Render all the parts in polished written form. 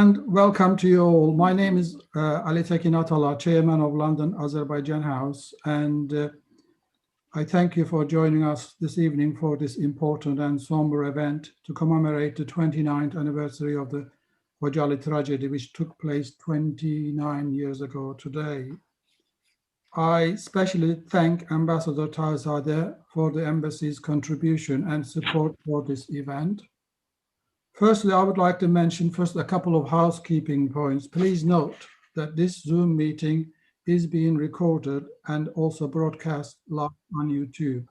And welcome to you all. My name is Ali Tekin Atala, Chairman of London Azerbaijan House, and I thank you for joining us this evening for this important and somber event to commemorate the 29th anniversary of the KHOJALY tragedy, which took place 29 years ago today. I especially thank Ambassador Tahzadeh for the embassy's contribution and support for this event. Firstly, I would like to mention first a couple of housekeeping points. Please note that this Zoom meeting is being recorded and also broadcast live on YouTube.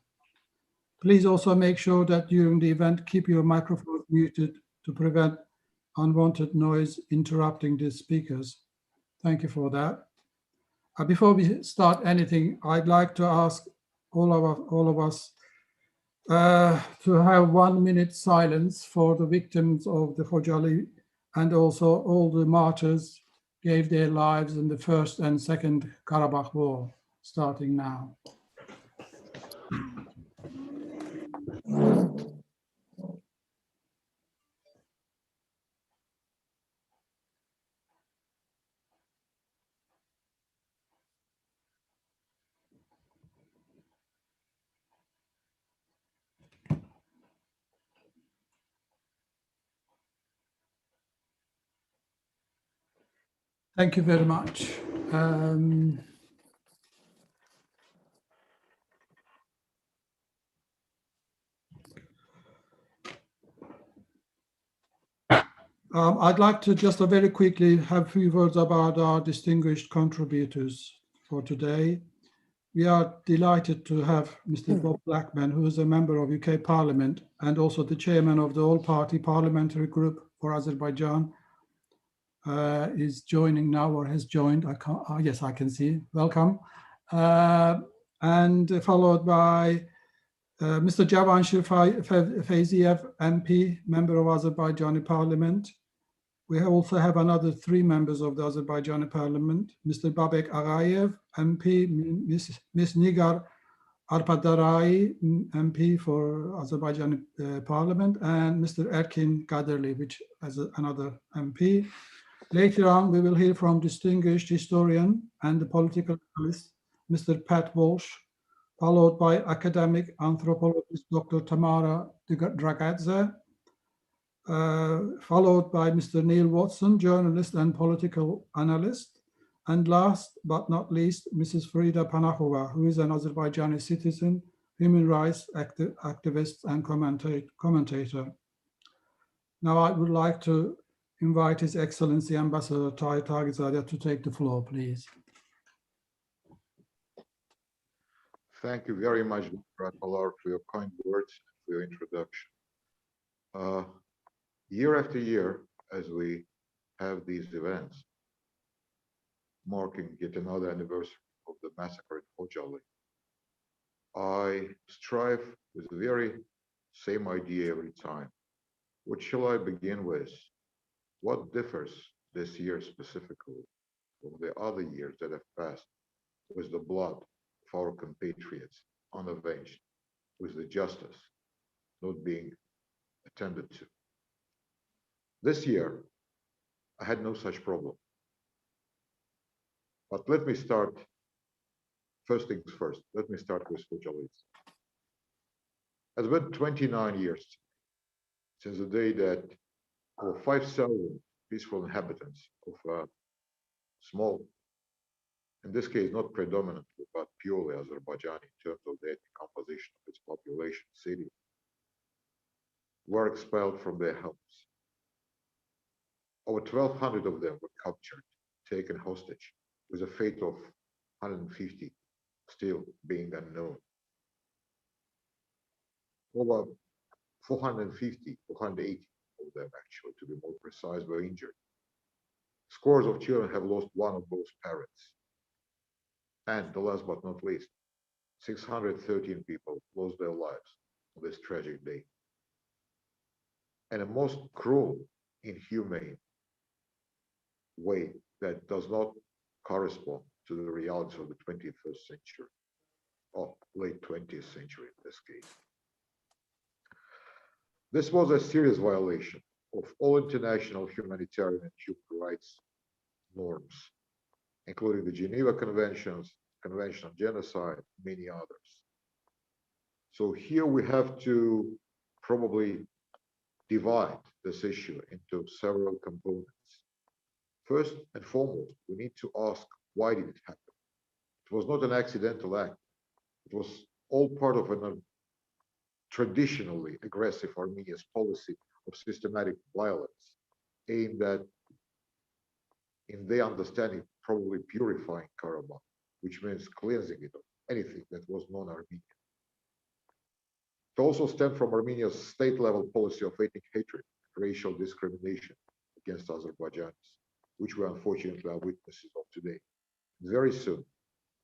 Please also make sure that during the event, keep your microphones muted to prevent unwanted noise interrupting the speakers. Thank you for that. Before we start anything, I'd like to ask all of us to have 1 minute silence for the victims of the KHOJALY and also all the martyrs gave their lives in the First and Second Karabakh War, starting now. Thank you very much. I'd like to just very quickly have a few words about our distinguished contributors for today. We are delighted to have Mr. Bob Blackman, who is a member of UK Parliament and also the chairman of the All-Party Parliamentary Group for Azerbaijan, is joining now or has joined. Yes, I can see. Welcome. And followed by Mr. Javanshir Feyziev, MP, member of Azerbaijani Parliament. We also have another 3 members of the Azerbaijani Parliament, Mr. Babek Agayev, MP, Ms. Nigar Arpadarai, MP for Azerbaijani Parliament, and Mr. Erkin Kaderli, which is another MP. Later on, we will hear from distinguished historian and the political analyst, Mr. Pat Walsh, followed by academic anthropologist Dr. Tamara Dragadze, followed by Mr. Neil Watson, journalist and political analyst, and last but not least, Mrs. Farida Panakova, who is an Azerbaijani citizen, human rights activist and commentator. Now I would like to invite His Excellency Ambassador Tahzadeh to take the floor, please. Thank you very much, Dr. Atalar, for your kind words and for your introduction. Year after year, as we have these events marking yet another anniversary of the massacre at KHOJALY, I strive with the very same idea every time. What shall I begin with? What differs this year specifically from the other years that have passed with the blood of our compatriots unavenged, with the justice not being attended to? This year, I had no such problem. But let me start, first things first, let me start with KHOJALY. It's been 29 years since the day that over 5,000 peaceful inhabitants of a small, in this case, not predominantly, but purely Azerbaijani in terms of the ethnic composition of its population, city, were expelled from their homes. Over 1,200 of them were captured, taken hostage, with a fate of 150 still being unknown. Over 450, 480 of them actually, to be more precise, were injured. Scores of children have lost one or both parents. And the last but not least, 613 people lost their lives on this tragic day. And a most cruel, inhumane way that does not correspond to the realities of the 21st century, or late 20th century in this case. This was a serious violation of all international humanitarian and human rights norms, including the Geneva Conventions, Convention on Genocide, many others. So here we have to probably divide this issue into several components. First and foremost, we need to ask, why did it happen? It was not an accidental act. It was all part of a traditionally aggressive Armenia's policy of systematic violence, aimed at, in their understanding, probably purifying Karabakh, which means cleansing it of anything that was non-Armenian. It also stemmed from Armenia's state-level policy of ethnic hatred, racial discrimination against Azerbaijanis, which we unfortunately are witnesses of today. Very soon,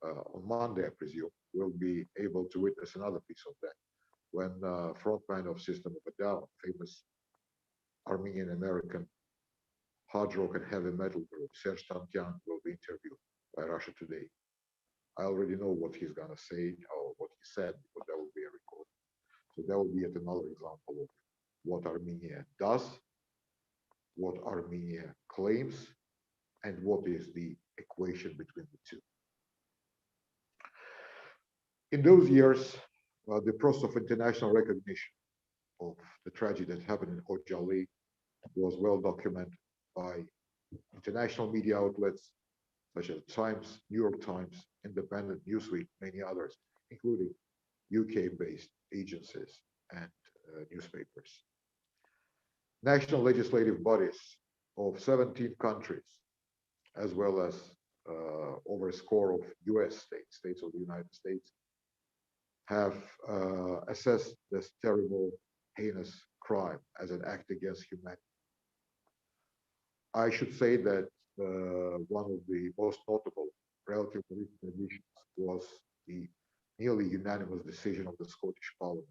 on Monday, I presume, we'll be able to witness another piece of that, when frontman of System of a Down, famous Armenian-American hard rock and heavy metal group, Serj Tankian, will be interviewed by Russia Today. I already know what he's gonna say or what he said, because that will be a recording. So that will be yet another example of what Armenia does, what Armenia claims, and what is the equation between the two. In those years, the process of international recognition of the tragedy that happened in KHOJALY was well documented by international media outlets such as Times, New York Times, Independent, Newsweek, many others, including UK-based agencies and newspapers. National legislative bodies of 17 countries, as well as over a score of US states, states of the United States, have assessed this terrible, heinous crime as an act against humanity. I should say that one of the most notable relative recent additions was the nearly unanimous decision of the Scottish Parliament,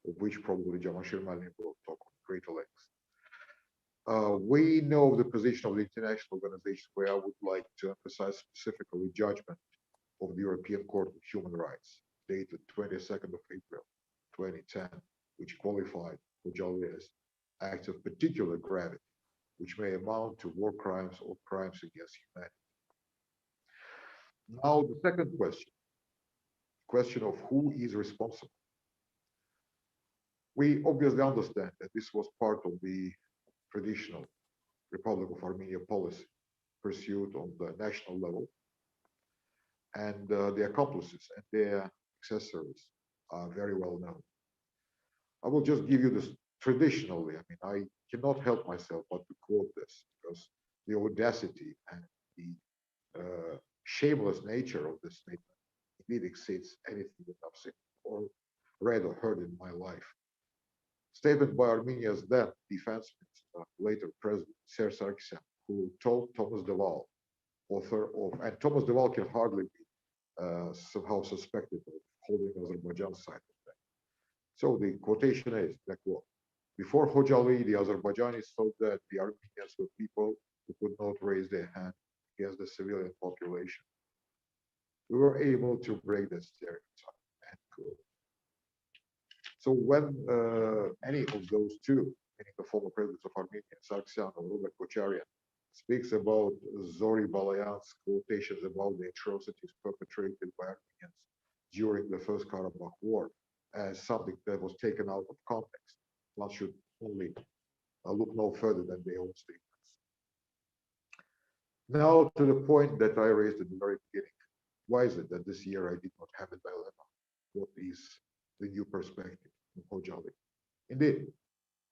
of which probably Jamashir Malin will talk on greater length. We know the position of the international organizations, where I would like to emphasize specifically judgment of the European Court of Human Rights, dated 22nd of April, 2010, which qualified KHOJALY as acts of particular gravity, which may amount to war crimes or crimes against humanity. Now, the second question of who is responsible. We obviously understand that this was part of the traditional Republic of Armenia policy pursued on the national level, and the accomplices and their accessories are very well known. I will just give you this traditionally. I mean, I cannot help myself but to quote this, because the audacity and the shameless nature of this statement indeed exceeds anything that I've seen or read or heard in my life. Statement by Armenia's then defense minister, later President Serj Sargsyan, who told Thomas Deval, author of, and Thomas Deval can hardly be somehow suspected of holding Azerbaijan's side of that. So the quotation is, I quote, "Before KHOJALY, the Azerbaijanis thought that the Armenians were people who could not raise their hand against the civilian population. We were able to break that stereotype." End quote. So when any of those two, meaning the former presidents of Armenia, Sargsyan or Robert Kocharyan, speaks about Zori Balayan's quotations about the atrocities perpetrated by Armenians during the First Karabakh War as something that was taken out of context, one should only look no further than their own statements. Now to the point that I raised at the very beginning. Why is it that this year I did not have a dilemma? What is the new perspective in KHOJALY? Indeed,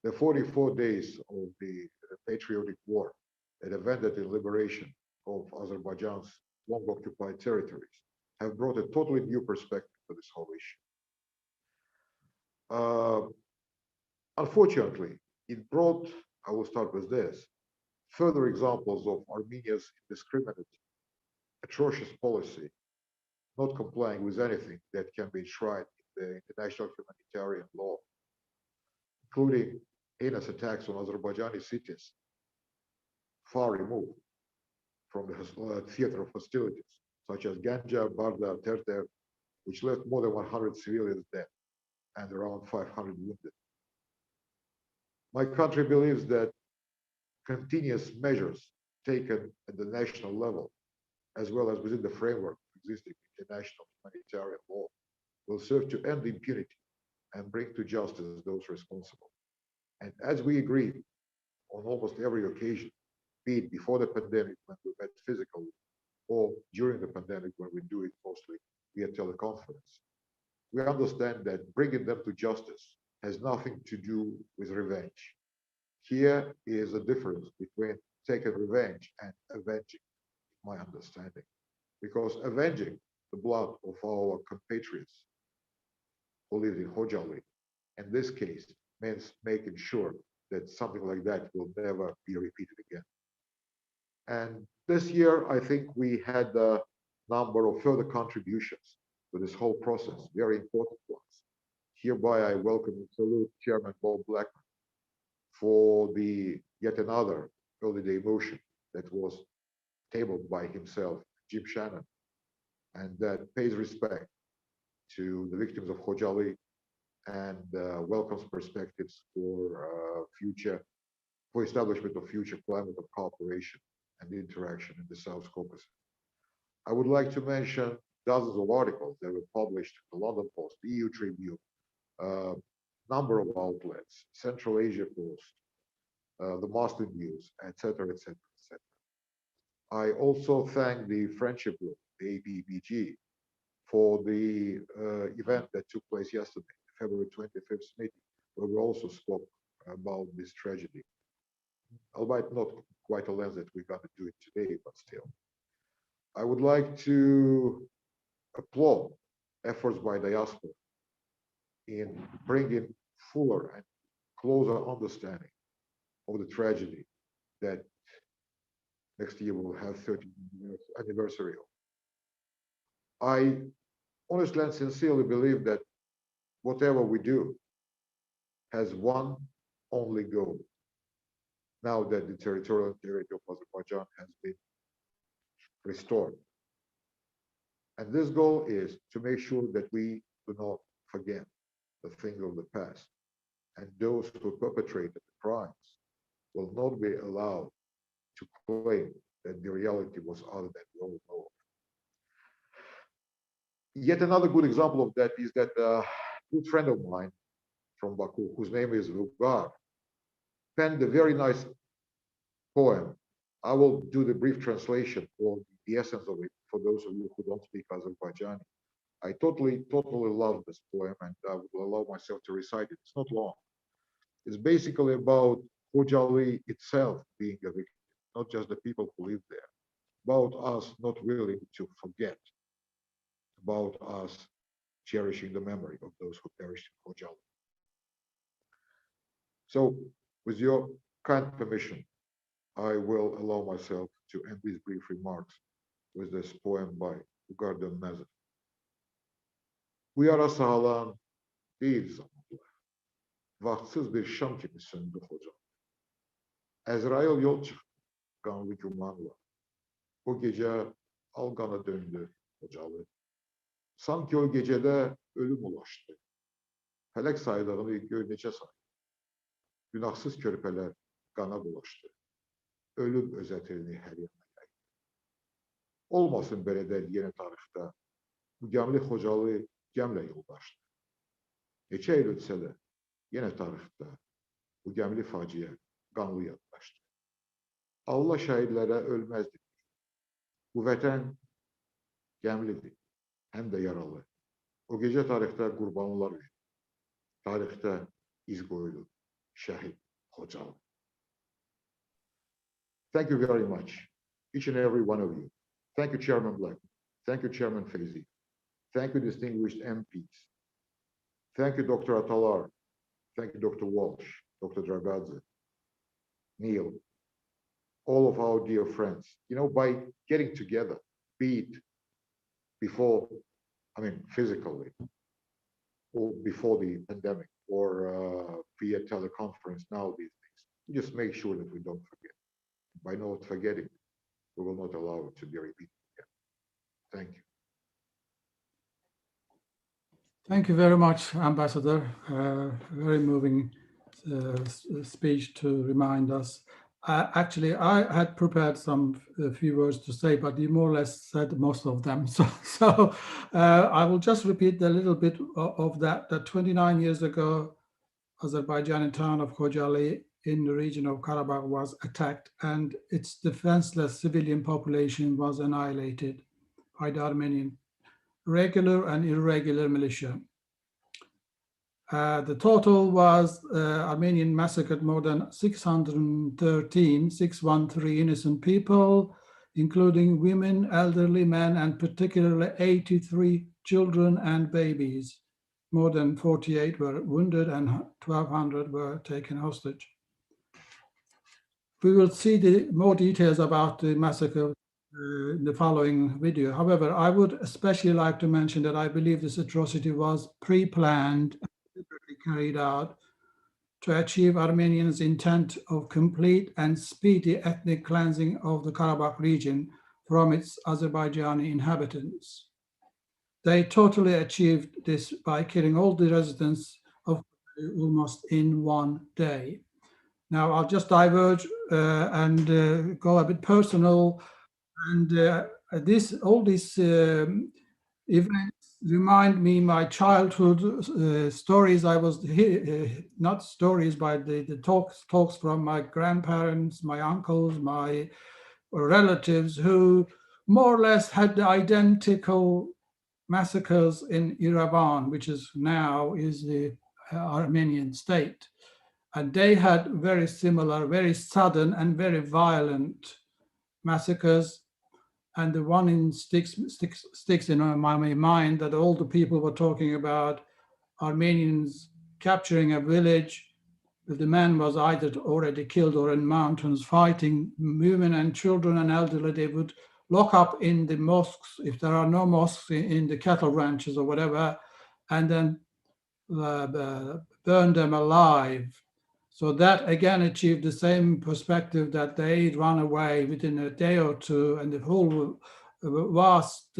the 44 days of the patriotic war that have ended in liberation of Azerbaijan's long-occupied territories have brought a totally new perspective to this whole issue. Unfortunately, it brought, I will start with this, further examples of Armenia's indiscriminate, atrocious policy, not complying with anything that can be enshrined in the international humanitarian law, including heinous attacks on Azerbaijani cities, far removed from the theater of hostilities, such as Ganja, Barda, Terter, which left more than 100 civilians dead and around 500 wounded. My country believes that continuous measures taken at the national level, as well as within the framework of existing international humanitarian law, will serve to end impunity and bring to justice those responsible. And as we agreed on almost every occasion, be it before the pandemic when we met physically, or during the pandemic when we do it mostly via teleconference, we understand that bringing them to justice has nothing to do with revenge. Here is a difference between taking revenge and avenging, my understanding, because avenging the blood of our compatriots who live in KHOJALY, in this case, means making sure that something like that will never be repeated again. And this year, I think we had a number of further contributions to this whole process, very important ones. Hereby, I welcome and salute Chairman Bob Blackman for the yet another early day motion that was tabled by himself, Jim Shannon, and that pays respect to the victims of KHOJALY and welcomes perspectives for establishment of future climate of cooperation and interaction in the South Caucasus. I would like to mention dozens of articles that were published in the London Post, the EU Tribune, number of outlets, Central Asia Post, the Muslim News, etc., etc., etc. I also thank the Friendship Group, the APBG, for the event that took place yesterday, February 25th meeting, where we also spoke about this tragedy. Albeit not quite a lens that we're going to do it today, but still. I would like to applaud efforts by diaspora in bringing fuller and closer understanding of the tragedy that next year we'll have 30th anniversary of. I honestly and sincerely believe that whatever we do has one only goal. Now that the territorial integrity of Azerbaijan has been restored. And this goal is to make sure that we do not forget the things of the past. And those who perpetrated the crimes will not be allowed to claim that the reality was other than we all know. Yet another good example of that is that a good friend of mine from Baku, whose name is Vugar, penned a very nice poem. I will do the brief translation for the essence of it for those of you who don't speak Azerbaijani. I totally love this poem and I will allow myself to recite it. It's not long. It's basically about KHOJALY itself being a victim, not just the people who live there, about us not willing to forget, about us cherishing the memory of those who perished in KHOJALY. So, with your kind permission, I will allow myself to end these brief remarks with this poem by Ugardan Nazif. Bu yara sağlam değil zamanlar. Vaktsız bir şam gibi söndü hocam. Ezrail yol çıktı kanlı gümanla. O gece algana döndü hocalı. Sanki o gecede ölüm ulaştı. Felek saydığını göyneçe saydı. Günahsız körpeler qana bulaşdı. Ölüm özətirini hər yana yaydı. Olmasın belə də yeni tarixdə bu gəmli Xocalı gəmlə yoldaşdı. Neçə il ötsə də yenə tarixdə bu gəmli faciə qanlı yaddaşdı. Allah şəhidlərə ölməzdi. Bu vətən gəmlidir, həm də yaralı. O gecə tarixdə qurbanlar verir. Tarixdə iz qoyulur şəhid Xocalı. Thank you very much, each and every one of you. Thank you, Chairman Black. Thank you, Chairman Feyzi. Thank you, distinguished MPs. Thank you, Dr. Atalar. Thank you, Dr. Walsh, Dr. Dragadze, Neil, all of our dear friends. You know, by getting together, be it before, physically, or before the pandemic, or via teleconference now these days, we just make sure that we don't forget. By not forgetting, we will not allow it to be repeated again. Thank you. Thank you very much, Ambassador. Very moving speech to remind us. Actually, I had prepared a few words to say, but you more or less said most of them. So I will just repeat a little bit of that. That 29 years ago, Azerbaijani town of KHOJALY in the region of Karabakh was attacked, and its defenseless civilian population was annihilated by the Armenian regular and irregular militia. The total was Armenian massacred more than 613 innocent people, including women, elderly men, and particularly 83 children and babies. More than 48 were wounded and 1,200 were taken hostage. We will see more details about the massacre in the following video. However, I would especially like to mention that I believe this atrocity was pre-planned, carried out to achieve Armenians' intent of complete and speedy ethnic cleansing of the Karabakh region from its Azerbaijani inhabitants. They totally achieved this by killing all the residents of almost in one day. Now I'll just diverge and go a bit personal, and all these events remind me my childhood stories. I was not stories, but the talks from my grandparents, my uncles, my relatives, who more or less had the identical massacres in Yerevan, which is now the Armenian state. And they had very similar, very sudden and very violent massacres. And the one sticks in my mind that all the people were talking about Armenians capturing a village. The man was either already killed or in mountains fighting. Women and children and elderly, they would lock up in the mosques, if there are no mosques, in the cattle ranches or whatever, and then burn them alive. So that again achieved the same perspective, that they'd run away within a day or two, and the whole vast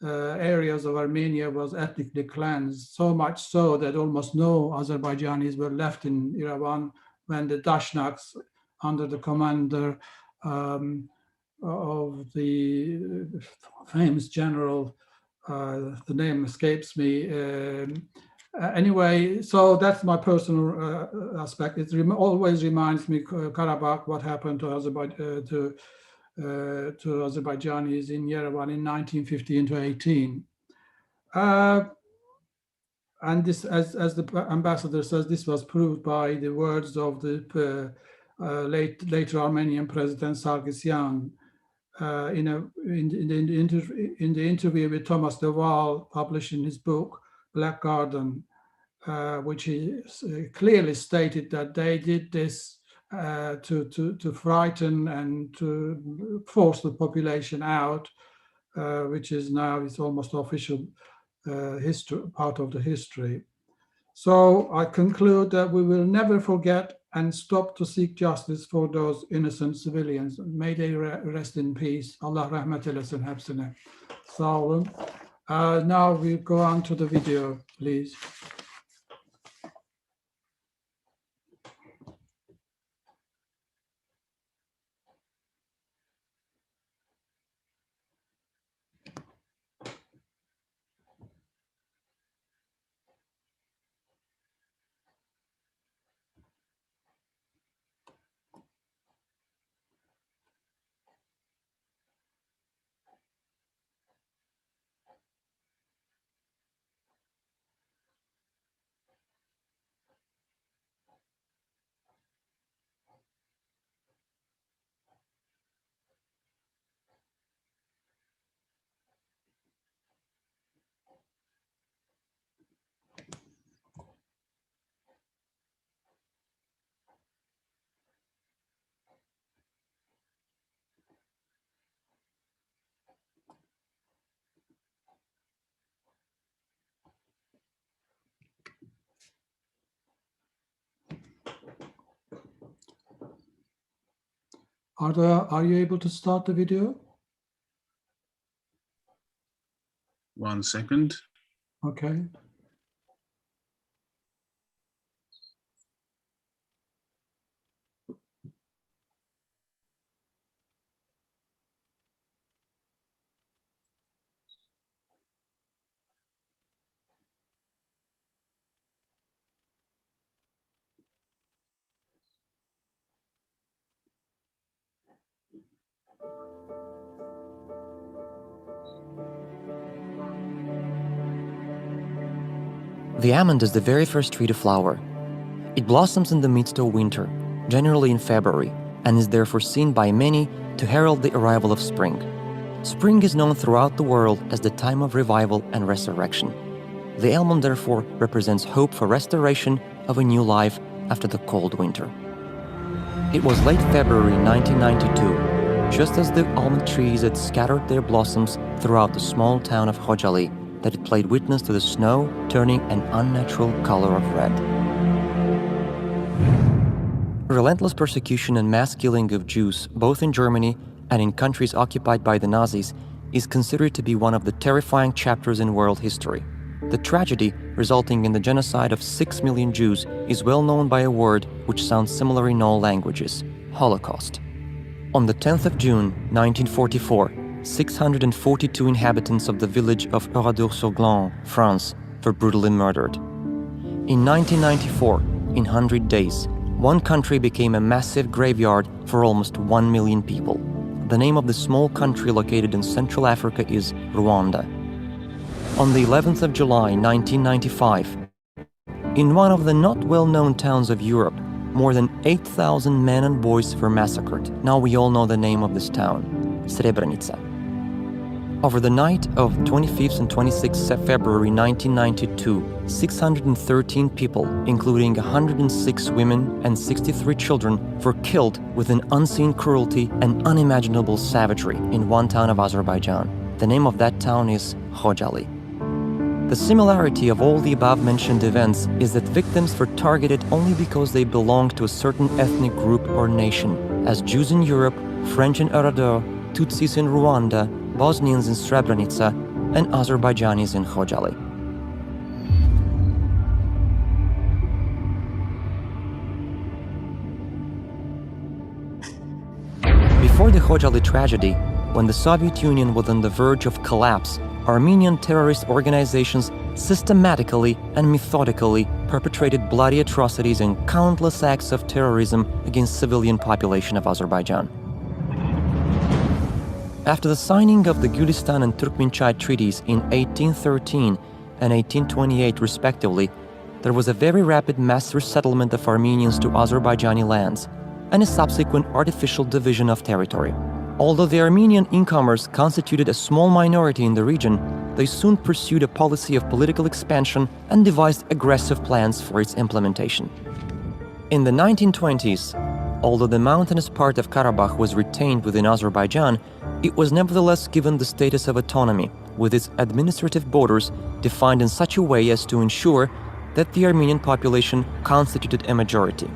areas of Armenia was ethnically cleansed, so much so that almost no Azerbaijanis were left in Yerevan when the Dashnaks, under the commander of the famous general, the name escapes me. Anyway, so that's my personal aspect. It always reminds me Karabakh, what happened to Azerbaijanis in Yerevan in 1915 to 18. And this, as the ambassador says, this was proved by the words of the later Armenian President Sargsyan in the interview with Thomas de Waal, published in his book Black Garden, which he clearly stated that they did this to frighten and to force the population out, which is now it's almost official history, part of the history. So I conclude that we will never forget and stop to seek justice for those innocent civilians. May they rest in peace. Allah rahmet eylesin hepsine. Sağ olun. Now we go on to the video, please. Are you able to start the video? 1 second. Okay. The almond is the very first tree to flower. It blossoms in the midst of winter, generally in February, and is therefore seen by many to herald the arrival of spring. Spring is known throughout the world as the time of revival and resurrection. The almond therefore represents hope for restoration of a new life after the cold winter. It was late February 1992, just as the almond trees had scattered their blossoms throughout the small town of KHOJALY, that it played witness to the snow turning an unnatural color of red. Relentless persecution and mass killing of Jews, both in Germany and in countries occupied by the Nazis, is considered to be one of the terrifying chapters in world history. The tragedy resulting in the genocide of 6 million Jews is well known by a word which sounds similar in all languages: Holocaust. On the 10th of June 1944, 642 inhabitants of the village of Oradour-sur-Glane, France, were brutally murdered. In 1994, in 100 days, one country became a massive graveyard for almost 1 million people. The name of the small country located in Central Africa is Rwanda. On the 11th of July 1995, in one of the not well-known towns of Europe, more than 8,000 men and boys were massacred. Now we all know the name of this town, Srebrenica. Over the night of 25th and 26th February 1992, 613 people, including 106 women and 63 children, were killed with an unseen cruelty and unimaginable savagery in one town of Azerbaijan. The name of that town is KHOJALY. The similarity of all the above-mentioned events is that victims were targeted only because they belonged to a certain ethnic group or nation, as Jews in Europe, French in Oradour, Tutsis in Rwanda, Bosnians in Srebrenica, and Azerbaijanis in KHOJALY. Before the KHOJALY tragedy, when the Soviet Union was on the verge of collapse, Armenian terrorist organizations systematically and methodically perpetrated bloody atrocities and countless acts of terrorism against civilian population of Azerbaijan. After the signing of the Gülistan and Turkmenchay treaties in 1813 and 1828 respectively, there was a very rapid mass resettlement of Armenians to Azerbaijani lands and a subsequent artificial division of territory. Although the Armenian incomers constituted a small minority in the region, they soon pursued a policy of political expansion and devised aggressive plans for its implementation. In the 1920s, although the mountainous part of Karabakh was retained within Azerbaijan, it was nevertheless given the status of autonomy, with its administrative borders defined in such a way as to ensure that the Armenian population constituted a majority.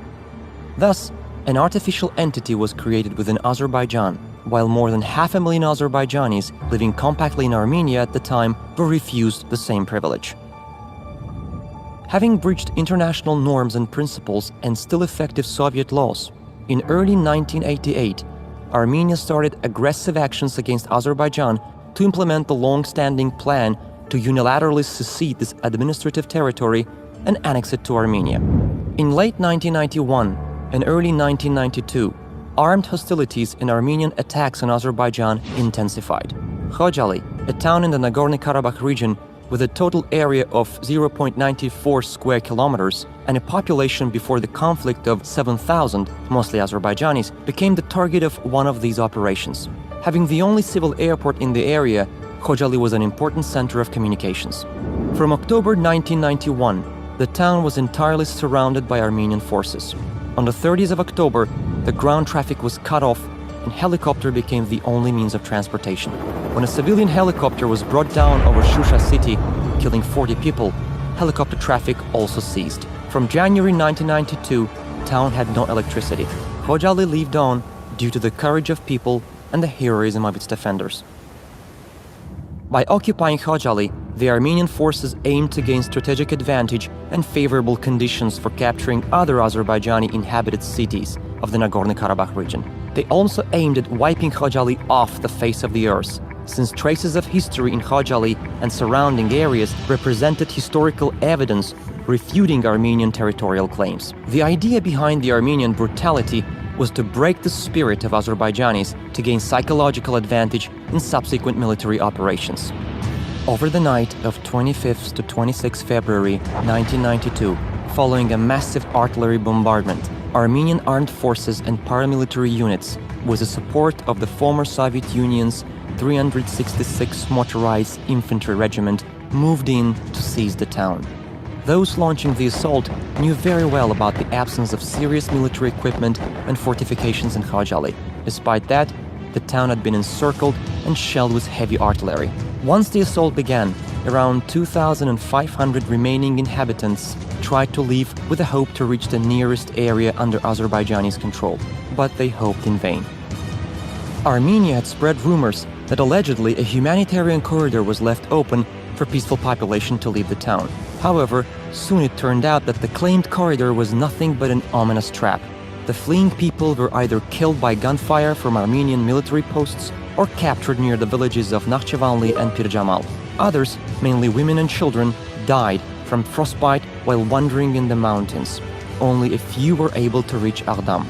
Thus, an artificial entity was created within Azerbaijan, while more than 500,000 Azerbaijanis living compactly in Armenia at the time were refused the same privilege. Having breached international norms and principles and still effective Soviet laws, in early 1988, Armenia started aggressive actions against Azerbaijan to implement the long-standing plan to unilaterally secede this administrative territory and annex it to Armenia. In late 1991 and early 1992, armed hostilities and Armenian attacks on Azerbaijan intensified. KHOJALY, a town in the Nagorno-Karabakh region with a total area of 0.94 square kilometers and a population before the conflict of 7,000, mostly Azerbaijanis, became the target of one of these operations. Having the only civil airport in the area, KHOJALY was an important center of communications. From October 1991, the town was entirely surrounded by Armenian forces. On the 30th of October, the ground traffic was cut off and helicopter became the only means of transportation. When a civilian helicopter was brought down over Shusha city, killing 40 people, helicopter traffic also ceased. From January 1992, the town had no electricity. KHOJALY lived on due to the courage of people and the heroism of its defenders. By occupying KHOJALY, the Armenian forces aimed to gain strategic advantage and favorable conditions for capturing other Azerbaijani inhabited cities of the Nagorno-Karabakh region. They also aimed at wiping KHOJALY off the face of the earth, since traces of history in KHOJALY and surrounding areas represented historical evidence refuting Armenian territorial claims. The idea behind the Armenian brutality was to break the spirit of Azerbaijanis to gain psychological advantage in subsequent military operations. Over the night of 25th to 26 February 1992, following a massive artillery bombardment, Armenian armed forces and paramilitary units, with the support of the former Soviet Union's 366th Motorized Infantry Regiment, moved in to seize the town. Those launching the assault knew very well about the absence of serious military equipment and fortifications in KHOJALY. Despite that, the town had been encircled and shelled with heavy artillery. Once the assault began, around 2,500 remaining inhabitants tried to leave with the hope to reach the nearest area under Azerbaijanis control, but they hoped in vain. Armenia had spread rumors that allegedly a humanitarian corridor was left open for peaceful population to leave the town. However, soon it turned out that the claimed corridor was nothing but an ominous trap. The fleeing people were either killed by gunfire from Armenian military posts or captured near the villages of Nakhchivanli and Pirjamal. Others, mainly women and children, died from frostbite while wandering in the mountains. Only a few were able to reach Aghdam.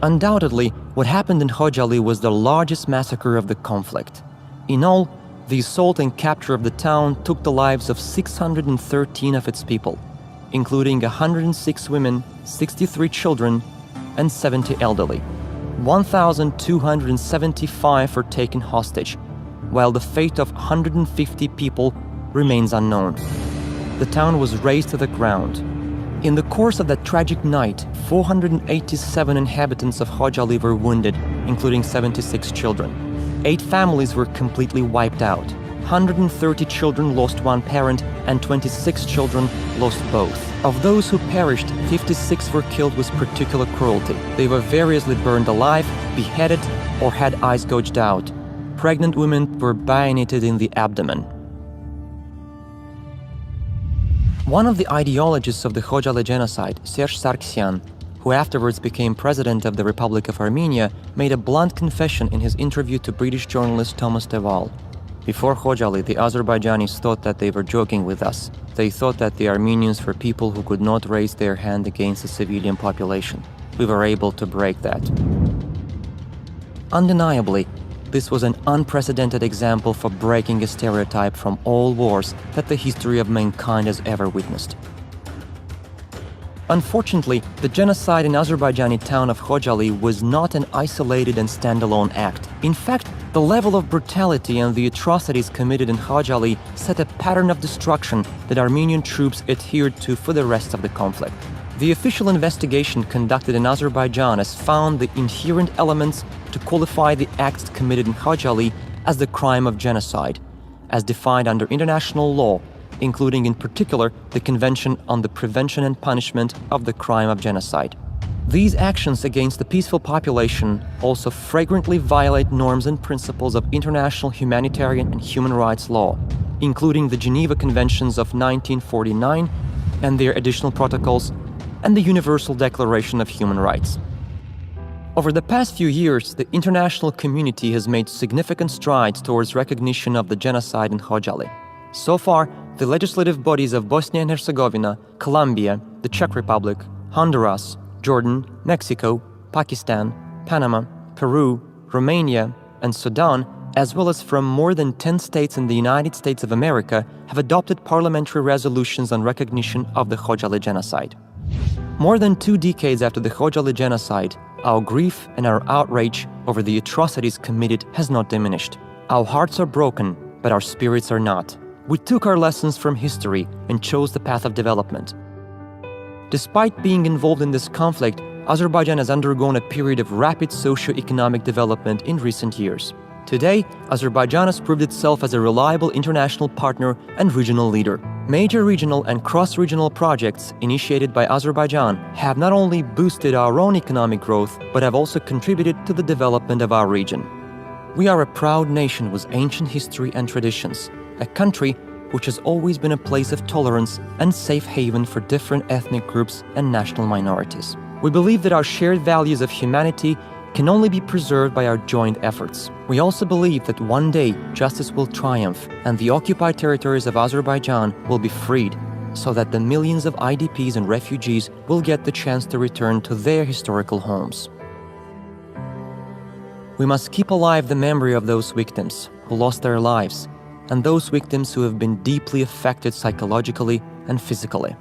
Undoubtedly, what happened in KHOJALY was the largest massacre of the conflict. In all, the assault and capture of the town took the lives of 613 of its people, including 106 women, 63 children, and 70 elderly. 1,275 were taken hostage, while the fate of 150 people remains unknown. The town was razed to the ground. In the course of that tragic night, 487 inhabitants of KHOJALY were wounded, including 76 children. 8 families were completely wiped out. 130 children lost one parent and 26 children lost both. Of those who perished, 56 were killed with particular cruelty. They were variously burned alive, beheaded, or had eyes gouged out. Pregnant women were bayoneted in the abdomen. One of the ideologists of the KHOJALY genocide, Serge Sargsyan, who afterwards became president of the Republic of Armenia, made a blunt confession in his interview to British journalist Thomas Deval. Before KHOJALY, the Azerbaijanis thought that they were joking with us. They thought that the Armenians were people who could not raise their hand against the civilian population. We were able to break that. Undeniably, this was an unprecedented example for breaking a stereotype from all wars that the history of mankind has ever witnessed. Unfortunately, the genocide in Azerbaijani town of KHOJALY was not an isolated and standalone act. In fact, the level of brutality and the atrocities committed in KHOJALY set a pattern of destruction that Armenian troops adhered to for the rest of the conflict. The official investigation conducted in Azerbaijan has found the inherent elements to qualify the acts committed in KHOJALY as the crime of genocide, as defined under international law, including in particular the Convention on the Prevention and Punishment of the Crime of Genocide. These actions against the peaceful population also flagrantly violate norms and principles of international humanitarian and human rights law, including the Geneva Conventions of 1949 and their additional protocols, and the Universal Declaration of Human Rights. Over the past few years, the international community has made significant strides towards recognition of the genocide in KHOJALY. So far, the legislative bodies of Bosnia and Herzegovina, Colombia, the Czech Republic, Honduras, Jordan, Mexico, Pakistan, Panama, Peru, Romania, and Sudan, as well as from more than 10 states in the United States of America, have adopted parliamentary resolutions on recognition of the KHOJALY genocide. More than 2 decades after the KHOJALY genocide, our grief and our outrage over the atrocities committed has not diminished. Our hearts are broken, but our spirits are not. We took our lessons from history and chose the path of development. Despite being involved in this conflict, Azerbaijan has undergone a period of rapid socio-economic development in recent years. Today, Azerbaijan has proved itself as a reliable international partner and regional leader. Major regional and cross-regional projects initiated by Azerbaijan have not only boosted our own economic growth, but have also contributed to the development of our region. We are a proud nation with ancient history and traditions, a country which has always been a place of tolerance and safe haven for different ethnic groups and national minorities. We believe that our shared values of humanity can only be preserved by our joint efforts. We also believe that one day justice will triumph and the occupied territories of Azerbaijan will be freed, so that the millions of IDPs and refugees will get the chance to return to their historical homes. We must keep alive the memory of those victims who lost their lives and those victims who have been deeply affected psychologically and physically.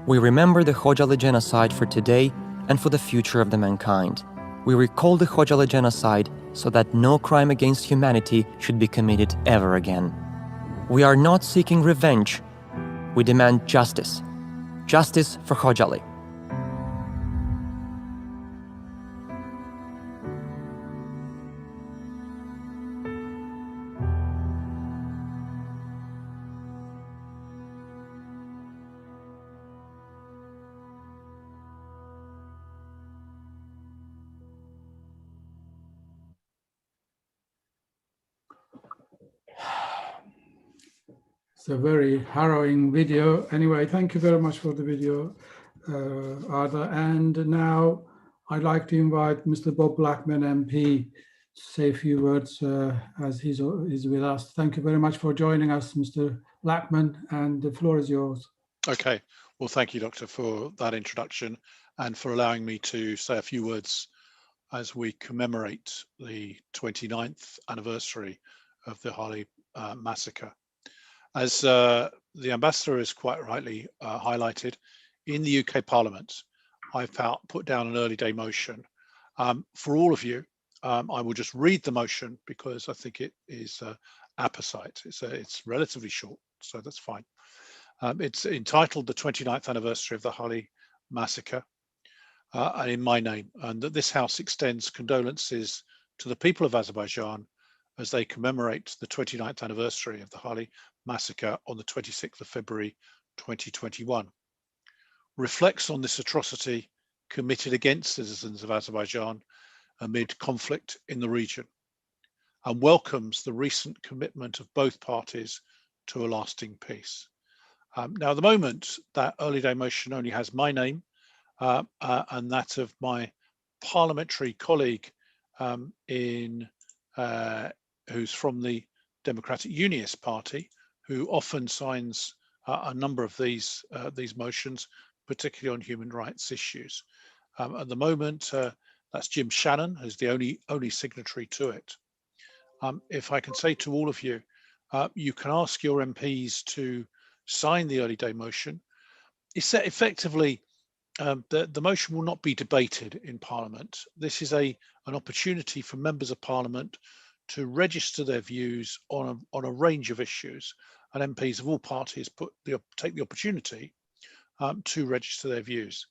We remember the KHOJALY genocide for today and for the future of the mankind. We recall the KHOJALY genocide so that no crime against humanity should be committed ever again. We are not seeking revenge. We demand justice. Justice for KHOJALY. It's a very harrowing video. Anyway, thank you very much for the video, Arda. And now I'd like to invite Mr. Bob Blackman, MP, to say a few words as he's with us. Thank you very much for joining us, Mr. Blackman, and the floor is yours. Okay, well, thank you, Doctor, for that introduction and for allowing me to say a few words as we commemorate the 29th anniversary of the Hali massacre. As the Ambassador has quite rightly highlighted, in the UK Parliament, I've put down an early day motion. For all of you, I will just read the motion because I think it is apposite. It's relatively short, so that's fine. It's entitled the 29th anniversary of the Hali massacre, and in my name, and that this House extends condolences to the people of Azerbaijan as they commemorate the 29th anniversary of the Hali massacre on the 26th of February 2021. Reflects on this atrocity committed against citizens of Azerbaijan amid conflict in the region, and welcomes the recent commitment of both parties to a lasting peace. Now, at the moment, that early day motion only has my name and that of my parliamentary colleague who's from the Democratic Unionist Party, who often signs a number of these motions, particularly on human rights issues. At the moment, that's Jim Shannon, who's the only signatory to it. If I can say to all of you, you can ask your MPs to sign the early day motion. It's effectively, the motion will not be debated in Parliament. This is an opportunity for members of Parliament to register their views on a range of issues, and MPs of all parties take the opportunity to register their views.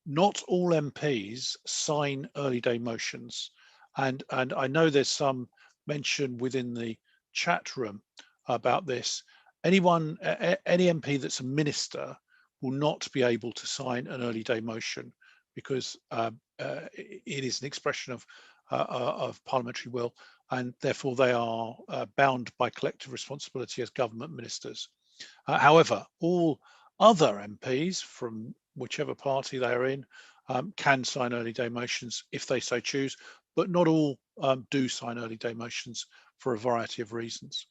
Not all MPs sign early day motions, and I know there's some mention within the chat room about this. Any MP that's a minister will not be able to sign an early day motion because it is an expression of parliamentary will, and therefore they are bound by collective responsibility as government ministers. However, all other MPs from whichever party they are in can sign early day motions if they so choose, but not all do sign early day motions for a variety of reasons.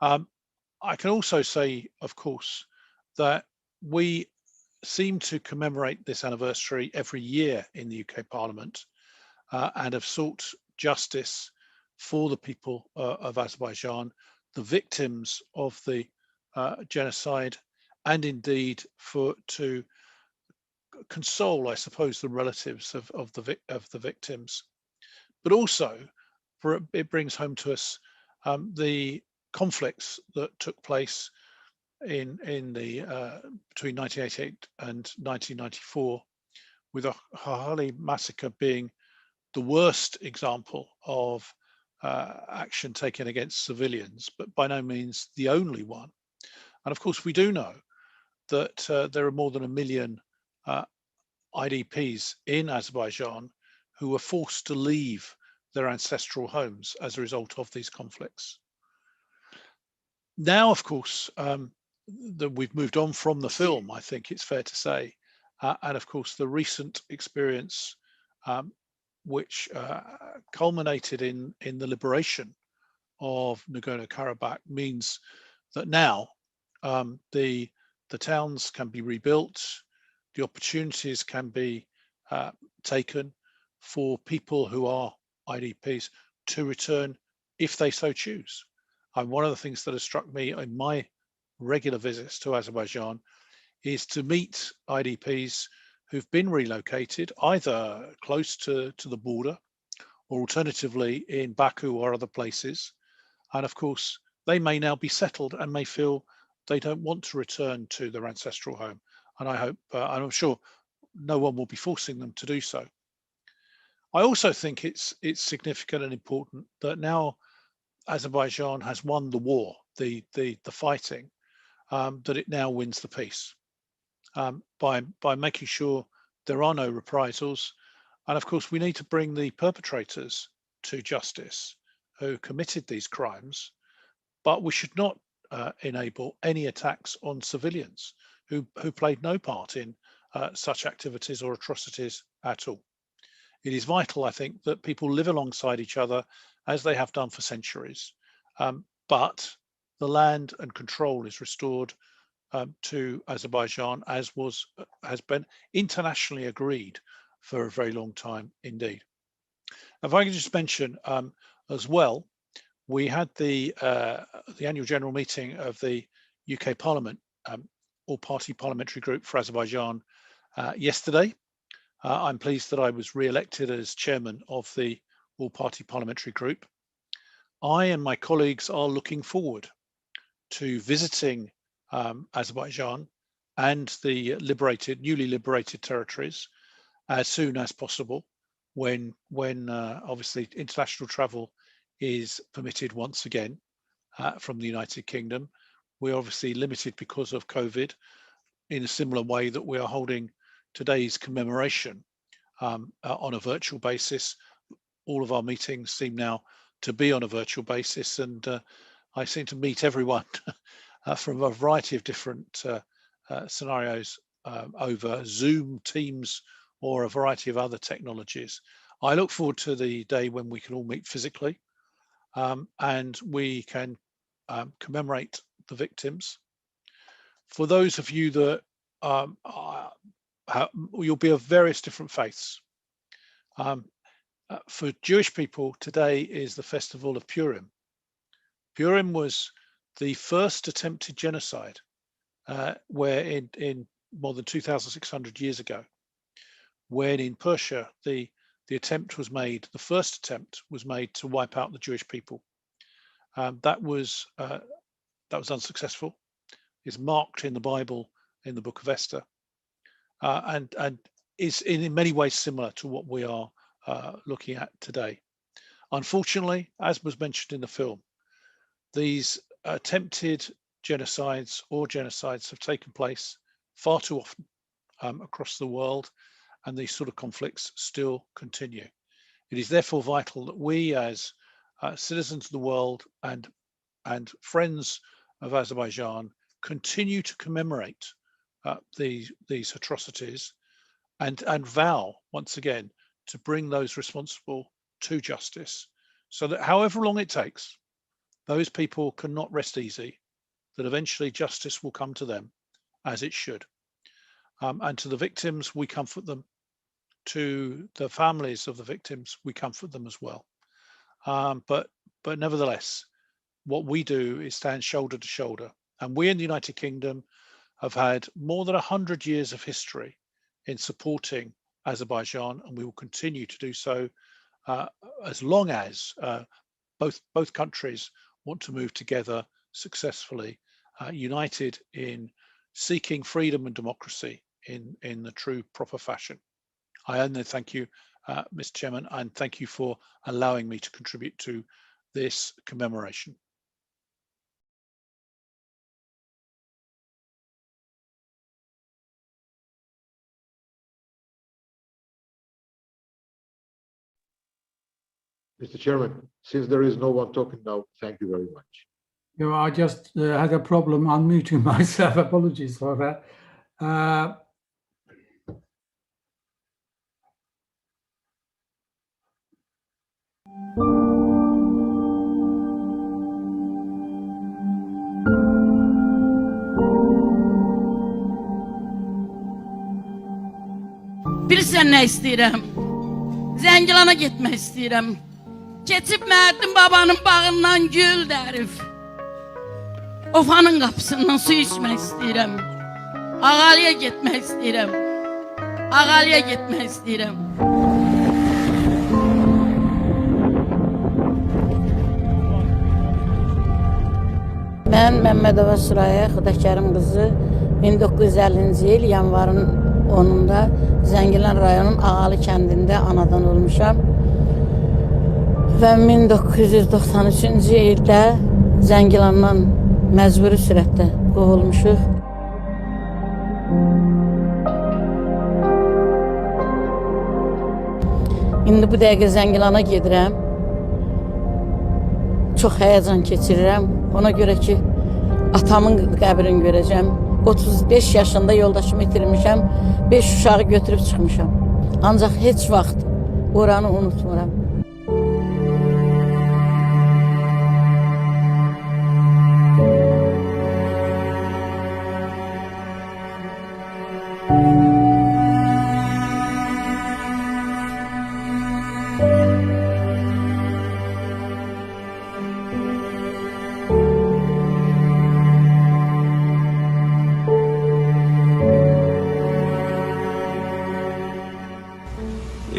I can also say, of course, that we seem to commemorate this anniversary every year in the UK Parliament and have sought justice for the people of Azerbaijan, the victims of the genocide, and indeed to console, I suppose, the relatives of the victims. But also, it brings home to us the conflicts that took place in the between 1988 and 1994, with the Hali massacre being the worst example of action taken against civilians, but by no means the only one. And of course, we do know that there are more than 1 million IDPs in Azerbaijan who were forced to leave their ancestral homes as a result of these conflicts. Now, of course, that we've moved on from the film, I think it's fair to say, and of course the recent experience which culminated in the liberation of Nagorno-Karabakh means that now the the towns can be rebuilt, the opportunities can be taken for people who are IDPs to return if they so choose. And one of the things that has struck me in my regular visits to Azerbaijan is to meet IDPs who've been relocated either close to the border or alternatively in Baku or other places. And of course, they may now be settled and may feel they don't want to return to their ancestral home. And I hope, and I'm sure no one will be forcing them to do so. I also think it's significant and important that now Azerbaijan has won the war, the fighting, that it now wins the peace by making sure there are no reprisals. And of course, we need to bring the perpetrators to justice who committed these crimes, but we should not enable any attacks on civilians who played no part in such activities or atrocities at all. It is vital, I think, that people live alongside each other as they have done for centuries, but the land and control is restored to Azerbaijan as has been internationally agreed for a very long time indeed. If I can just mention as well, we had the annual general meeting of the UK Parliament, all-party parliamentary group for Azerbaijan yesterday. I'm pleased that I was re-elected as chairman of the all-party parliamentary group. I and my colleagues are looking forward to visiting Azerbaijan and the newly liberated territories as soon as possible, when obviously international travel is permitted once again from the United Kingdom. We're obviously limited because of COVID, in a similar way that we are holding today's commemoration on a virtual basis. All of our meetings seem now to be on a virtual basis, and I seem to meet everyone from a variety of different scenarios over Zoom, Teams, or a variety of other technologies. I look forward to the day when we can all meet physically and we can commemorate the victims. For those of you that you'll be of various different faiths. For Jewish people, today is the festival of Purim. Purim was the first attempted genocide where in more than 2,600 years ago, when in Persia, the attempt was made, the first attempt was made to wipe out the Jewish people. That was unsuccessful. It's marked in the Bible in the book of Esther, and is in many ways similar to what we are looking at today. Unfortunately, as was mentioned in the film, these attempted genocides have taken place far too often across the world, and these sort of conflicts still continue. It is therefore vital that we, as citizens of the world and friends of Azerbaijan, continue to commemorate these atrocities and vow once again to bring those responsible to justice, so that however long it takes, those people cannot rest easy, that eventually justice will come to them as it should. And to the victims, we comfort them. To the families of the victims, we comfort them as well. But nevertheless, what we do is stand shoulder to shoulder. And we in the United Kingdom have had more than 100 years of history in supporting Azerbaijan, and we will continue to do so as long as both countries want to move together successfully, united in seeking freedom and democracy in the true proper fashion. I only thank you, Mr. Chairman, and thank you for allowing me to contribute to this commemoration. Mr. Chairman, since there is no one talking now, thank you very much. You know, I just had a problem unmuting myself. Apologies for that. Bilirsən nə istəyirəm? Zəngilana getmək istəyirəm. Keçib Məhəddin babanın bağından gül dərif. Ofanın qapısından su içmək istəyirəm. Ağalıya getmək istəyirəm. Ağalıya getmək istəyirəm. Mən Məmmədova Süraya Xudakərim qızı 1950-ci il yanvarın 10-unda Zəngilan rayonunun Ağalı kəndində anadan olmuşam. Və 1993-cü ildə Zəngilandan məcburi sürətdə qovulmuşuq. İndi bu dəqiqə Zəngilana gedirəm. Çox həyəcan keçirirəm. Ona görə ki, atamın qəbrini görəcəm. 35 yaşında yoldaşımı itirmişəm. 5 uşağı götürüb çıxmışam. Ancaq heç vaxt oranı unutmuram.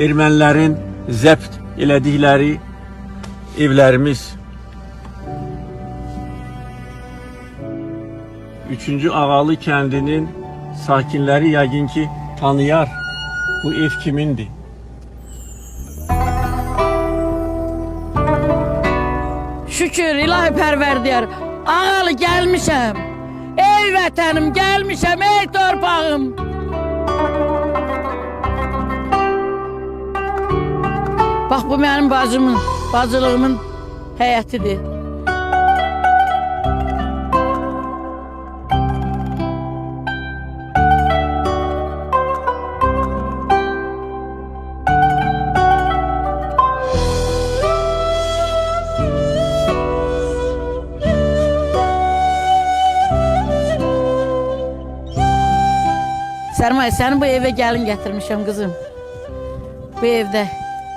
Ermənilərin zəbt elədikləri evlərimiz 3-cü Ağalı kəndinin sakinləri yəqin ki tanıyar bu ev kimindir. Şükür ilahi pərverdiyar, Ağalı gəlmişəm. Ey vətənim gəlmişəm, ey torpağım. Bax bu mənim bacımın, bacılığımın həyətidir. Sərmay, səni bu evə gəlin gətirmişəm qızım. Bu evdə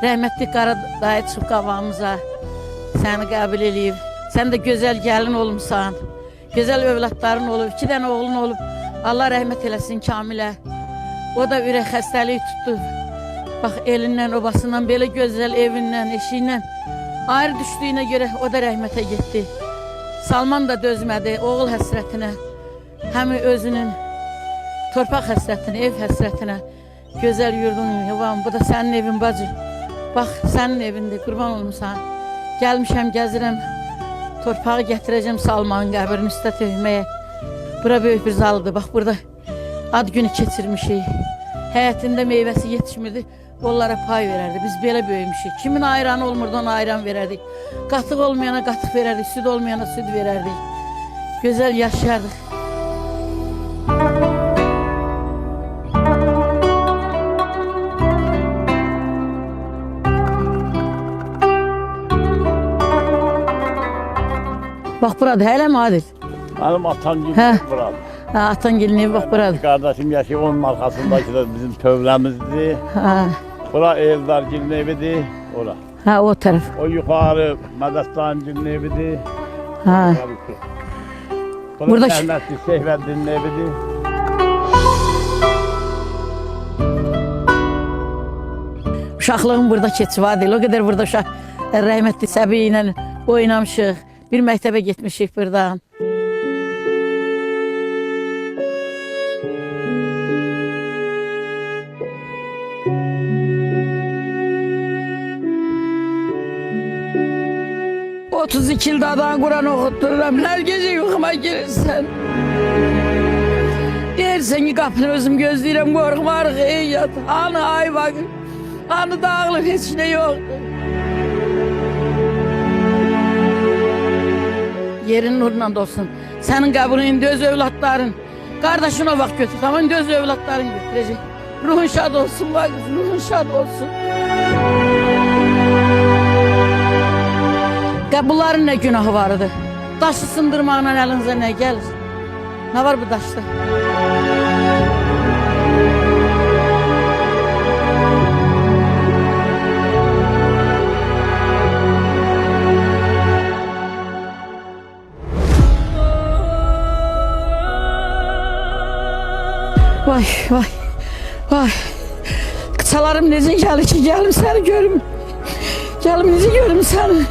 rəhmətli qara dayı çıxıb qabağımıza, səni qəbul eləyib. Sən də gözəl gəlin olmuşsan, gözəl övladların olub, 2 dənə oğlun olub. Allah rəhmət eləsin Kamilə. O da ürək xəstəliyi tutdu. Bax elindən, obasından, belə gözəl evindən, eşiyindən ayrı düşdüyünə görə o da rəhmətə getdi. Salman da dözmədi oğul həsrətinə, həm özünün torpaq həsrətinə, ev həsrətinə. Gözəl yurdun, yuvam, bu da sənin evin bacı. Bax, sənin evində qurban olmuşsan. Gəlmişəm, gəzirəm, torpağı gətirəcəm Salmanın qəbrinin üstə töhməyə. Bura böyük bir zalıdır. Bax, burada ad günü keçirmişik. Həyətində meyvəsi yetişmirdi, onlara pay verərdi. Biz belə böyümüşük. Kimin ayranı olmurdu, ona ayran verərdik. Qatıq olmayana qatıq verərdik, süd olmayana süd verərdik. Gözəl yaşayardıq. Bax burada, hələ mi Adil? Mənim atam gibi buradır. Hə, atan gelin evi bax buradır. Qardaşım yaşayıb onun arxasındakı da bizim tövləmizdir. Hə, Bura Eldar gelin evidir, ora. hə o tərəf. O yuxarı Mədəstan gelin evidir. Hə. Bura Burada- Səhmətli Sehvəddinin evidir. Uşaqlığım burada keçib Adil. O qədər burada uşaq rəhmətli Səbi ilə oynamışıq. Bir məktəbə getmişik buradan. Otuz iki ildə adan Quran oxutdururam. Hər gecə yuxuma girirsən. Deyirsən ki, qapını özüm gözləyirəm, qorxmarıq, ey yat. Anı ay vakit, anı dağılıb, heç nə yoxdur. Yerin nurla dolsun. Sənin qəbulun indi öz övladların. Qardaşın o vaxt götür, tamam indi öz övladların götürəcək. Ruhun şad olsun, Vaqif, ruhun şad olsun. Qəbulların nə günahı vardı? Daşı sındırmaqla əlinizə nə gəlir? Nə var bu daşda? Vay vay vay. Kısalarım nezin gel ki gelim seni görüm. Gelim nezin görüm seni.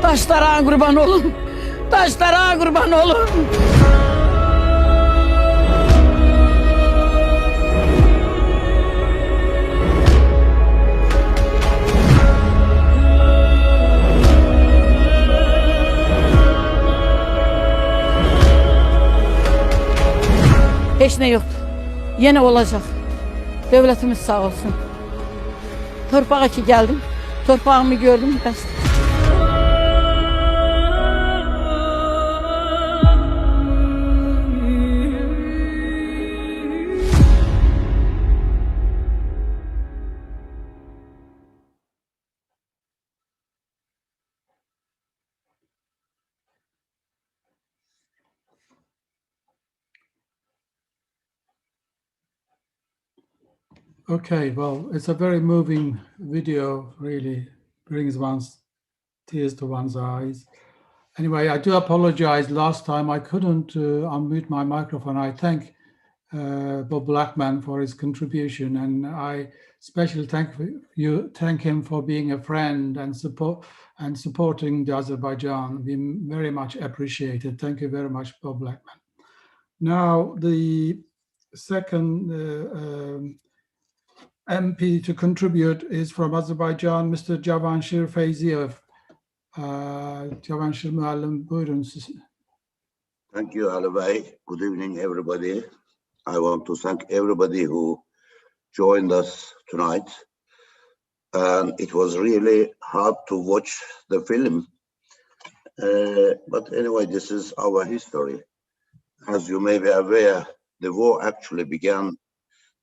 Taşlara kurban olun. Taşlara kurban olun. Hiç ne yok. Yine olacak. Devletimiz sağ olsun. Torpağa ki geldim. Torpağımı gördüm. Okay, well, it's a very moving video, really brings one's tears to one's eyes. Anyway, I do apologize. Last time I couldn't unmute my microphone. I thank Bob Blackman for his contribution, and I especially thank him for being a friend and supporting the Azerbaijan. We very much appreciate it. Thank you very much, Bob Blackman. Now, the second MP to contribute is from Azerbaijan, Mr. Javanshir Feyziev. Javanshir Muallim, buyurun siz. Thank you, Ali Bey. Good evening, everybody. I want to thank everybody who joined us tonight. And it was really hard to watch the film. But anyway, this is our history. As you may be aware, the war actually began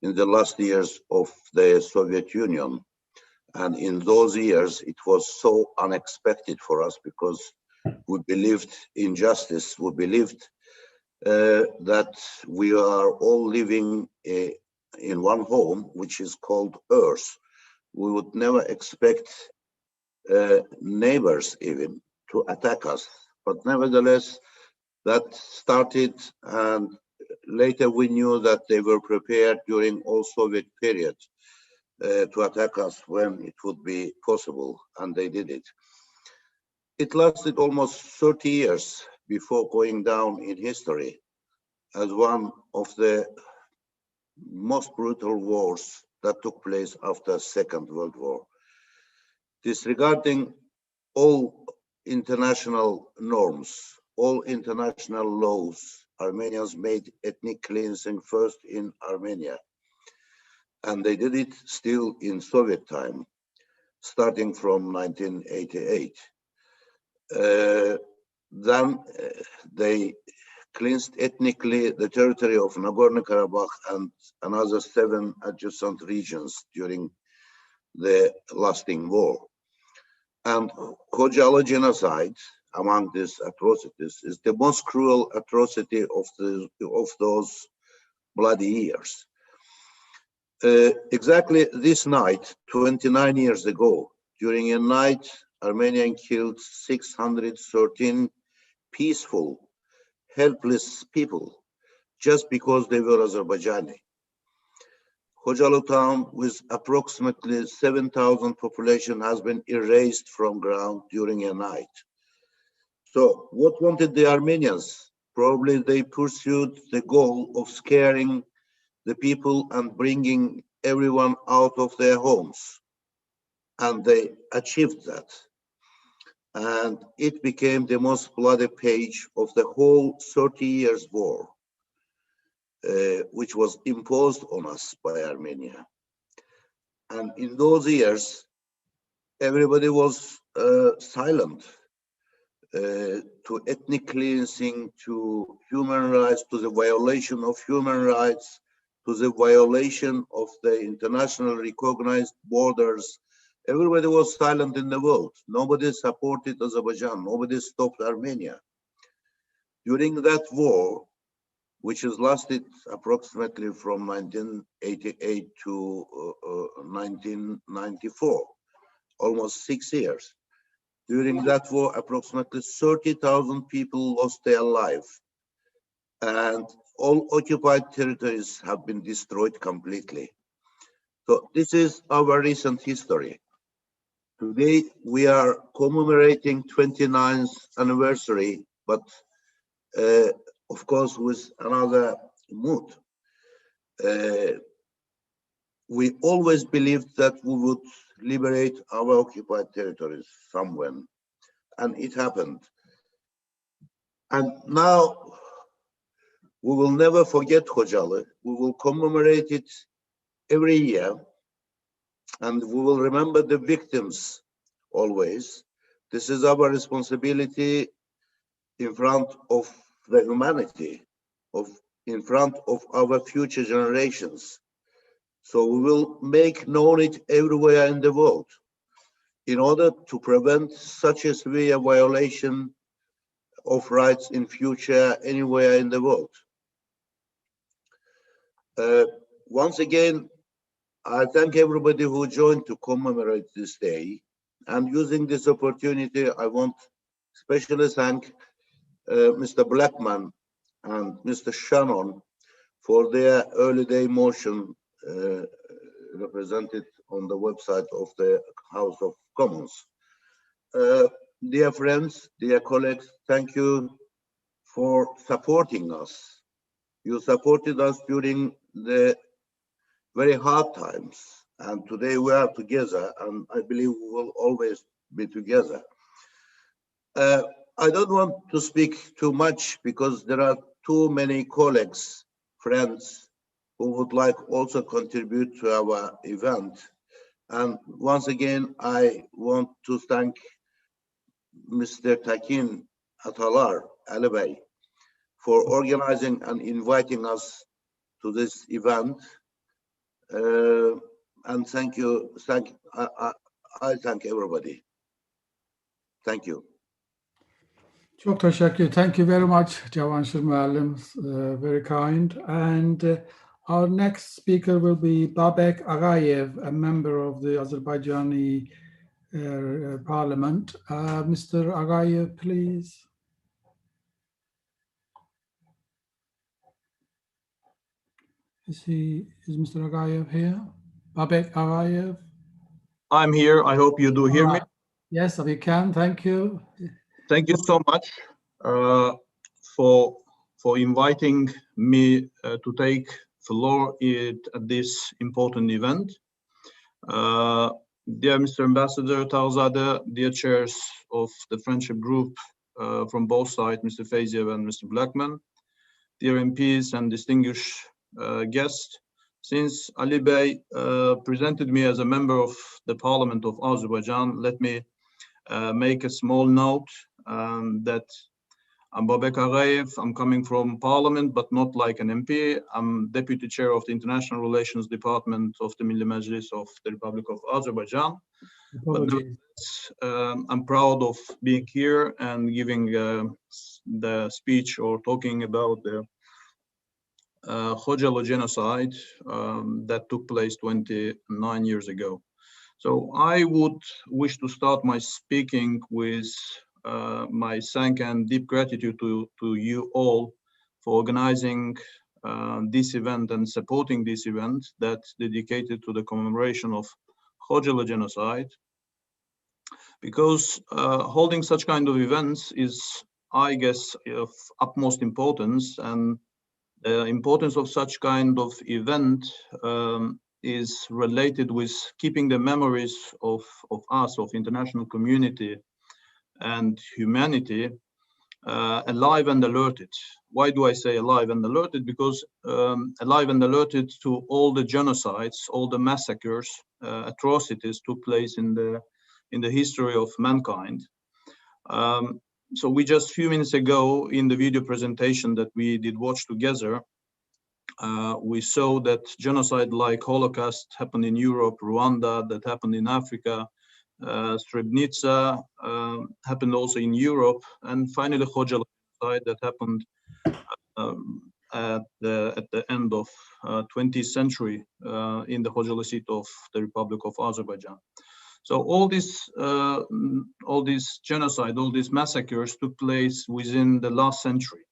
in the last years of the Soviet Union. And in those years, it was so unexpected for us because we believed in justice. We believed that we are all living in one home, which is called Earth. We would never expect neighbors even to attack us. But nevertheless, that started, and later we knew that they were prepared during all Soviet period to attack us when it would be possible, and they did it. It lasted almost 30 years before going down in history as one of the most brutal wars that took place after Second World War. Disregarding all international norms, all international laws, Armenians made ethnic cleansing first in Armenia. And they did it still in Soviet time, starting from 1988. Then they cleansed ethnically the territory of Nagorno-Karabakh and another 7 adjacent regions during the lasting war. And KHOJALY genocide, among these atrocities, is the most cruel atrocity of those bloody years. Exactly this night, 29 years ago, during a night, Armenia killed 613 peaceful, helpless people just because they were Azerbaijani. KHOJALY town, with approximately 7,000 population, has been erased from ground during a night. So what wanted the Armenians? Probably they pursued the goal of scaring the people and bringing everyone out of their homes. And they achieved that. And it became the most bloody page of the whole 30 years war, which was imposed on us by Armenia. And in those years, everybody was silent to ethnic cleansing, to human rights, to the violation of human rights, to the violation of the internationally recognized borders. Everybody was silent in the world. Nobody supported Azerbaijan. Nobody stopped Armenia. During that war, which has lasted approximately from 1988 to 1994, almost 6 years. During that war, approximately 30,000 people lost their life. and all occupied territories have been destroyed completely. So this is our recent history. Today we are commemorating 29th anniversary, but of course with another mood. We always believed that we would liberate our occupied territories somewhere, and it happened. And now we will never forget KHOJALY. We will commemorate it every year, and we will remember the victims always. This is our responsibility in front of the humanity, in front of our future generations. So we will make known it everywhere in the world in order to prevent such a severe violation of rights in future anywhere in the world. Once again, I thank everybody who joined to commemorate this day. And using this opportunity, I want especially thank Mr. Blackman and Mr. Shannon for their early day motion represented on the website of the House of Commons. Dear friends, dear colleagues, thank you for supporting us. You supported us during the very hard times, and today we are together, and I believe we will always be together. I don't want to speak too much because there are too many colleagues, friends, who would like also contribute to our event. And once again, I want to thank Mr. Takin Atalar Alibay for organizing and inviting us to this event. And thank you. I thank everybody. Thank you. Çok teşekkür. Thank you very much, Javanshir Muallim. Very kind. And our next speaker will be Babek Agayev, a member of the Azerbaijani Parliament. Mr. Agayev, please. Is Mr. Agayev here? Babek Agayev? I'm here. I hope you do hear me. Yes, we can. Thank you. Thank you so much for inviting me to take floor at this important event. Dear Mr. Ambassador Tarzadeh, dear chairs of the friendship group from both sides, Mr. Feyziev and Mr. Blackman, dear MPs and distinguished guests, since Ali Bey presented me as a member of the Parliament of Azerbaijan, let me make a small note that I'm Babek Agayev. I'm coming from Parliament, but not like an MP. I'm Deputy Chair of the International Relations Department of the Milli Majlis of the Republic of Azerbaijan. But I'm proud of being here and giving the speech or talking about the KHOJALY genocide that took place 29 years ago. So I would wish to start my speaking with my thank and deep gratitude to you all for organizing this event and supporting this event that's dedicated to the commemoration of KHOJALY genocide. Because holding such kind of events is, I guess, of utmost importance, and the importance of such kind of event is related with keeping the memories of us, of international community and humanity, alive and alerted. Why do I say alive and alerted? Because alive and alerted to all the genocides, all the massacres, atrocities took place in the history of mankind. So we just a few minutes ago in the video presentation that we did watch together, we saw that genocide like Holocaust happened in Europe, Rwanda, that happened in Africa, Srebrenica happened also in Europe, and finally KHOJALY genocide that happened at the end of 20th century in the KHOJALY seat of the Republic of Azerbaijan. So all this genocide, all these massacres took place within the last century.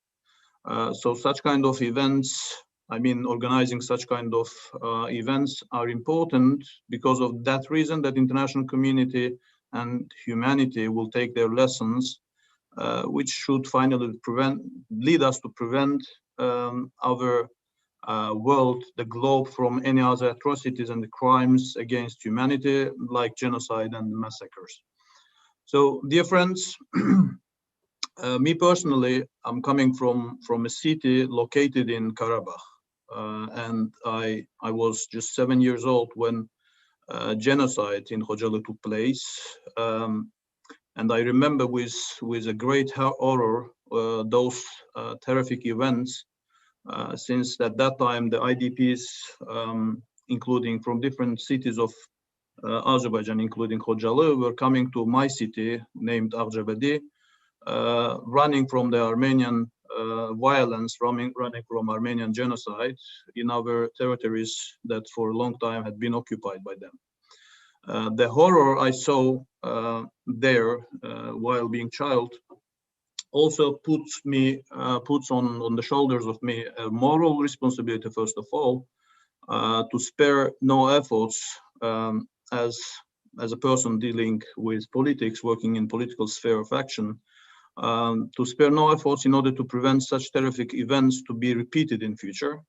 So such kind of events, I mean, organizing such kind of events are important because of that reason, that international community and humanity will take their lessons, which should finally lead us to prevent our world, the globe, from any other atrocities and the crimes against humanity, like genocide and massacres. So, dear friends, me personally, I'm coming from a city located in Karabakh, and I was just 7 years old when genocide in KHOJALY took place, and I remember with a great horror those terrific events. Since at that time the IDPs, including from different cities of Azerbaijan, including KHOJALY, were coming to my city named Azerbaijan, running from the Armenian violence, running from Armenian genocide in our territories that for a long time had been occupied by them. The horror I saw there while being child also puts on the shoulders of me a moral responsibility, first of all, to spare no efforts as a person dealing with politics, working in political sphere of action, to spare no efforts in order to prevent such terrific events to be repeated in future.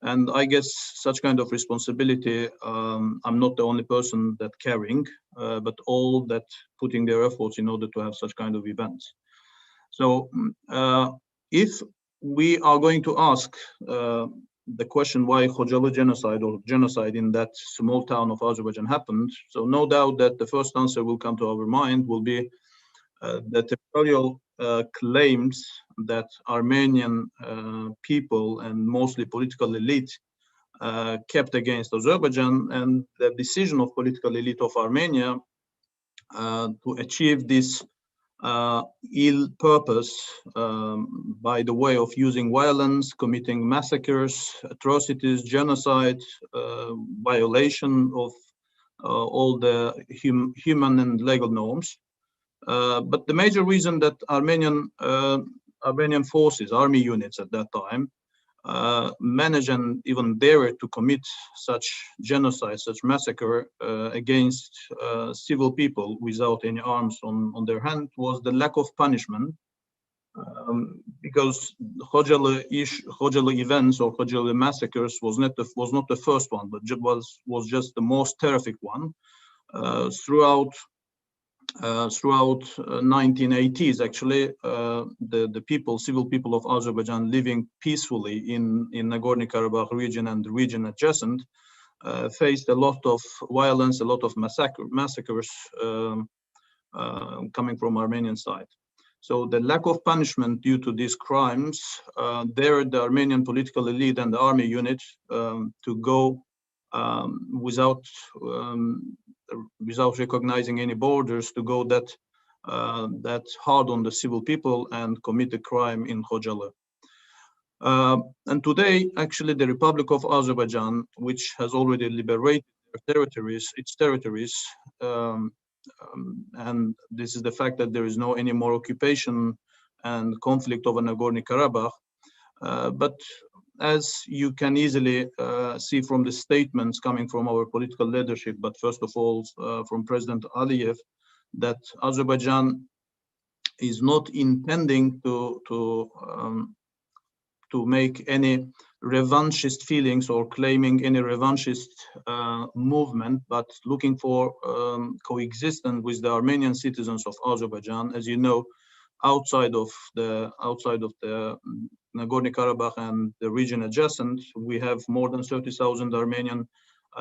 And I guess such kind of responsibility, I'm not the only person that carrying, but all that putting their efforts in order to have such kind of events. So if we are going to ask the question why KHOJALY genocide or genocide in that small town of Azerbaijan happened, so no doubt that the first answer will come to our mind will be the territorial claims that Armenian people and mostly political elite kept against Azerbaijan, and the decision of political elite of Armenia to achieve this ill purpose by the way of using violence, committing massacres, atrocities, genocide, violation of all the human and legal norms. But the major reason that Armenian forces, army units at that time, managed and even dared to commit such genocide, such massacre against civil people without any arms on their hand was the lack of punishment. Because KHOJALY events or KHOJALY massacres was not the first one, but was just the most terrific one. Throughout 1980s, actually, the civil people of Azerbaijan living peacefully in Nagorno-Karabakh region and the region adjacent faced a lot of violence, a lot of massacres coming from Armenian side. So the lack of punishment due to these crimes, the Armenian political elite and the army unit to go without recognizing any borders, to go that hard on the civil people and commit a crime in KHOJALY. And today, actually, the Republic of Azerbaijan, which has already liberated its territories, and this is the fact that there is no any more occupation and conflict over Nagorno-Karabakh, but as you can easily see from the statements coming from our political leadership, but first of all from President Aliyev, that Azerbaijan is not intending to make any revanchist feelings or claiming any revanchist movement, but looking for coexistence with the Armenian citizens of Azerbaijan. As you know, outside of the Nagorno-Karabakh and the region adjacent, we have more than 30,000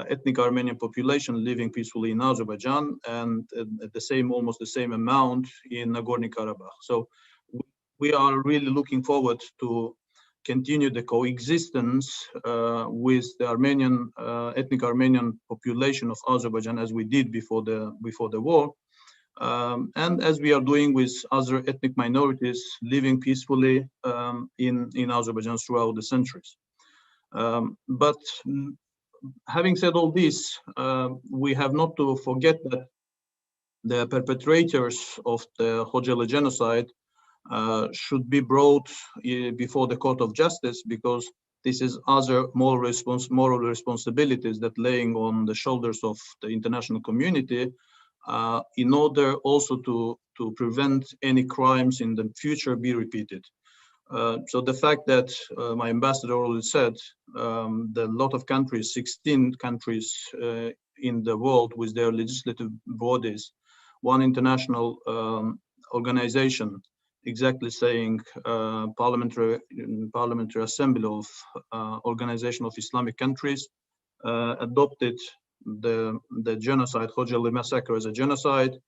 ethnic Armenian population living peacefully in Azerbaijan, and almost the same amount in Nagorno-Karabakh. So we are really looking forward to continue the coexistence with the ethnic Armenian population of Azerbaijan as we did before the war. And as we are doing with other ethnic minorities living peacefully in Azerbaijan throughout the centuries. But having said all this, we have not to forget that the perpetrators of the KHOJALY genocide should be brought before the Court of Justice, because this is other moral responsibilities that laying on the shoulders of the international community, in order also to prevent any crimes in the future be repeated. So the fact that my ambassador already said that a lot of countries, 16 countries in the world with their legislative bodies, one international organization exactly saying parliamentary assembly of organization of Islamic countries adopted the genocide, KHOJALY massacre as a genocide.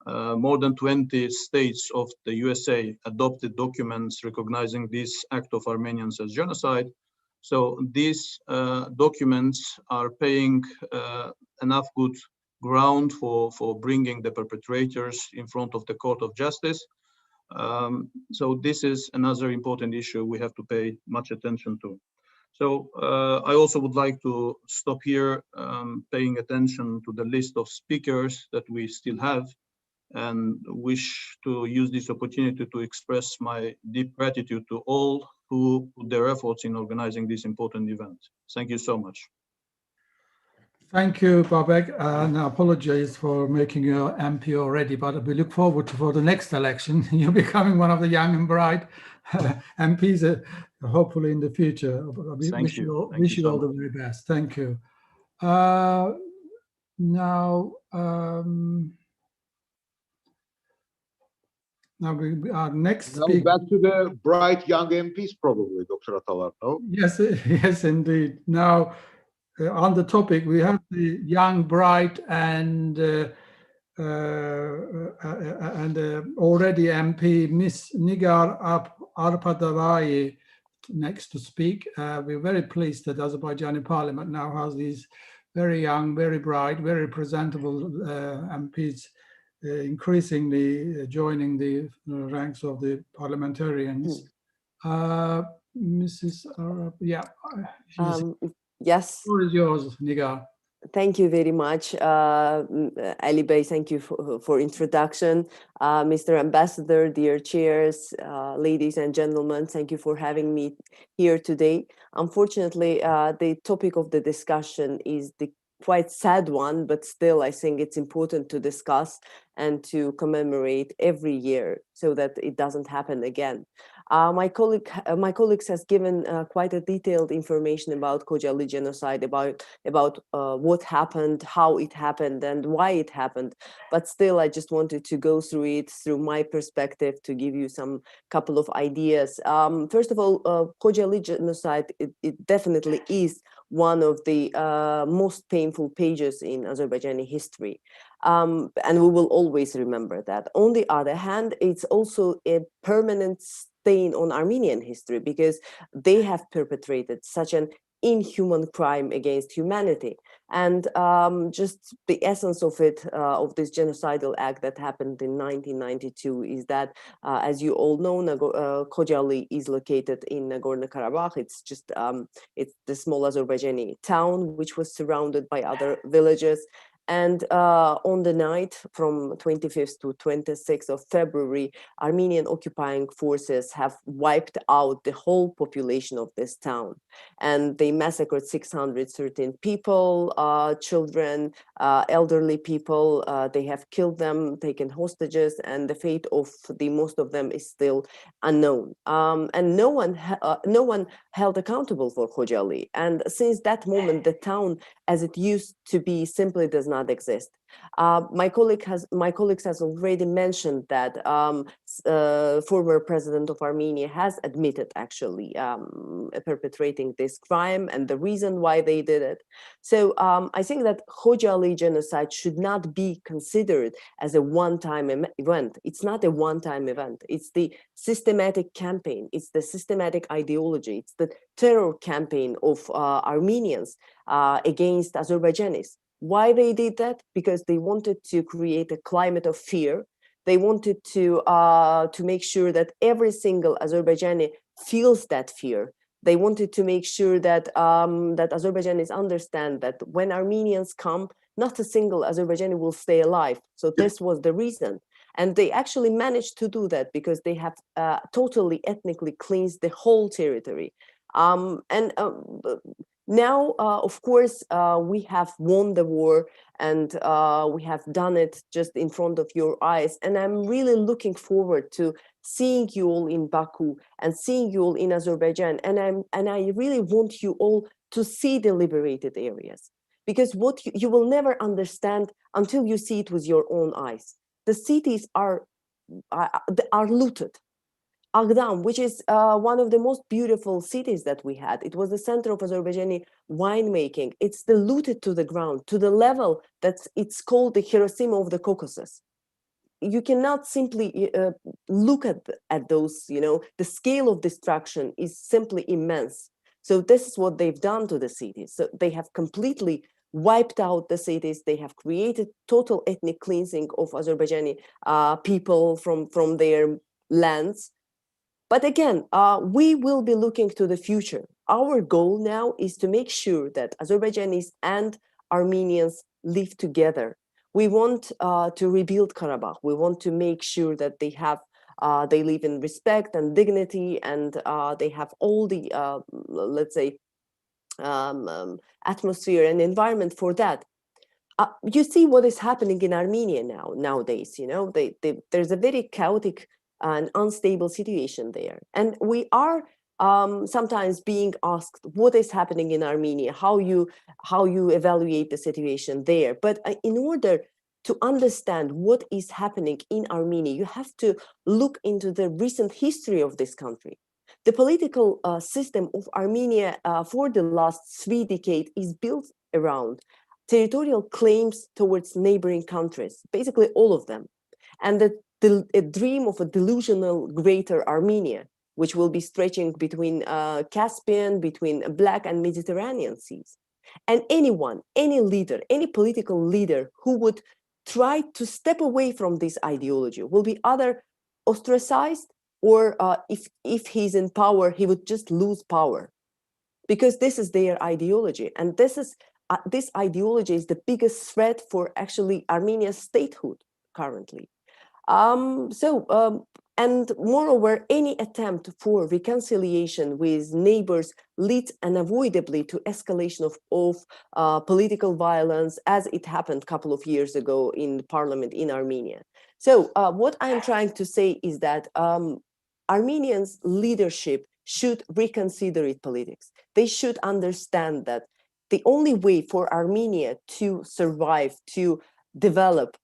More than 20 states of the USA adopted documents recognizing this act of Armenians as genocide. So these documents are paying enough good ground for bringing the perpetrators in front of the Court of Justice. So this is another important issue we have to pay much attention to. So I also would like to stop here, paying attention to the list of speakers that we still have, and wish to use this opportunity to express my deep gratitude to all who put their efforts in organizing this important event. Thank you so much. Thank you, Babek, and I apologize for making you MP already, but we look forward to for the next election. You're becoming one of the young and bright MPs, hopefully in the future. We wish you all the very best. Thank you. Now our next speaker. Back to the bright young MPs, probably, Dr. Atalar, no? Yes, yes, indeed. Now, on the topic, we have the young, bright, and already MP, Miss Nigar Arpadavai, next to speak. We're very pleased that Azerbaijani Parliament now has these very young, very bright, very presentable MPs increasingly joining the ranks of the parliamentarians. Mrs. Yeah. Yes. The floor is yours, Nigar. Thank you very much, Ali Bey. Thank you for introduction. Mr. Ambassador, dear chairs, ladies and gentlemen, thank you for having me here today. Unfortunately, the topic of the discussion is the quite sad one, but still I think it's important to discuss and to commemorate every year so that it doesn't happen again. My colleagues has given quite a detailed information about KHOJALY genocide, about what happened, how it happened, and why it happened. But still, I just wanted to go through it through my perspective to give you some couple of ideas. First of all, KHOJALY genocide, it definitely is one of the most painful pages in Azerbaijani history. And we will always remember that. On the other hand, it's also a permanent stain on Armenian history because they have perpetrated such an inhuman crime against humanity. And just the essence of it, of this genocidal act that happened in 1992 is that, as you all know, KHOJALY is located in Nagorno-Karabakh. It's just, it's the small Azerbaijani town, which was surrounded by other villages. And on the night from 25th to 26th of February, Armenian occupying forces have wiped out the whole population of this town. And they massacred 613 people, children, elderly people. They have killed them, taken hostages, and the fate of the most of them is still unknown. And no one held accountable for KHOJALY. And since that moment, the town as it used to be simply does not exist. My colleagues has already mentioned that former president of Armenia has admitted actually perpetrating this crime and the reason why they did it. So I think that KHOJALY genocide should not be considered as a one-time event. It's not a one-time event. It's the systematic campaign. It's the systematic ideology. It's the terror campaign of Armenians against Azerbaijanis. Why they did that? Because they wanted to create a climate of fear. They wanted to make sure that every single Azerbaijani feels that fear. They wanted to make sure that that Azerbaijanis understand that when Armenians come, not a single Azerbaijani will stay alive. So this was the reason. And they actually managed to do that because they have totally ethnically cleansed the whole territory. Now, of course, we have won the war, and we have done it just in front of your eyes. And I'm really looking forward to seeing you all in Baku and seeing you all in Azerbaijan. And I really want you all to see the liberated areas, because what you will never understand until you see it with your own eyes. The cities are looted. Agdam, which is one of the most beautiful cities that we had. It was the center of Azerbaijani winemaking. It's diluted to the ground, to the level that it's called the Hiroshima of the Caucasus. You cannot simply look at those, the scale of destruction is simply immense. So this is what they've done to the cities. So they have completely wiped out the cities. They have created total ethnic cleansing of Azerbaijani people from their lands. But again, we will be looking to the future. Our goal now is to make sure that Azerbaijanis and Armenians live together. We want to rebuild Karabakh. We want to make sure that they live in respect and dignity, and they have all the, let's say, atmosphere and environment for that. You see what is happening in Armenia nowadays. There's a very chaotic and unstable situation there, and we are sometimes being asked what is happening in Armenia, how you evaluate the situation there. But in order to understand what is happening in Armenia, you have to look into the recent history of this country. The political system of Armenia for the last 3 decades is built around territorial claims towards neighboring countries, basically all of them. And a dream of a delusional greater Armenia, which will be stretching between Caspian, between Black and Mediterranean seas. And anyone, any leader, any political leader who would try to step away from this ideology will be either ostracized, or if he's in power, he would just lose power, because this is their ideology. And this ideology is the biggest threat for actually Armenia's statehood currently. And moreover, any attempt for reconciliation with neighbors leads unavoidably to escalation of political violence, as it happened a couple of years ago in the parliament in Armenia. So what I'm trying to say is that Armenians' leadership should reconsider its politics. They should understand that the only way for Armenia to survive, to develop,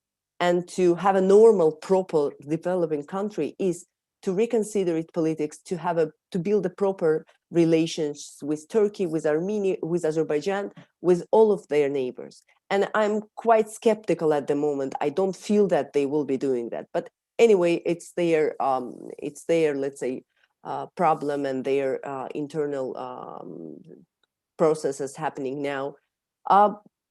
and to have a normal, proper developing country is to reconsider its politics, to build a proper relations with Turkey, with Armenia, with Azerbaijan, with all of their neighbors. And I'm quite skeptical at the moment. I don't feel that they will be doing that. But anyway, it's their let's say, problem and their internal processes happening now.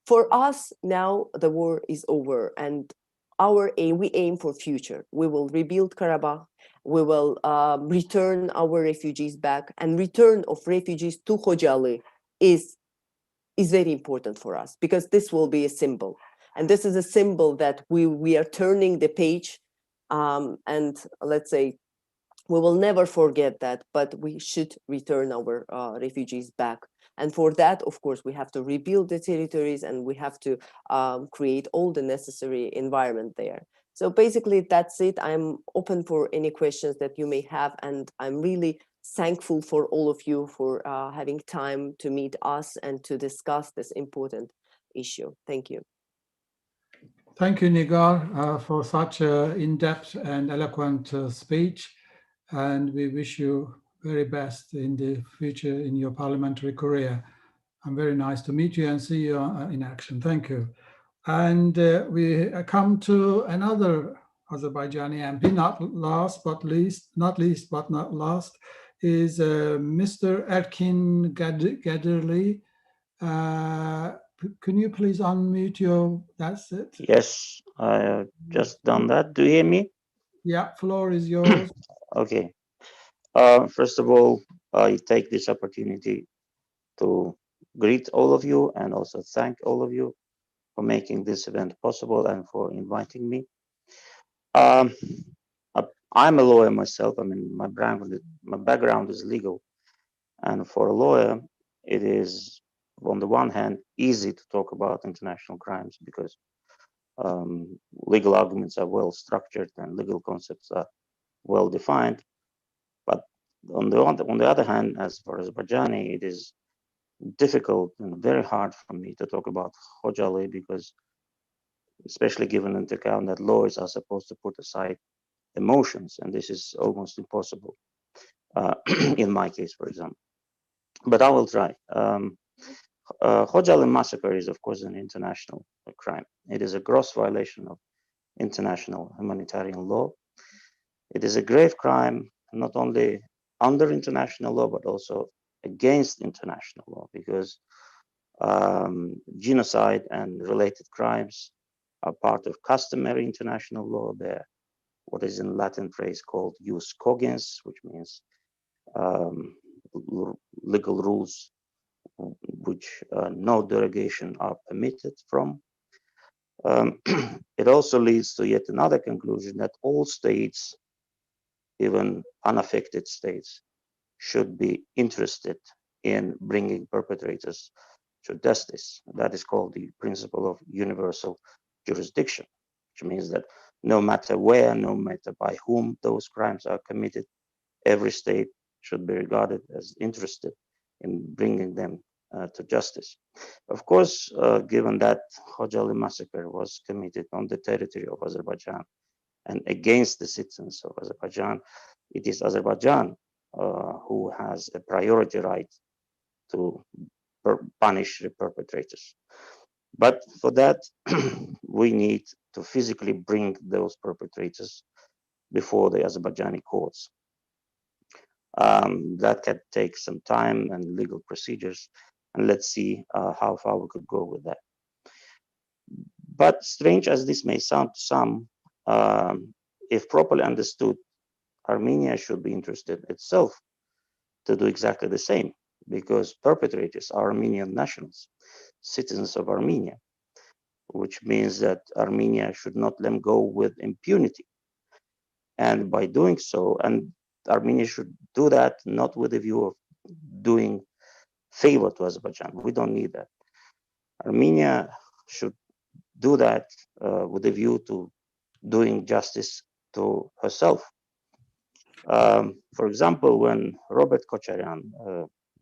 For us now, the war is over, and we aim for future. We will rebuild Karabakh. We will return our refugees back, and return of refugees to KHOJALY is very important for us, because this will be a symbol, and this is a symbol that we are turning the page, and let's say, we will never forget that, but we should return our refugees back. And for that, of course, we have to rebuild the territories, and we have to create all the necessary environment there. So basically, that's it. I'm open for any questions that you may have, and I'm really thankful for all of you for having time to meet us and to discuss this important issue. Thank you. Thank you, Nigar, for such an in-depth and eloquent speech. And we wish you very best in the future in your parliamentary career. I'm very nice to meet you and see you in action. Thank you. And we come to another Azerbaijani MP, not least but not last, is Mr. Erkin Gadirli. Can you please unmute that's it? Yes, I have just done that. Do you hear me? Yeah, floor is yours. Okay. First of all, I take this opportunity to greet all of you and also thank all of you for making this event possible and for inviting me. Um, I'm a lawyer myself. I mean, my background is legal, and for a lawyer, it is on the one hand easy to talk about international crimes because legal arguments are well structured and legal concepts are well defined. But on the other hand, as for Azerbaijani, it is difficult and very hard for me to talk about KHOJALY because, especially given into account that lawyers are supposed to put aside emotions, and this is almost impossible in my case, for example. But I will try. KHOJALY massacre is, of course, an international crime. It is a gross violation of international humanitarian law. It is a grave crime, not only under international law, but also against international law, because genocide and related crimes are part of customary international law. They're what is in Latin phrase called jus cogens, which means legal rules which no derogation are permitted from. It also leads to yet another conclusion that all states, even unaffected states, should be interested in bringing perpetrators to justice. That is called the principle of universal jurisdiction, which means that no matter where, no matter by whom those crimes are committed, every state should be regarded as interested in bringing them to justice. Of course, given that KHOJALY massacre was committed on the territory of Azerbaijan and against the citizens of Azerbaijan, it is Azerbaijan who has a priority right to punish the perpetrators. But for that, we need to physically bring those perpetrators before the Azerbaijani courts. That can take some time and legal procedures, and let's see how far we could go with that. But strange as this may sound to some, if properly understood, Armenia should be interested itself to do exactly the same, because perpetrators are Armenian nationals, citizens of Armenia, which means that Armenia should not let them go with impunity. And by doing so, and Armenia should do that not with the view of doing favor to Azerbaijan. We don't need that. Armenia should do that with a view to doing justice to herself. For example, when Robert Kocharian,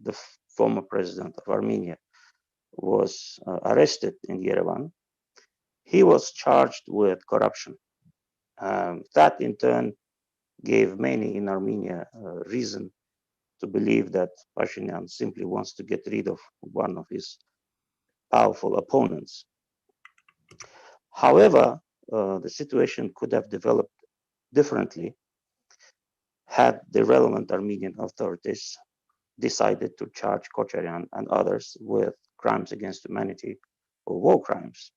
the former president of Armenia, was arrested in Yerevan, he was charged with corruption. That in turn gave many in Armenia reason to believe that Pashinyan simply wants to get rid of one of his powerful opponents. However, the situation could have developed differently had the relevant Armenian authorities decided to charge Kocharian and others with crimes against humanity or war crimes.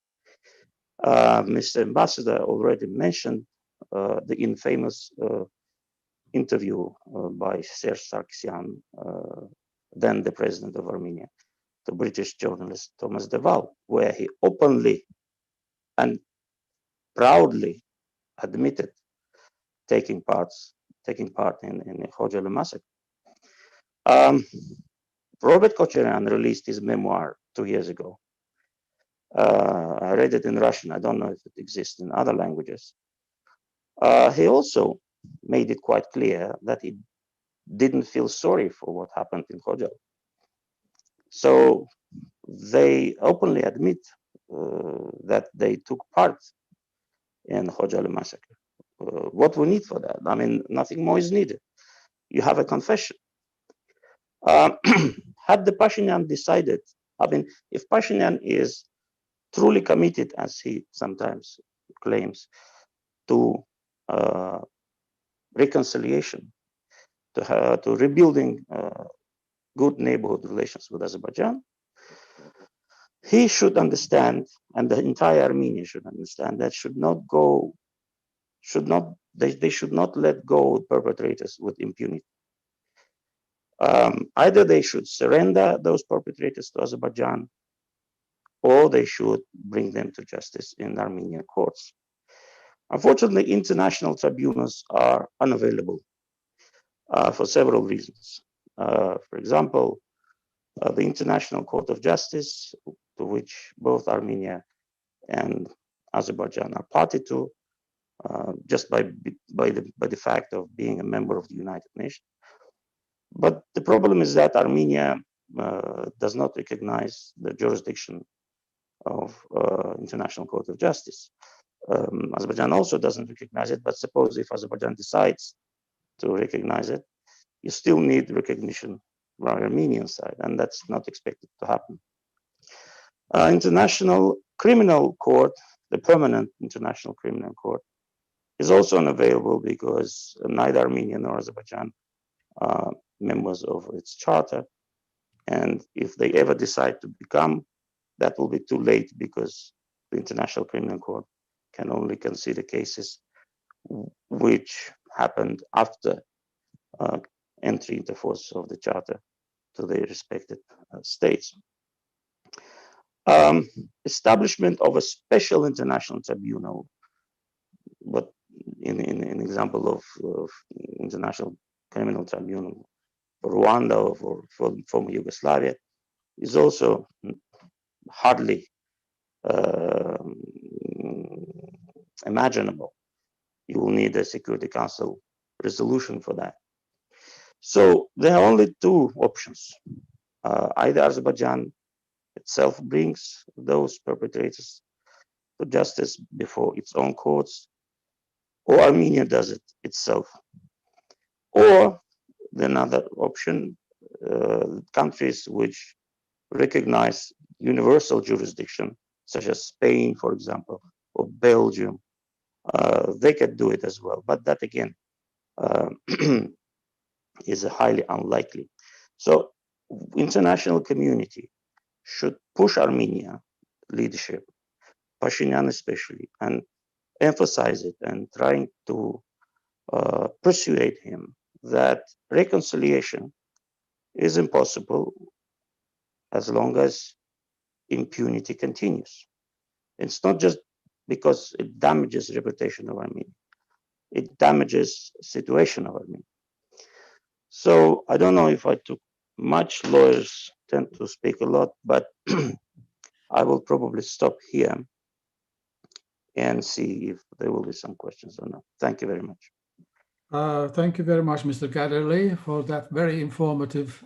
Mr. Ambassador already mentioned the infamous interview by Serge Sargsyan, then the president of Armenia, to British journalist Thomas Deval, where he openly and proudly admitted taking part in the KHOJALY massacre. Robert Kocharian released his memoir 2 years ago. I read it in Russian. I don't know if it exists in other languages. He also made it quite clear that he didn't feel sorry for what happened in KHOJALY. So they openly admit that they took part in KHOJALY massacre. What we need for that? I mean, nothing more is needed. You have a confession. Had the Pashinyan decided, I mean, if Pashinyan is truly committed, as he sometimes claims, to reconciliation, to rebuilding good neighborhood relations with Azerbaijan, he should understand, and the entire Armenia should understand, that they should not let go of perpetrators with impunity. Either they should surrender those perpetrators to Azerbaijan, or they should bring them to justice in Armenian courts. Unfortunately, international tribunals are unavailable for several reasons. For example, the International Court of Justice, to which both Armenia and Azerbaijan are party to, just by the fact of being a member of the United Nations. But the problem is that Armenia does not recognize the jurisdiction of International Court of Justice. Azerbaijan also doesn't recognize it, but suppose if Azerbaijan decides to recognize it, you still need recognition from the Armenian side, and that's not expected to happen. International Criminal Court, the permanent International Criminal Court, is also unavailable because neither Armenia nor Azerbaijan are members of its charter. And if they ever decide to become, that will be too late because the International Criminal Court can only consider cases which happened after entry into force of the charter to the respected states. Establishment of a special international tribunal, but in example of International Criminal Tribunal for Rwanda or for former Yugoslavia, is also hardly imaginable. You will need a Security Council resolution for that. So there are only two options. Either Azerbaijan itself brings those perpetrators to justice before its own courts, or Armenia does it itself. Or another option, countries which recognize universal jurisdiction, such as Spain, for example, or Belgium, they could do it as well. But that again is highly unlikely. So international community should push Armenia leadership, Pashinyan especially, and emphasize it and trying to persuade him that reconciliation is impossible as long as impunity continues. It's not just because it damages the reputation of Armenia, it damages the situation of Armenia. So I don't know if I took much. Lawyers tend to speak a lot, but I will probably stop here and see if there will be some questions or not. Thank you very much. Thank you very much, Mr. KHOJALY, for that very informative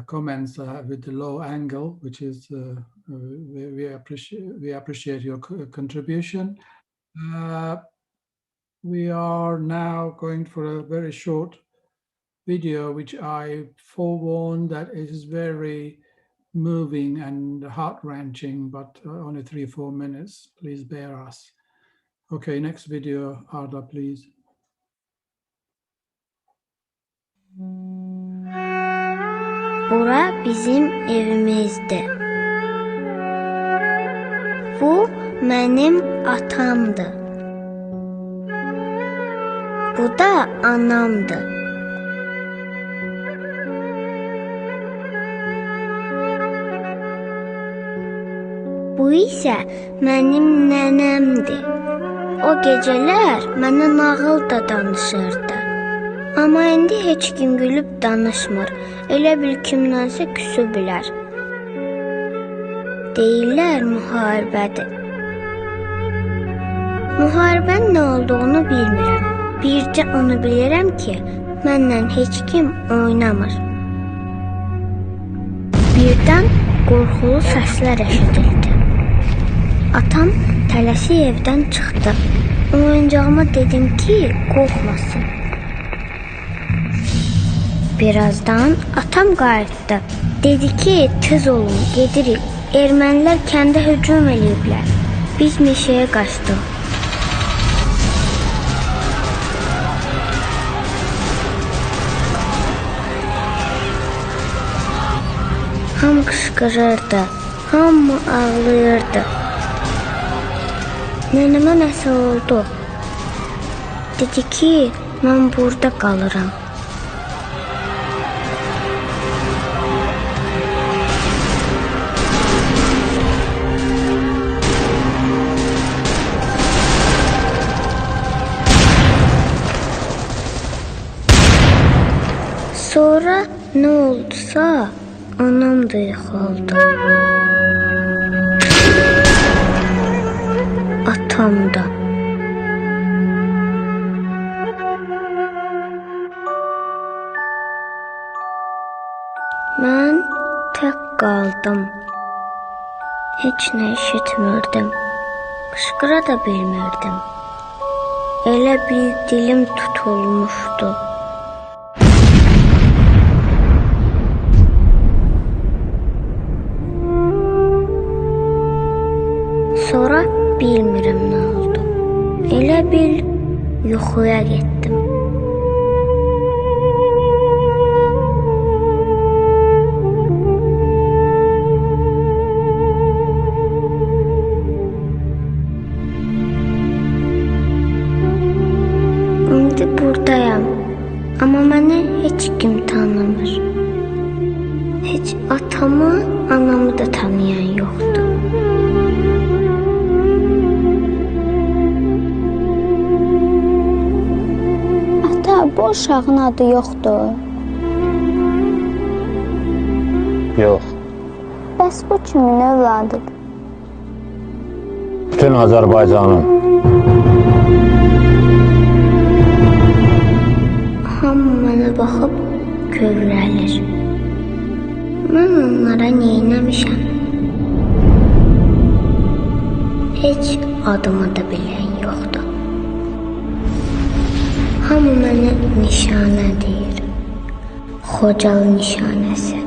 comments with the low angle, which is we appreciate your contribution. We are now going for a very short video, which I forewarn that it is very moving and heart-wrenching, but only 3-4 minutes. Please bear us. Okay, next video, Arda, please. Bura bizim evimizdir. Bu mənim atamdır. Bu da anamdır. Bu isə mənim nənəmdir. O gecələr mənə nağıl da danışırdı. Amma indi heç kim gülüb danışmır. Elə bil kimdənsə küsüblər. Deyirlər müharibədir. Müharibənin nə olduğunu bilmirəm. Bircə onu bilirəm ki, mənlə heç kim oynamır. Birdən qorxulu səslər eşidildi. Atam tələsik evdən çıxdı. Oyuncağıma dedim ki, qorxmasın. Birazdan atam qayıtdı. Dedi ki, tez olun, gedirik. Ermənilər kəndə hücum eləyiblər. Biz meşəyə qaçdıq. Hamı qışqırırdı, hamı ağlayırdı. Nənəmə nəsə oldu. Dedi ki, mən burada qalıram. Sonra ne oldusa anam da yok oldu. Atam da. Ben tek qaldım. Heç nə eşitmirdim. Qışqıra da bilmirdim. Elə bir dilim tutulmuşdu. Sonra bilmirəm nə oldu. Elə bil yuxuya getdim. İndi buradayam. Amma məni heç kim tanımır. Heç atamı, anamı da tanıyan yoxdur. Bu uşağın adı yoxdur. Yox. Bəs bu kimin övladıdır? Bütün Azərbaycanın. Hamı mənə baxıb kövrəlir. Mən onlara neynəmişəm? Heç adımı da bilən yoxdur. Hamı mənə nişanə deyir. Xocalı nişanəsi.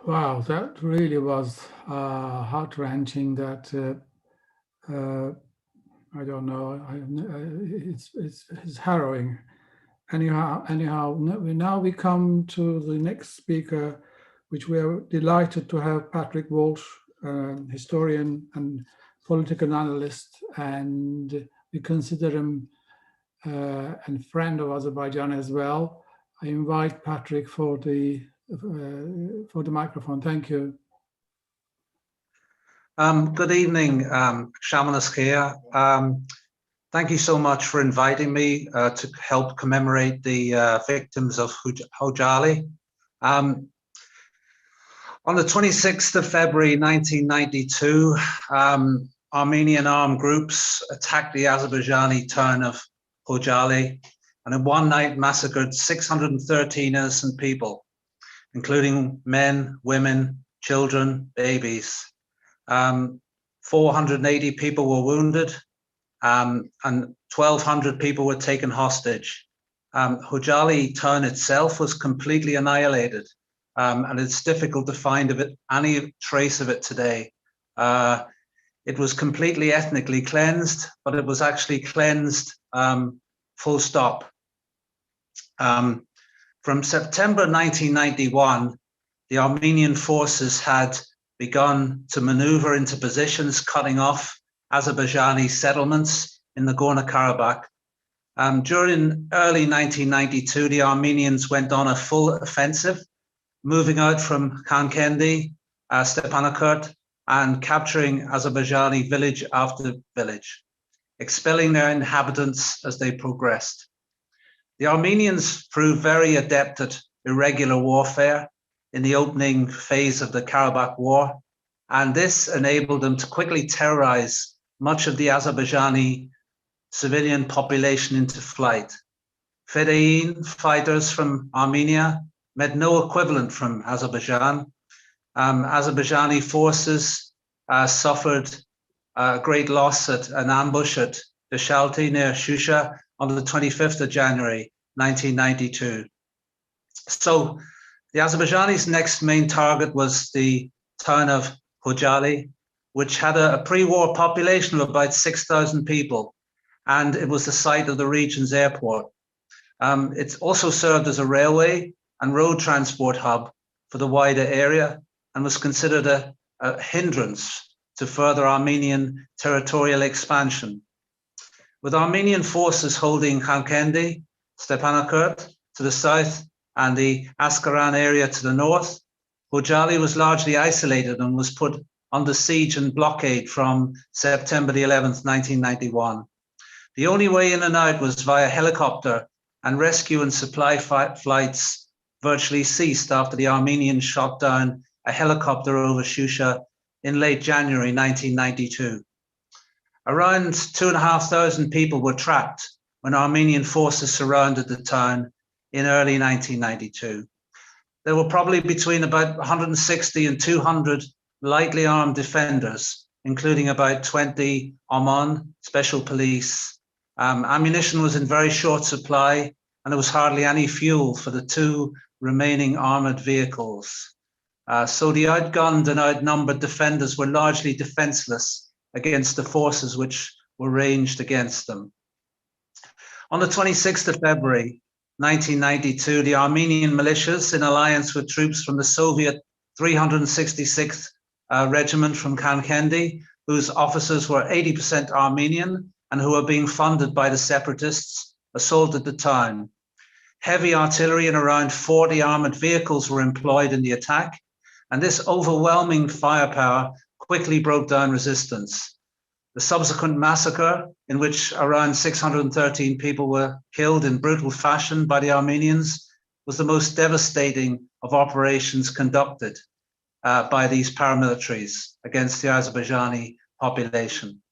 Wow, that really was heart-wrenching. That I don't know. It's harrowing. Anyhow, now we come to the next speaker, which we are delighted to have Patrick Walsh, historian and political analyst, and we consider him a friend of Azerbaijan as well. I invite Patrick for the microphone. Thank you. Good evening, Shamanist here. Thank you so much for inviting me to help commemorate the victims of KHOJALY. On the 26th of February 1992, Armenian armed groups attacked the Azerbaijani town of KHOJALY and in one night massacred 613 innocent people, including men, women, children, babies. 480 people were wounded and 1,200 people were taken hostage. KHOJALY town itself was completely annihilated, and it's difficult to find any trace of it today. It was completely ethnically cleansed, but it was actually cleansed full stop. From September 1991, the Armenian forces had begun to maneuver into positions cutting off Azerbaijani settlements in Nagorno-Karabakh. During early 1992, the Armenians went on a full offensive, moving out from Khankendi, Stepanakert, and capturing Azerbaijani village after village, expelling their inhabitants as they progressed. The Armenians proved very adept at irregular warfare in the opening phase of the Karabakh War, and this enabled them to quickly terrorize much of the Azerbaijani civilian population into flight. Fedayeen fighters from Armenia met no equivalent from Azerbaijan. Azerbaijani forces suffered great loss at an ambush at Deshalti near Shusha on the 25th of January, 1992. So the Azerbaijanis' next main target was the town of KHOJALY, which had a pre-war population of about 6,000 people, and it was the site of the region's airport. It also served as a railway and road transport hub for the wider area and was considered a hindrance to further Armenian territorial expansion. With Armenian forces holding Khankendi, Stepanakert to the south and the Askaran area to the north, KHOJALY was largely isolated and was put under siege and blockade from September the 11th, 1991. The only way in and out was via helicopter, and rescue and supply flights virtually ceased after the Armenians shot down a helicopter over Shusha in late January 1992. Around 2,500 people were trapped when Armenian forces surrounded the town in early 1992. There were probably between about 160 and 200 lightly armed defenders, including about 20 OMON, special police. Ammunition was in very short supply, and there was hardly any fuel for the 2 remaining armored vehicles. So the outgunned and outnumbered defenders were largely defenseless against the forces which were ranged against them. On the 26th of February, 1992, the Armenian militias, in alliance with troops from the Soviet 366th Regiment from Khankendi, whose officers were 80% Armenian and who were being funded by the separatists, assaulted the town. Heavy artillery and around 40 armored vehicles were employed in the attack, and this overwhelming firepower quickly broke down resistance. The subsequent massacre, in which around 613 people were killed in brutal fashion by the Armenians, was the most devastating of operations conducted by these paramilitaries against the Azerbaijani population.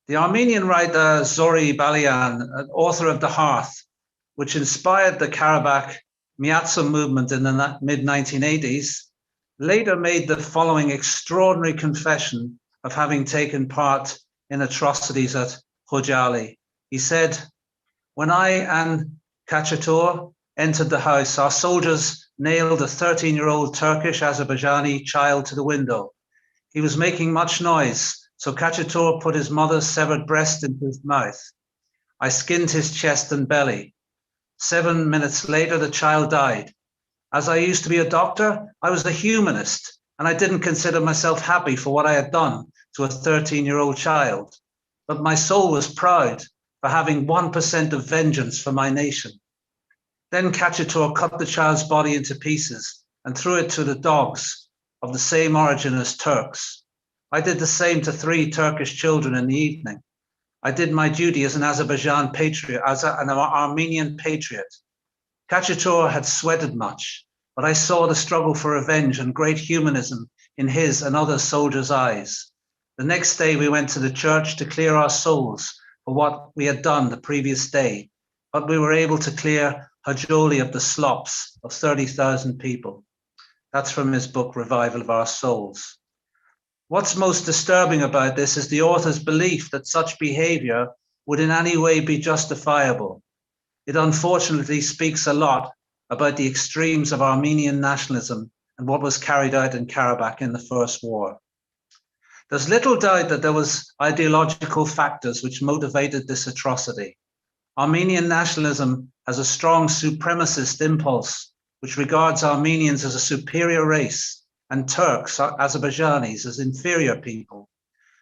The Armenian writer Zori Balian, author of The Hearth, which inspired the Karabakh Miatsa movement in the mid-1980s, later made the following extraordinary confession of having taken part in atrocities at KHOJALY. He said, "When I and Kachator entered the house, our soldiers nailed a 13-year-old Turkish Azerbaijani child to the window. He was making much noise, so Kachator put his mother's severed breast into his mouth. I skinned his chest and belly. 7 minutes later, the child died. As I used to be a doctor, I was a humanist, and I didn't consider myself happy for what I had done to a 13-year-old child. But my soul was proud for having 1% of vengeance for my nation." Then Kachator cut the child's body into pieces and threw it to the dogs of the same origin as Turks. I did the same to 3 Turkish children in the evening. I did my duty as an Azerbaijan patriot, as an Armenian patriot. Kachator had sweated much, but I saw the struggle for revenge and great humanism in his and other soldiers' eyes. The next day we went to the church to clear our souls for what we had done the previous day, but we were able to clear KHOJALY of the slops of 30,000 people. That's from his book, Revival of Our Souls. What's most disturbing about this is the author's belief that such behavior would in any way be justifiable. It unfortunately speaks a lot about the extremes of Armenian nationalism and what was carried out in Karabakh in the First War. There's little doubt that there was ideological factors which motivated this atrocity. Armenian nationalism has a strong supremacist impulse, which regards Armenians as a superior race and Turks, Azerbaijanis, as inferior people.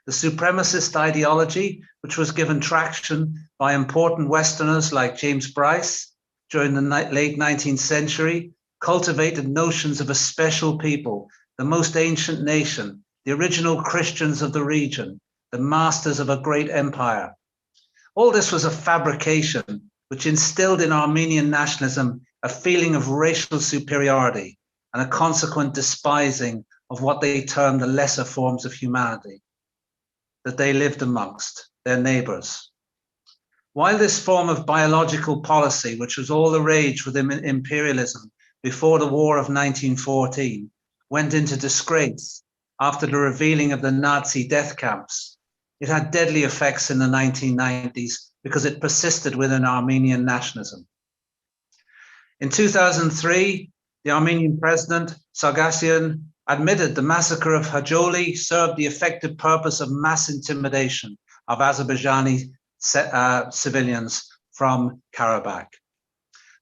The supremacist ideology, which was given traction by important Westerners like James Bryce during the late 19th century, cultivated notions of a special people, the most ancient nation, the original Christians of the region, the masters of a great empire. All this was a fabrication which instilled in Armenian nationalism a feeling of racial superiority and a consequent despising of what they termed the lesser forms of humanity that they lived amongst, their neighbors. While this form of biological policy, which was all the rage within imperialism before the War of 1914, went into disgrace after the revealing of the Nazi death camps, it had deadly effects in the 1990s because it persisted within Armenian nationalism. In 2003, the Armenian president, Sargsyan, admitted the massacre of KHOJALY served the effective purpose of mass intimidation of Azerbaijani civilians from Karabakh.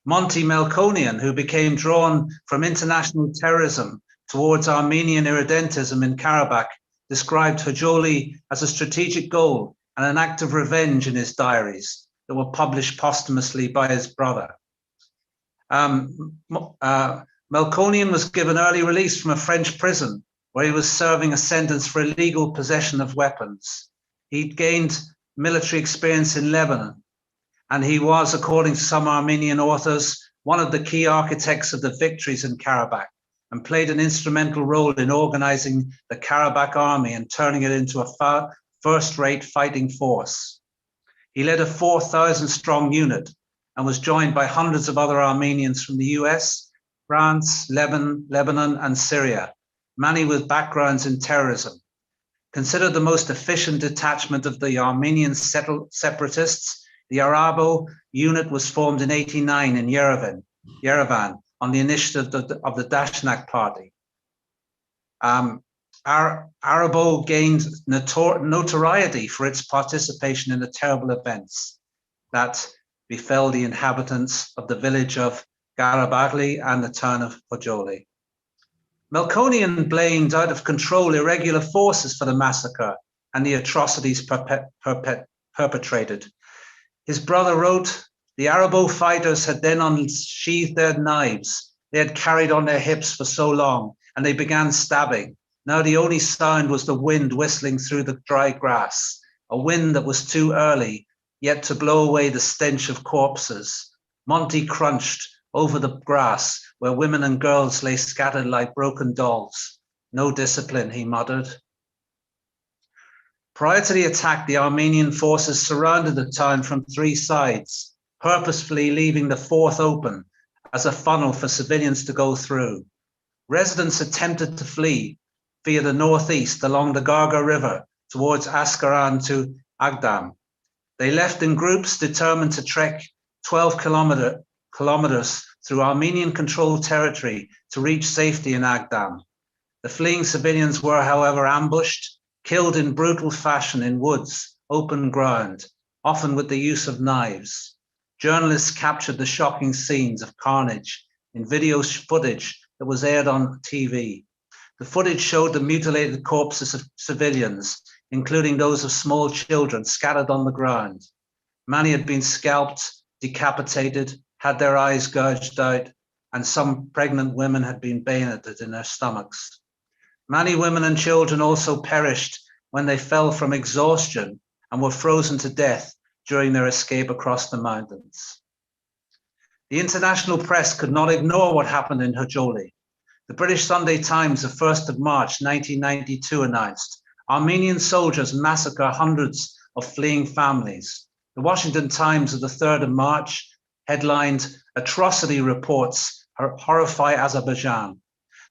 Monty Melkonian, who became drawn from international terrorism towards Armenian irredentism in Karabakh, described KHOJALY as a strategic goal and an act of revenge in his diaries that were published posthumously by his brother. Melkonian was given early release from a French prison where he was serving a sentence for illegal possession of weapons. He'd gained military experience in Lebanon, and he was, according to some Armenian authors, one of the key architects of the victories in Karabakh and played an instrumental role in organizing the Karabakh army and turning it into a first-rate fighting force. He led a 4,000-strong unit and was joined by hundreds of other Armenians from the US, France, Lebanon, and Syria, many with backgrounds in terrorism. Considered the most efficient detachment of the Armenian separatists, the Arabo unit was formed in 1989 in Yerevan on the initiative of the Dashnak party. Arabo gained notoriety for its participation in the terrible events that befell the inhabitants of the village of Garabagli and the town of KHOJALY. Melkonian blamed out of control irregular forces for the massacre and the atrocities perpetrated. His brother wrote, "The Arabo fighters had then unsheathed their knives they had carried on their hips for so long, and they began stabbing. Now the only sound was the wind whistling through the dry grass, a wind that was too early yet to blow away the stench of corpses. Monty crunched over the grass where women and girls lay scattered like broken dolls. No discipline," he muttered. Prior to the attack, the Armenian forces surrounded the town from three sides, purposefully leaving the fourth open as a funnel for civilians to go through. Residents attempted to flee via the northeast along the Garga River towards Askaran to Agdam. They left in groups determined to trek 12 kilometers through Armenian-controlled territory to reach safety in Agdam. The fleeing civilians were, however, ambushed, killed in brutal fashion in woods, open ground, often with the use of knives. Journalists captured the shocking scenes of carnage in video footage that was aired on TV. The footage showed the mutilated corpses of civilians, including those of small children scattered on the ground. Many had been scalped, decapitated, had their eyes gouged out, and some pregnant women had been bayoneted in their stomachs. Many women and children also perished when they fell from exhaustion and were frozen to death during their escape across the mountains. The international press could not ignore what happened in KHOJALY. The British Sunday Times of 1st of March 1992 announced, "Armenian soldiers massacre hundreds of fleeing families." The Washington Times of the 3rd of March headlined, "Atrocity reports horrify Azerbaijan."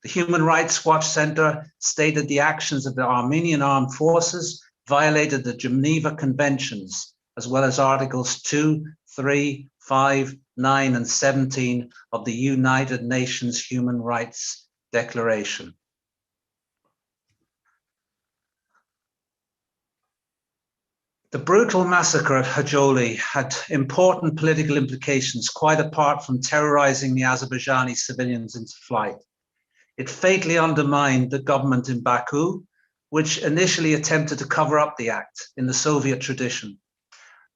The Human Rights Watch Center stated the actions of the Armenian armed forces violated the Geneva Conventions, as well as Articles 2, 3, 5, 9, and 17 of the United Nations Human Rights Declaration. The brutal massacre at KHOJALY had important political implications, quite apart from terrorizing the Azerbaijani civilians into flight. It fatally undermined the government in Baku, which initially attempted to cover up the act in the Soviet tradition.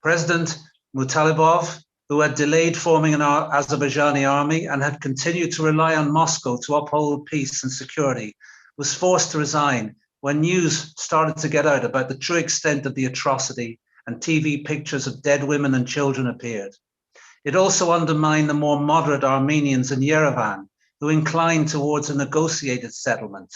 President Mutalibov, who had delayed forming an Azerbaijani army and had continued to rely on Moscow to uphold peace and security, was forced to resign when news started to get out about the true extent of the atrocity and TV pictures of dead women and children appeared. It also undermined the more moderate Armenians in Yerevan, who inclined towards a negotiated settlement.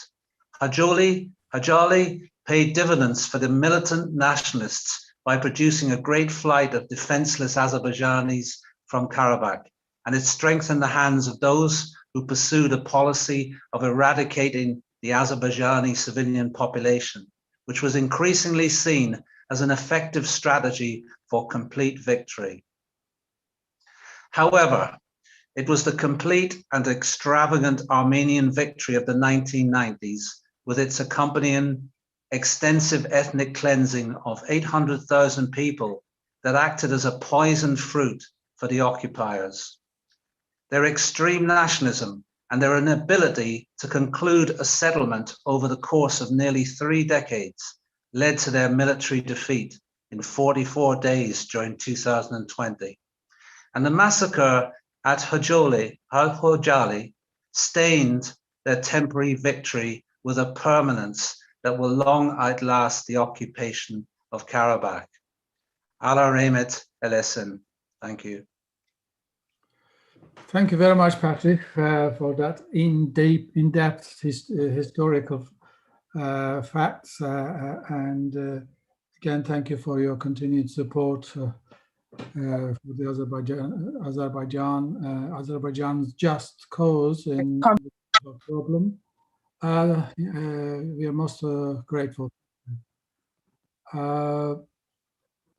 KHOJALY paid dividends for the militant nationalists by producing a great flight of defenseless Azerbaijanis from Karabakh, and it strengthened the hands of those who pursued a policy of eradicating the Azerbaijani civilian population, which was increasingly seen as an effective strategy for complete victory. However, it was the complete and extravagant Armenian victory of the 1990s, with its accompanying extensive ethnic cleansing of 800,000 people, that acted as a poisoned fruit for the occupiers. their extreme nationalism, and their inability to conclude a settlement over the course of nearly 3 decades led to their military defeat in 44 days during 2020. And the massacre at KHOJALY stained their temporary victory with a permanence that will long outlast the occupation of Karabakh. Allah Rahmet Elesin. Thank you. Thank you very much, Patrick, for that in-depth historical facts. And again, thank you for your continued support for the Azerbaijan's just cause in the problem. We are most grateful.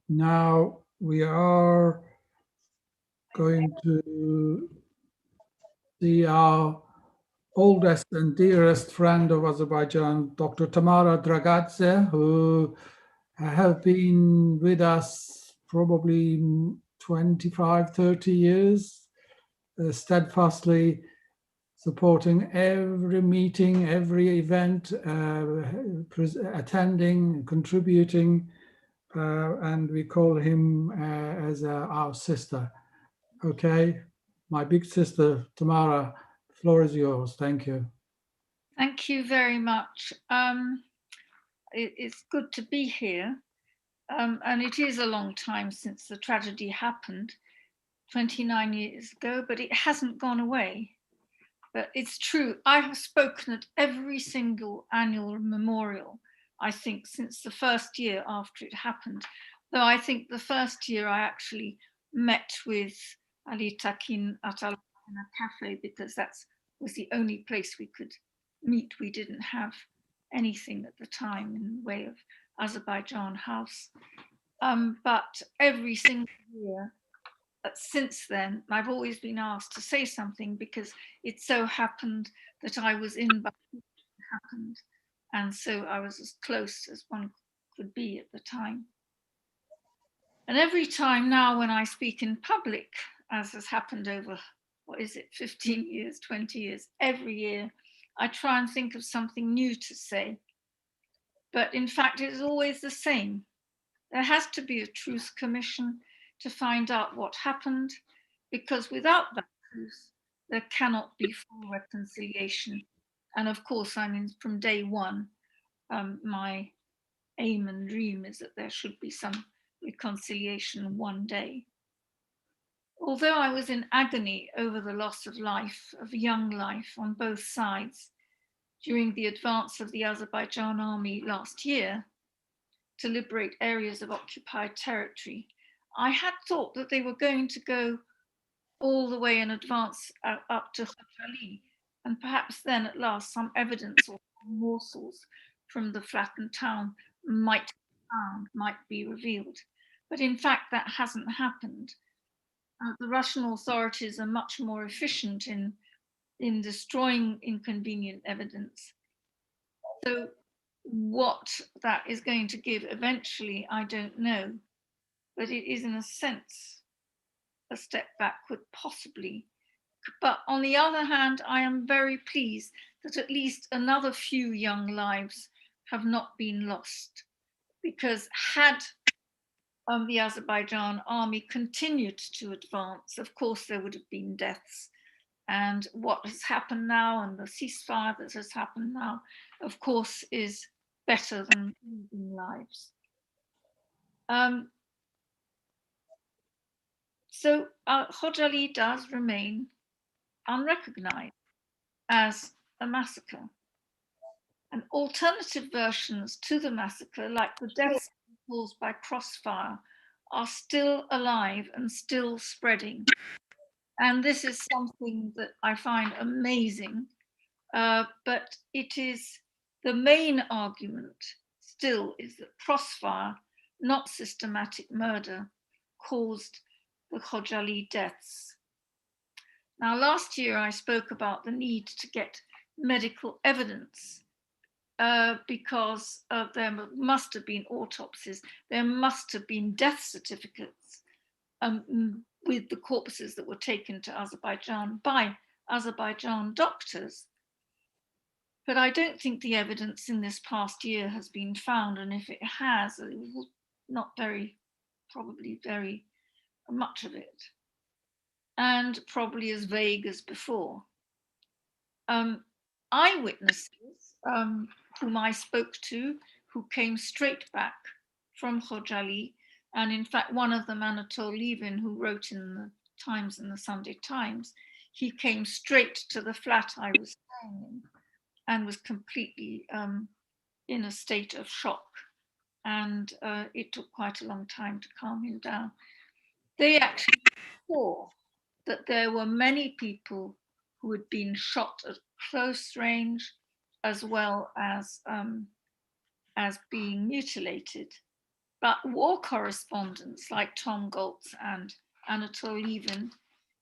Now we are going to see our oldest and dearest friend of Azerbaijan, Dr. Tamara Dragadze, who have been with us probably 25, 30 years, steadfastly supporting every meeting, every event, attending, contributing, and we call him as our sister. Okay, my big sister, Tamara, the floor is yours. Thank you. Thank you very much. It's good to be here. And it is a long time since the tragedy happened, 29 years ago, but it hasn't gone away. But it's true, I have spoken at every single annual memorial, I think, since the first year after it happened. Though I think the first year I actually met with Ali Takin Atal in a cafe, because that was the only place we could meet. We didn't have anything at the time in the way of Azerbaijan House. But every single year since then, I've always been asked to say something, because it so happened that I was in Baku when it happened. And so I was as close as one could be at the time. And every time now when I speak in public, as has happened over, 15 years, 20 years, every year, I try and think of something new to say. But in fact, it is always the same. There has to be a truth commission to find out what happened, because without that truth, there cannot be full reconciliation. And of course, I mean, from day one, my aim and dream is that there should be some reconciliation one day. Although I was in agony over the loss of life, of young life on both sides, during the advance of the Azerbaijan army last year to liberate areas of occupied territory, I had thought that they were going to go all the way in advance up to KHOJALY, and perhaps then at last some evidence or morsels from the flattened town might be revealed. But in fact, that hasn't happened. The Russian authorities are much more efficient in destroying inconvenient evidence. So what that is going to give eventually, I don't know, but it is in a sense a step backward possibly. But on the other hand, I am very pleased that at least another few young lives have not been lost, because had the Azerbaijan army continued to advance, of course there would have been deaths. And what has happened now, and the ceasefire that has happened now, of course, is better than losing lives. So KHOJALY does remain unrecognized as a massacre. And alternative versions to the massacre, like the deaths caused by crossfire, are still alive and still spreading. And this is something that I find amazing, but it is the main argument still is that crossfire, not systematic murder, caused the KHOJALY deaths. Now, last year I spoke about the need to get medical evidence because there must have been autopsies, there must have been death certificates with the corpses that were taken to Azerbaijan by Azerbaijan doctors. But I don't think the evidence in this past year has been found, and if it has, it will not probably very much of it, and probably as vague as before. Eyewitnesses whom I spoke to, who came straight back from KHOJALY, and in fact one of them, Anatol Levin, who wrote in the Times and the Sunday Times, he came straight to the flat I was staying in and was completely in a state of shock, and it took quite a long time to calm him down. They actually saw that there were many people who had been shot at close range, as well as being mutilated. But war correspondents like Tom Goltz and Anatol Levin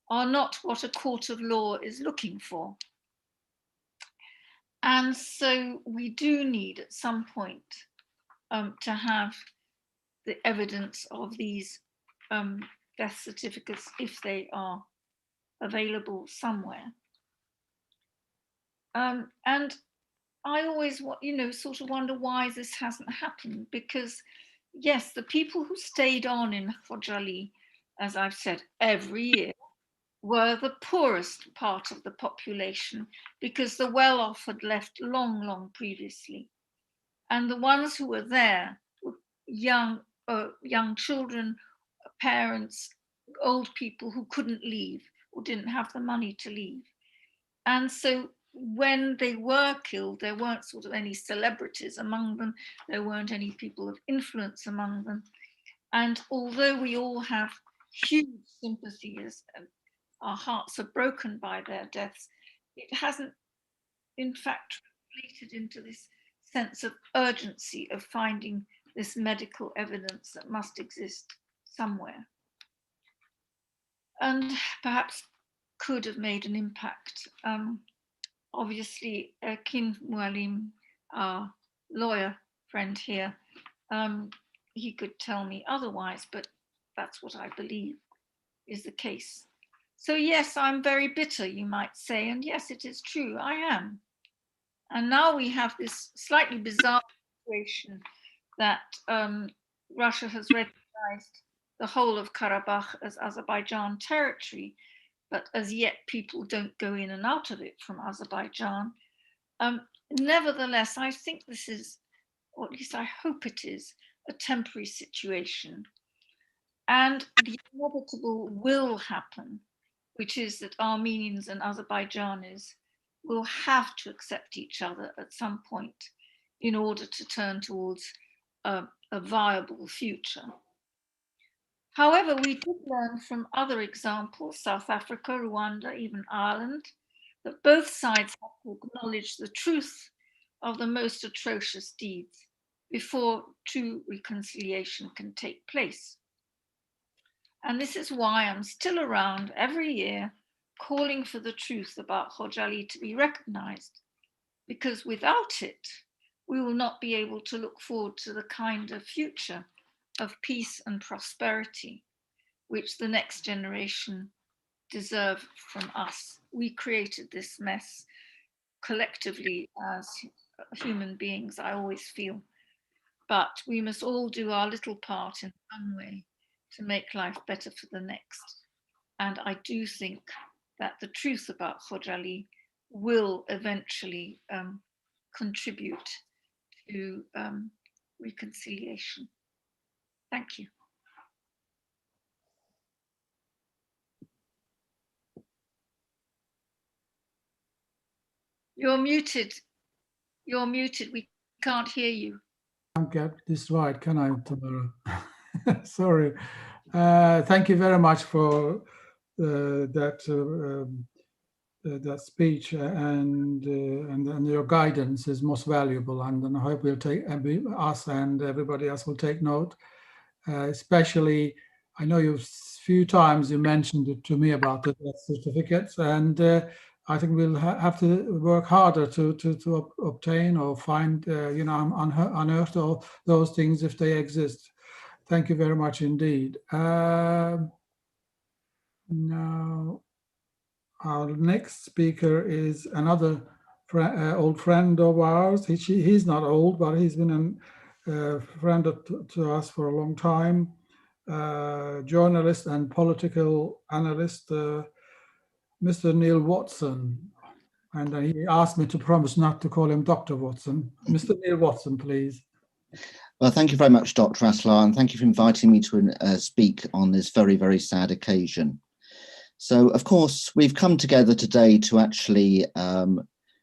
are not what a court of law is looking for. And so we do need at some point to have the evidence of these death certificates, if they are available somewhere. And I always, sort of wonder why this hasn't happened, because yes, the people who stayed on in KHOJALY, as I've said, every year, were the poorest part of the population, because the well-off had left long previously. And the ones who were there were young children, parents, old people who couldn't leave or didn't have the money to leave. And so when they were killed, there weren't sort of any celebrities among them. There weren't any people of influence among them. And although we all have huge sympathies and our hearts are broken by their deaths, it hasn't, in fact, translated into this sense of urgency of finding this medical evidence that must exist somewhere. And perhaps could have made an impact. Obviously, Kin Mualim, our lawyer friend here, he could tell me otherwise, but that's what I believe is the case. So yes, I'm very bitter, you might say, and yes, it is true, I am. And now we have this slightly bizarre situation that Russia has recognized the whole of Karabakh as Azerbaijan territory, but as yet people don't go in and out of it from Azerbaijan. Nevertheless, I think this is, or at least I hope it is, a temporary situation. And the inevitable will happen, which is that Armenians and Azerbaijanis will have to accept each other at some point in order to turn towards a viable future. However, we did learn from other examples, South Africa, Rwanda, even Ireland, that both sides have to acknowledge the truth of the most atrocious deeds before true reconciliation can take place. And this is why I'm still around every year calling for the truth about KHOJALY to be recognized, because without it, we will not be able to look forward to the kind of future of peace and prosperity which the next generation deserve from us. We created this mess collectively as human beings, I always feel, but we must all do our little part in some way to make life better for the next. And I do think that the truth about KHOJALY will eventually contribute to reconciliation. Thank you. You're muted. You're muted. We can't hear you. I can't get this right, can I, Tamara? Sorry. Thank you very much for that speech, and your guidance is most valuable, and I hope we'll take, us and everybody else will take note. Especially, I know you few times you mentioned it to me about the death certificates, and I think we'll have to work harder to obtain or find, unearth all those things if they exist. Thank you very much indeed. Now, our next speaker is another old friend of ours. He's not old, but he's been a friend to us for a long time. Journalist and political analyst, Mr. Neil Watson. And he asked me to promise not to call him Dr. Watson. Mr. Neil Watson, please. Well, thank you very much, Dr. Aslar, and thank you for inviting me to speak on this very, very sad occasion. So, of course, we've come together today to actually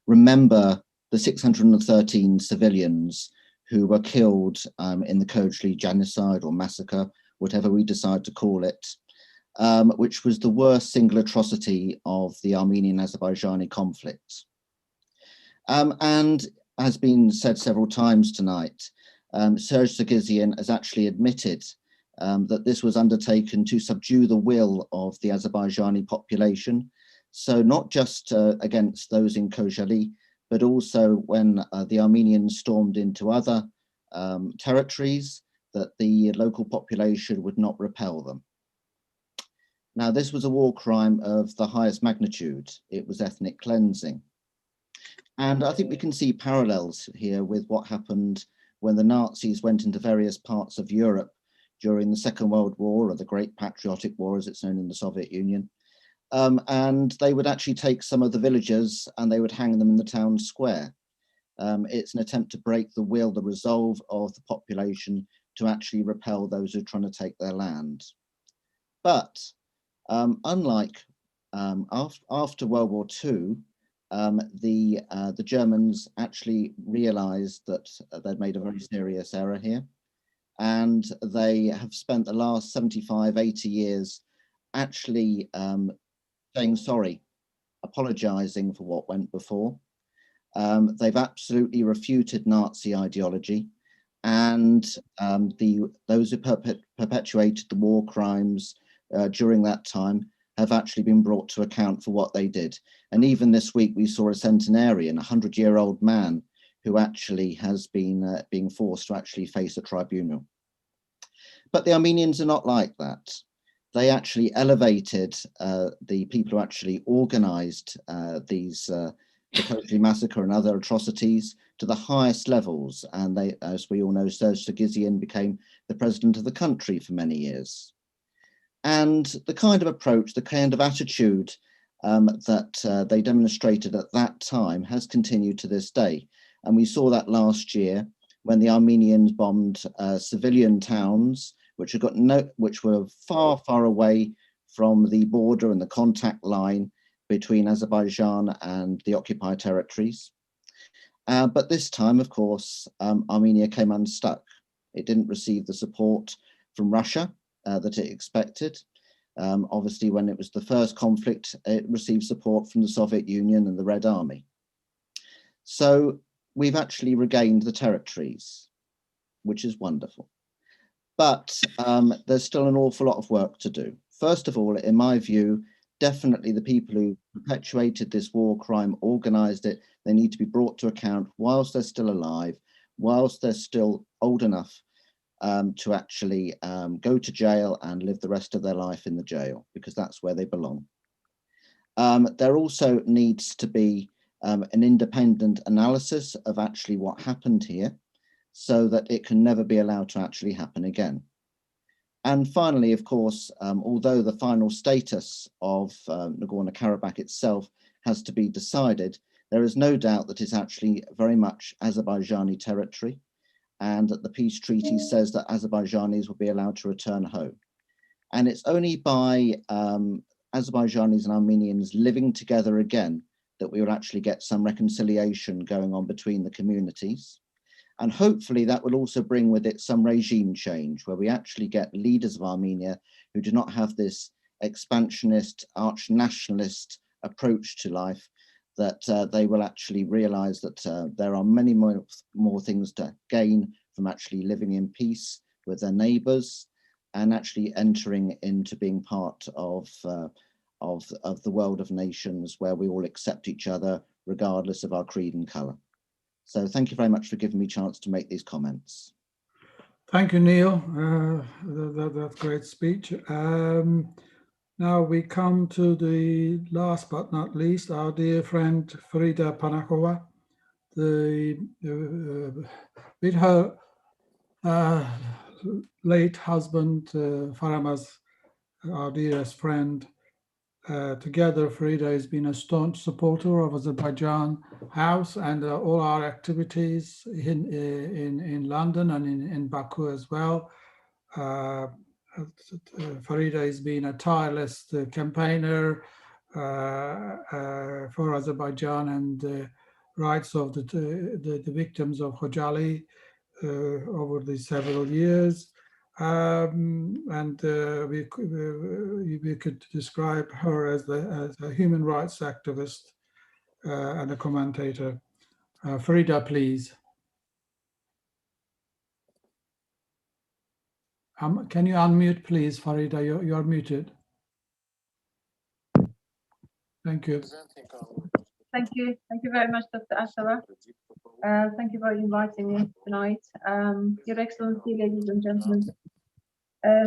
remember the 613 civilians who were killed in the KHOJALY genocide or massacre, whatever we decide to call it, which was the worst single atrocity of the Armenian-Azerbaijani conflict. And has been said several times tonight, Serge Sargsyan has actually admitted that this was undertaken to subdue the will of the Azerbaijani population. So not just against those in KHOJALY, but also when the Armenians stormed into other territories, that the local population would not repel them. Now, this was a war crime of the highest magnitude. It was ethnic cleansing. And I think we can see parallels here with what happened when the Nazis went into various parts of Europe during the Second World War, or the Great Patriotic War, as it's known in the Soviet Union. And they would actually take some of the villagers and they would hang them in the town square. It's an attempt to break the will, the resolve of the population to actually repel those who are trying to take their land. But unlike after World War II, the Germans actually realized that they'd made a very serious error here. And they have spent the last 75, 80 years actually saying sorry, apologizing for what went before. They've absolutely refuted Nazi ideology, and those who perpetuated the war crimes during that time have actually been brought to account for what they did. And even this week we saw a centenarian, a 100-year-old man, who actually has been being forced to actually face a tribunal. But the Armenians are not like that. They actually elevated the people who actually organized the KHOJALY massacre and other atrocities to the highest levels. And they, as we all know, Serge Sargsyan became the president of the country for many years. And the kind of approach, the kind of attitude that they demonstrated at that time has continued to this day. And we saw that last year when the Armenians bombed civilian towns, which were far, far away from the border and the contact line between Azerbaijan and the occupied territories. But this time, of course, Armenia came unstuck. It didn't receive the support from Russia that it expected. Obviously, when it was the first conflict, it received support from the Soviet Union and the Red Army. So we've actually regained the territories, which is wonderful. But there's still an awful lot of work to do. First of all, in my view, definitely the people who perpetuated this war crime, organized it, they need to be brought to account whilst they're still alive, whilst they're still old enough to actually go to jail and live the rest of their life in the jail, because that's where they belong. There also needs to be an independent analysis of actually what happened here, so that it can never be allowed to actually happen again. And finally, of course, although the final status of Nagorno-Karabakh itself has to be decided, there is no doubt that it's actually very much Azerbaijani territory, and that the peace treaty says that Azerbaijanis will be allowed to return home. And it's only by Azerbaijanis and Armenians living together again that we will actually get some reconciliation going on between the communities. And hopefully that will also bring with it some regime change, where we actually get leaders of Armenia who do not have this expansionist, arch-nationalist approach to life, that they will actually realize that there are many more things to gain from actually living in peace with their neighbors and actually entering into being part of the world of nations, where we all accept each other regardless of our creed and color. So thank you very much for giving me a chance to make these comments. Thank you, Neil. That's a great speech. Now we come to the last but not least, our dear friend Farida Panakova. With her late husband, Faramaz, our dearest friend, together Farida has been a staunch supporter of Azerbaijan House and all our activities in London and in Baku as well. Farida has been a tireless campaigner for Azerbaijan and the rights of the victims of KHOJALY over the several years. And we could describe her as a human rights activist and a commentator. Farida, please. Can you unmute, please, Farida? You're muted. Thank you. Thank you. Thank you very much, Dr. Ashala. Thank you for inviting me tonight. Your Excellency, ladies and gentlemen,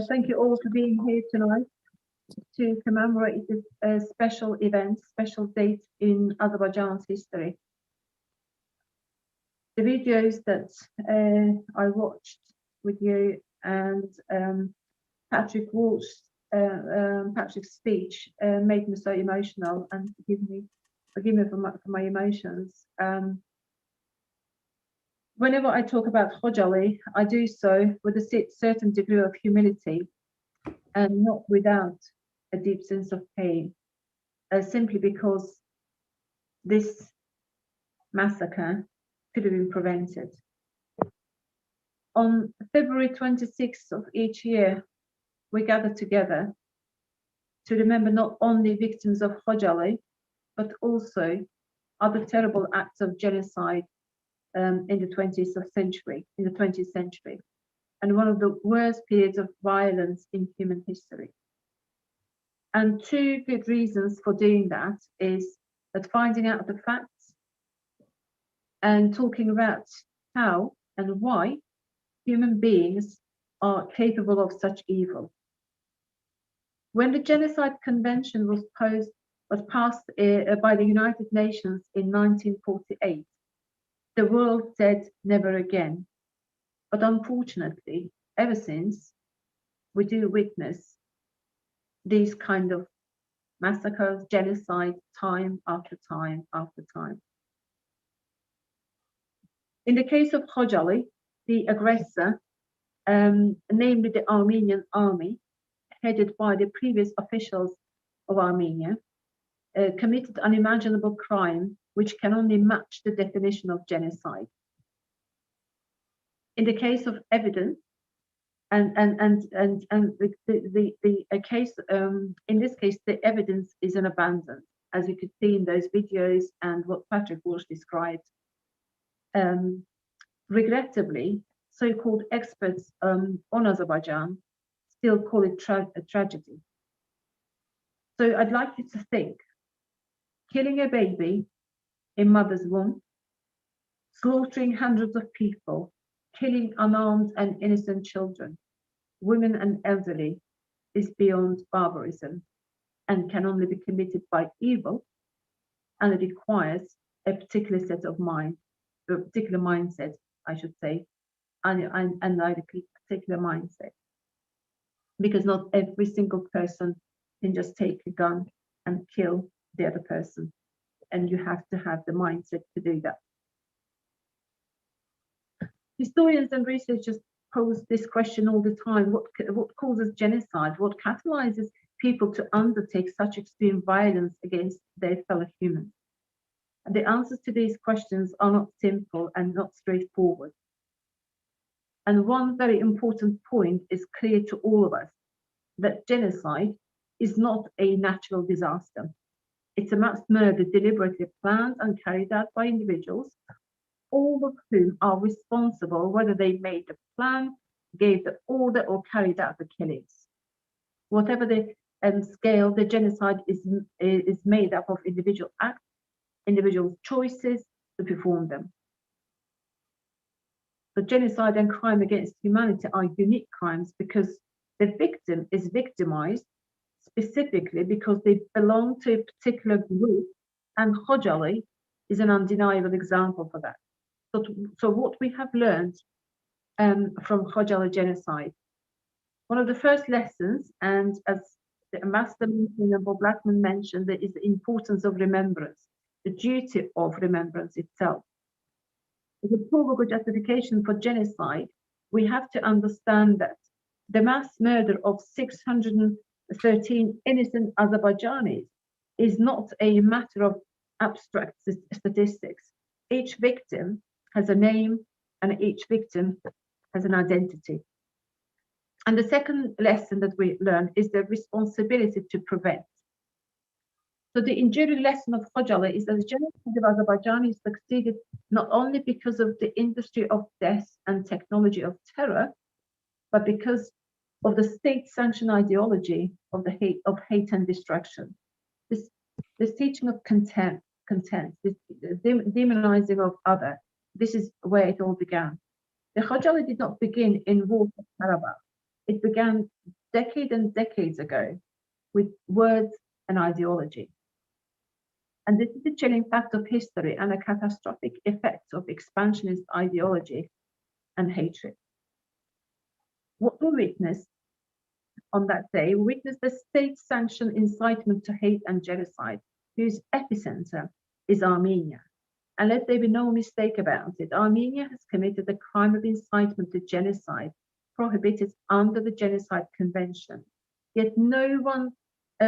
thank you all for being here tonight to commemorate this special event, special date in Azerbaijan's history. The videos that I watched with you and Patrick's speech made me so emotional, and forgive me for my emotions. Whenever I talk about KHOJALY, I do so with a certain degree of humility and not without a deep sense of pain, simply because this massacre could have been prevented. On February 26th of each year, we gather together to remember not only victims of KHOJALY, but also other terrible acts of genocide in the 20th century, and one of the worst periods of violence in human history. And two good reasons for doing that is that finding out the facts and talking about how and why human beings are capable of such evil. When the Genocide Convention was passed by the United Nations in 1948, the world said never again. But unfortunately, ever since, we do witness these kind of massacres, genocide, time after time after time. In the case of KHOJALY, the aggressor, namely the Armenian army, headed by the previous officials of Armenia, committed unimaginable crime which can only match the definition of genocide. In the case of evidence, in this case, the evidence is abundant, as you could see in those videos and what Patrick Walsh described. Regrettably, so-called experts on Azerbaijan still call it a tragedy. So I'd like you to think, killing a baby in mother's womb, slaughtering hundreds of people, killing unarmed and innocent children, women and elderly is beyond barbarism and can only be committed by evil, and it requires a particular set of mind, a particular mindset, I should say, and I repeat, particular mindset. Because not every single person can just take a gun and kill the other person, and you have to have the mindset to do that. Historians and researchers pose this question all the time: what causes genocide? What catalyzes people to undertake such extreme violence against their fellow humans? And the answers to these questions are not simple and not straightforward. And one very important point is clear to all of us, that genocide is not a natural disaster. It's a mass murder deliberately planned and carried out by individuals, all of whom are responsible whether they made the plan, gave the order, or carried out the killings. Whatever the scale, the genocide is made up of individual acts, individual choices to perform them. But genocide and crime against humanity are unique crimes because the victim is victimized specifically because they belong to a particular group, and KHOJALY is an undeniable example for that. So what we have learned from KHOJALY genocide, one of the first lessons, and as the Ambassador and Bob Blackman mentioned, there is the importance of remembrance, the duty of remembrance itself. As a probable justification for genocide, we have to understand that the mass murder of 613 innocent Azerbaijanis is not a matter of abstract statistics. Each victim has a name and each victim has an identity. And the second lesson that we learn is the responsibility to prevent. So the enduring lesson of KHOJALY is that the genocide of Azerbaijanis succeeded not only because of the industry of death and technology of terror, but because of the state-sanctioned ideology of hate and destruction. This teaching of contempt, this demonizing of other, this is where it all began. The KHOJALY did not begin in War for Karabakh. It began decades and decades ago with words and ideology. And this is the chilling fact of history and a catastrophic effect of expansionist ideology and hatred. What we witnessed on that day, we witnessed the state-sanctioned incitement to hate and genocide, whose epicenter is Armenia. And let there be no mistake about it, Armenia has committed the crime of incitement to genocide, prohibited under the Genocide Convention. Yet no one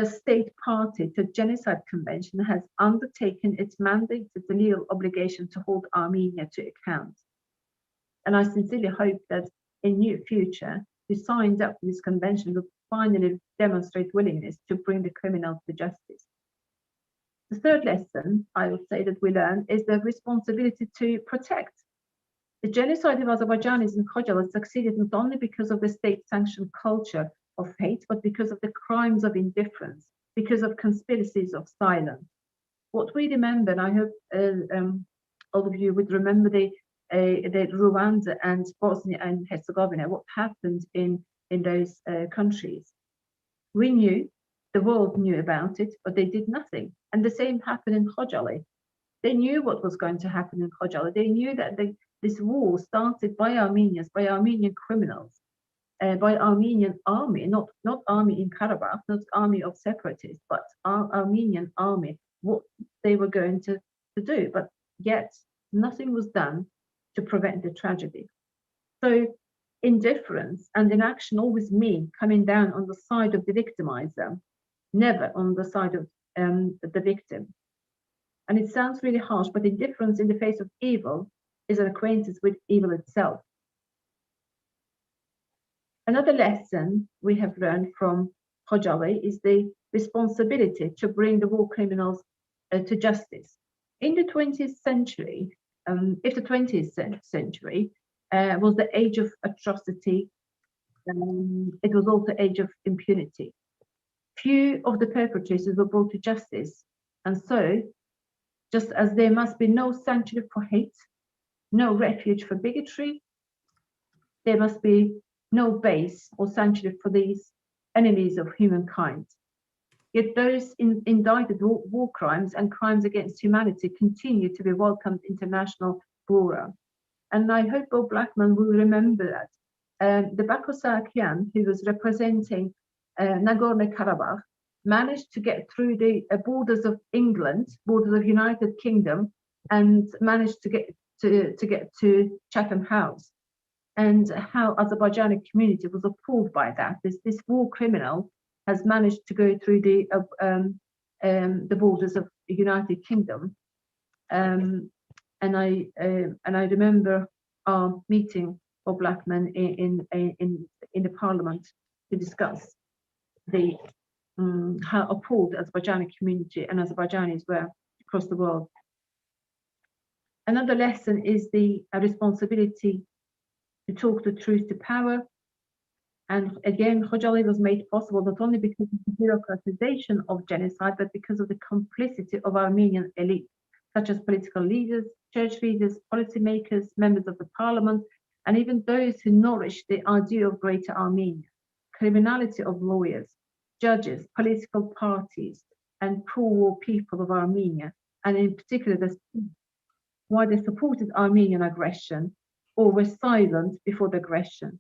state party to the Genocide Convention has undertaken its mandated legal obligation to hold Armenia to account. And I sincerely hope that in near future, who signed up to this convention will finally demonstrate willingness to bring the criminals to justice. The third lesson I would say that we learn is the responsibility to protect. The genocide of Azerbaijanis in KHOJALY succeeded not only because of the state-sanctioned culture of hate, but because of the crimes of indifference, because of conspiracies of silence. What we remember, and I hope all of you would remember the Rwanda and Bosnia and Herzegovina, what happened in those countries. We knew, the world knew about it, but they did nothing. And the same happened in KHOJALY. They knew what was going to happen in KHOJALY. They knew that this war started by Armenians, by Armenian criminals, by Armenian army, not army in Karabakh, not army of separatists, but Armenian army, what they were going to do. But yet nothing was done to prevent the tragedy. So indifference and inaction always mean coming down on the side of the victimizer, never on the side of the victim. And it sounds really harsh, but indifference in the face of evil is an acquaintance with evil itself. Another lesson we have learned from KHOJALY is the responsibility to bring the war criminals to justice. In the 20th century, if the 20th century was the age of atrocity, it was also the age of impunity. Few of the perpetrators were brought to justice, and so, just as there must be no sanctuary for hate, no refuge for bigotry, there must be no base or sanctuary for these enemies of humankind. Yet those indicted war crimes and crimes against humanity continue to be welcomed international fora. And I hope Bob Blackman will remember that. The Bakosakian, who was representing Nagorno-Karabakh, managed to get through the borders of England, borders of United Kingdom, and managed to get to Chatham House. And how Azerbaijani community was appalled by that. This war criminal has managed to go through the borders of the United Kingdom. And I remember our meeting for Blackman in the Parliament to discuss the how appalled the Azerbaijani community and Azerbaijanis were across the world. Another lesson is the responsibility to talk the truth to power. And again, KHOJALY was made possible not only because of the bureaucratization of genocide, but because of the complicity of Armenian elite, such as political leaders, church leaders, policymakers, members of the parliament, and even those who nourished the idea of Greater Armenia, criminality of lawyers, judges, political parties, and pro-war people of Armenia, and in particular why they supported Armenian aggression or were silent before the aggression.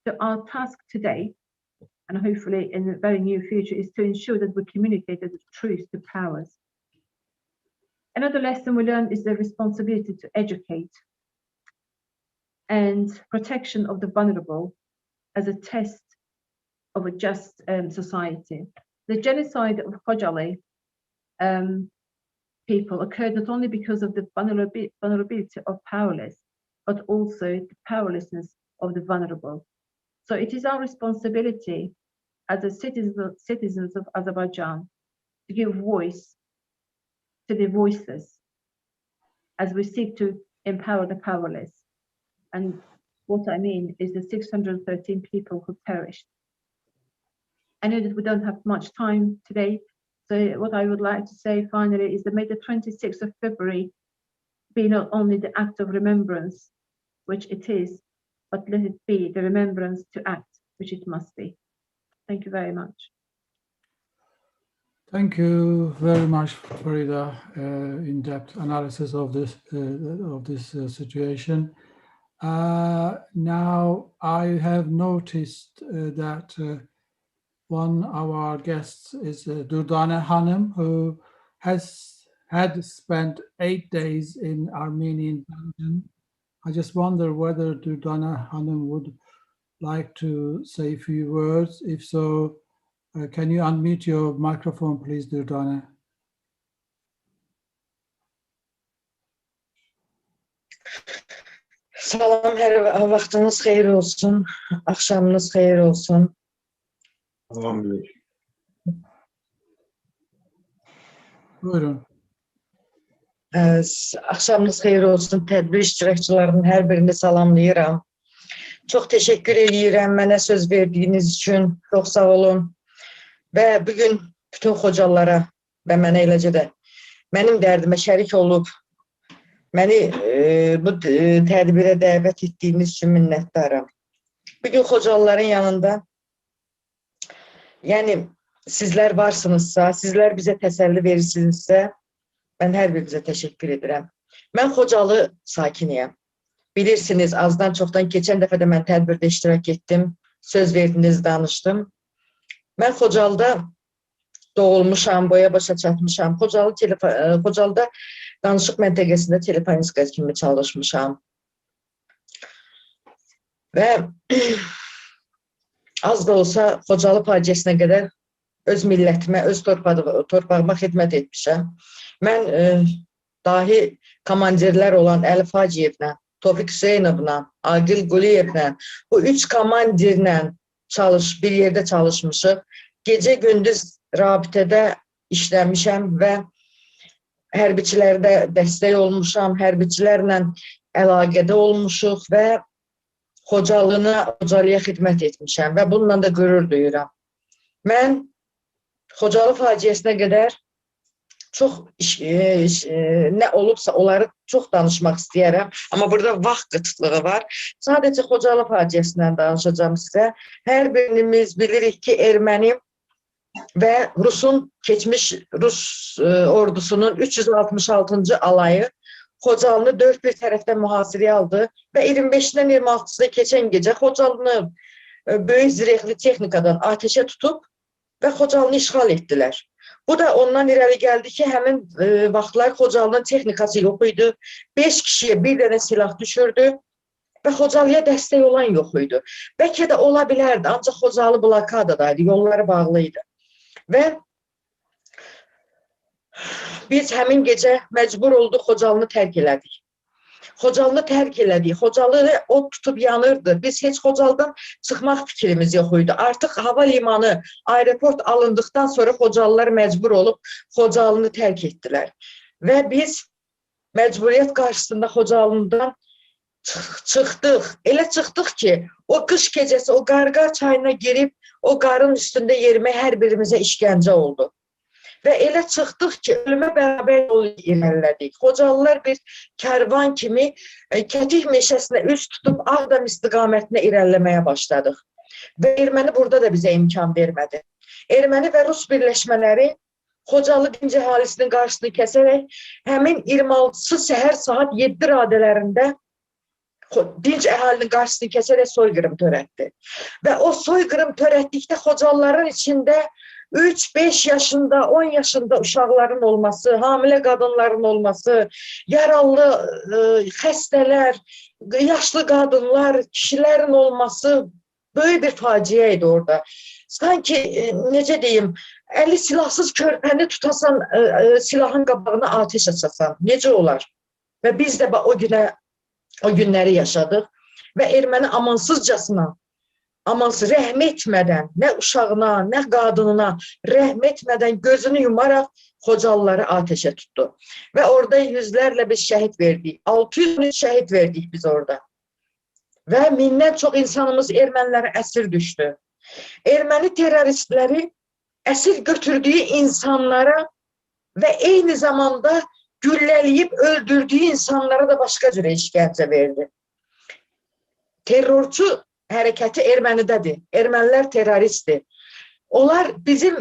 So our task today, and hopefully in the very near future, is to ensure that we communicate the truth to powers. Another lesson we learned is the responsibility to educate and protection of the vulnerable as a test of a just society. The genocide of KHOJALY people occurred not only because of the vulnerability of powerless, but also the powerlessness of the vulnerable. So it is our responsibility as a citizens of Azerbaijan to give voice to the voiceless as we seek to empower the powerless. And what I mean is the 613 people who perished. I know that we don't have much time today, so what I would like to say finally is that may the 26th of February be not only the act of remembrance, which it is, but let it be the remembrance to act, which it must be. Thank you very much. Thank you very much, Farida, in-depth analysis of this situation. Now, I have noticed that one of our guests is Durdane Hanım, who had spent 8 days in Armenian dungeon. I just wonder whether Durdane Hanım would like to say a few words. If so, can you unmute your microphone, please, Durdane? Salam, hər vaxtınız xeyir olsun, axşamınız xeyir olsun. Amin. Buyurun. Axşamınız xeyir olsun, tədbir iştirakçılarının hər birini salamlayıram. Çox təşəkkür edirəm mənə söz verdiyiniz üçün, çox sağ olun. Və bugün bütün xocalılara və mənə eləcə də mənim dərdimə şərik olub, məni bu tədbirə dəvət etdiyiniz üçün minnətdaram. Bugün xocalıların yanında, yəni sizlər varsınızsa, sizlər bizə təsəlli verirsinizsə, mən hər birinizə təşəkkür edirəm. Mən Xocalı sakiniyəm. Bilirsiniz, azdan çoxdan keçən dəfə də mən tədbirdə iştirak etdim, söz verdiniz, danışdım. Mən Xocalıda doğulmuşam, boya başa çatmışam. Xocalıda danışıq məntəqəsində telefonistka kimi çalışmışam. Və az da olsa Xocalı faciəsinə qədər öz millətimə, öz torpağıma xidmət etmişəm. Mən dahi komandirlər olan Əli Faciyevlə, Tofiq Hüseynovla, Agil Quliyevlə, bu 3 komandirlə bir yerdə çalışmışıq. Gecə gündüz rabitədə işləmişəm və hərbiçilərdə dəstək olmuşam, hərbiçilərlə əlaqədə olmuşuq və Xocalıya xidmət etmişəm və bununla da qürur duyuram. Mən Xocalı faciəsinə qədər çox nə olubsa onları çox danışmaq istəyərəm, amma burada vaxt qıtlığı var. Sadəcə Xocalı faciəsindən danışacağım sizə. Hər birimiz bilirik ki, erməni və keçmiş Rus ordusunun 366-cı alayı Xocalını 4 bir tərəfdən mühasirəyə aldı və 25-dən 26-sında keçən gecə Xocalını böyük zirehli texnikadan ateşə tutub və Xocalını işğal etdilər. Bu da ondan irəli gəldi ki, həmin vaxtlar Xocalının texnikası yox idi. 5 kişiyə bir dənə silah düşürdü və Xocalıya dəstək olan yox idi. Bəlkə də ola bilərdi, ancaq Xocalı blokadadaydı, yolları bağlı idi. Və biz həmin gecə məcbur olduq, Xocalını tərk elədik. Xocalını tərk elədik. Xocalı od tutub yanırdı. Biz heç Xocalıdan çıxmaq fikrimiz yox idi. Artıq hava limanı, aeroport alındıqdan sonra Xocalılar məcbur olub Xocalını tərk etdilər. Və biz məcburiyyət qarşısında Xocalından çıxdıq. Elə çıxdıq ki, o qış gecəsi o Qarqar çayına girib, o qarın üstündə yerimək hər birimizə işgəncə oldu. Və elə çıxdıq ki, ölümə bərabər yol irəlilədik. Xocalılar bir kərvan kimi Kətik meşəsinə üst tutub Ağdam istiqamətinə irəliləməyə başladıq. Və erməni burada da bizə imkan vermədi. Erməni və Rus birləşmələri Xocalı dinc əhalisinin qarşısını kəsərək həmin 26-sı səhər saat 7 radələrində dinc əhalinin qarşısını kəsərək soyqırım törətdi. Və o soyqırım törətdikdə Xocalıların içində 3-5 yaşında, 10 yaşında uşaqların olması, hamilə qadınların olması, yaralı, xəstələr, yaşlı qadınlar, kişilərin olması böyük bir faciə idi orada. Sanki, necə deyim, əli silahsız körpəni tutasan, silahın qabağına ateş açasan, necə olar? Və biz də o günləri yaşadıq və erməni amansızcasına, amansız rəhm etmədən, nə uşağına, nə qadınına rəhm etmədən gözünü yumaraq Xocalıları ateşə tutdu. Və orada yüzlərlə biz şəhid verdik, 600 şəhid verdik biz orada. Və mindən çox insanımız ermənilərə əsir düşdü. Erməni terroristləri əsir götürdüyü insanlara və eyni zamanda güllələyib öldürdüyü insanlara da başqa cürə işgəncə verdi. Terrorçu hərəkəti ermənidədir. Ermənilər terroristdir. Onlar bizim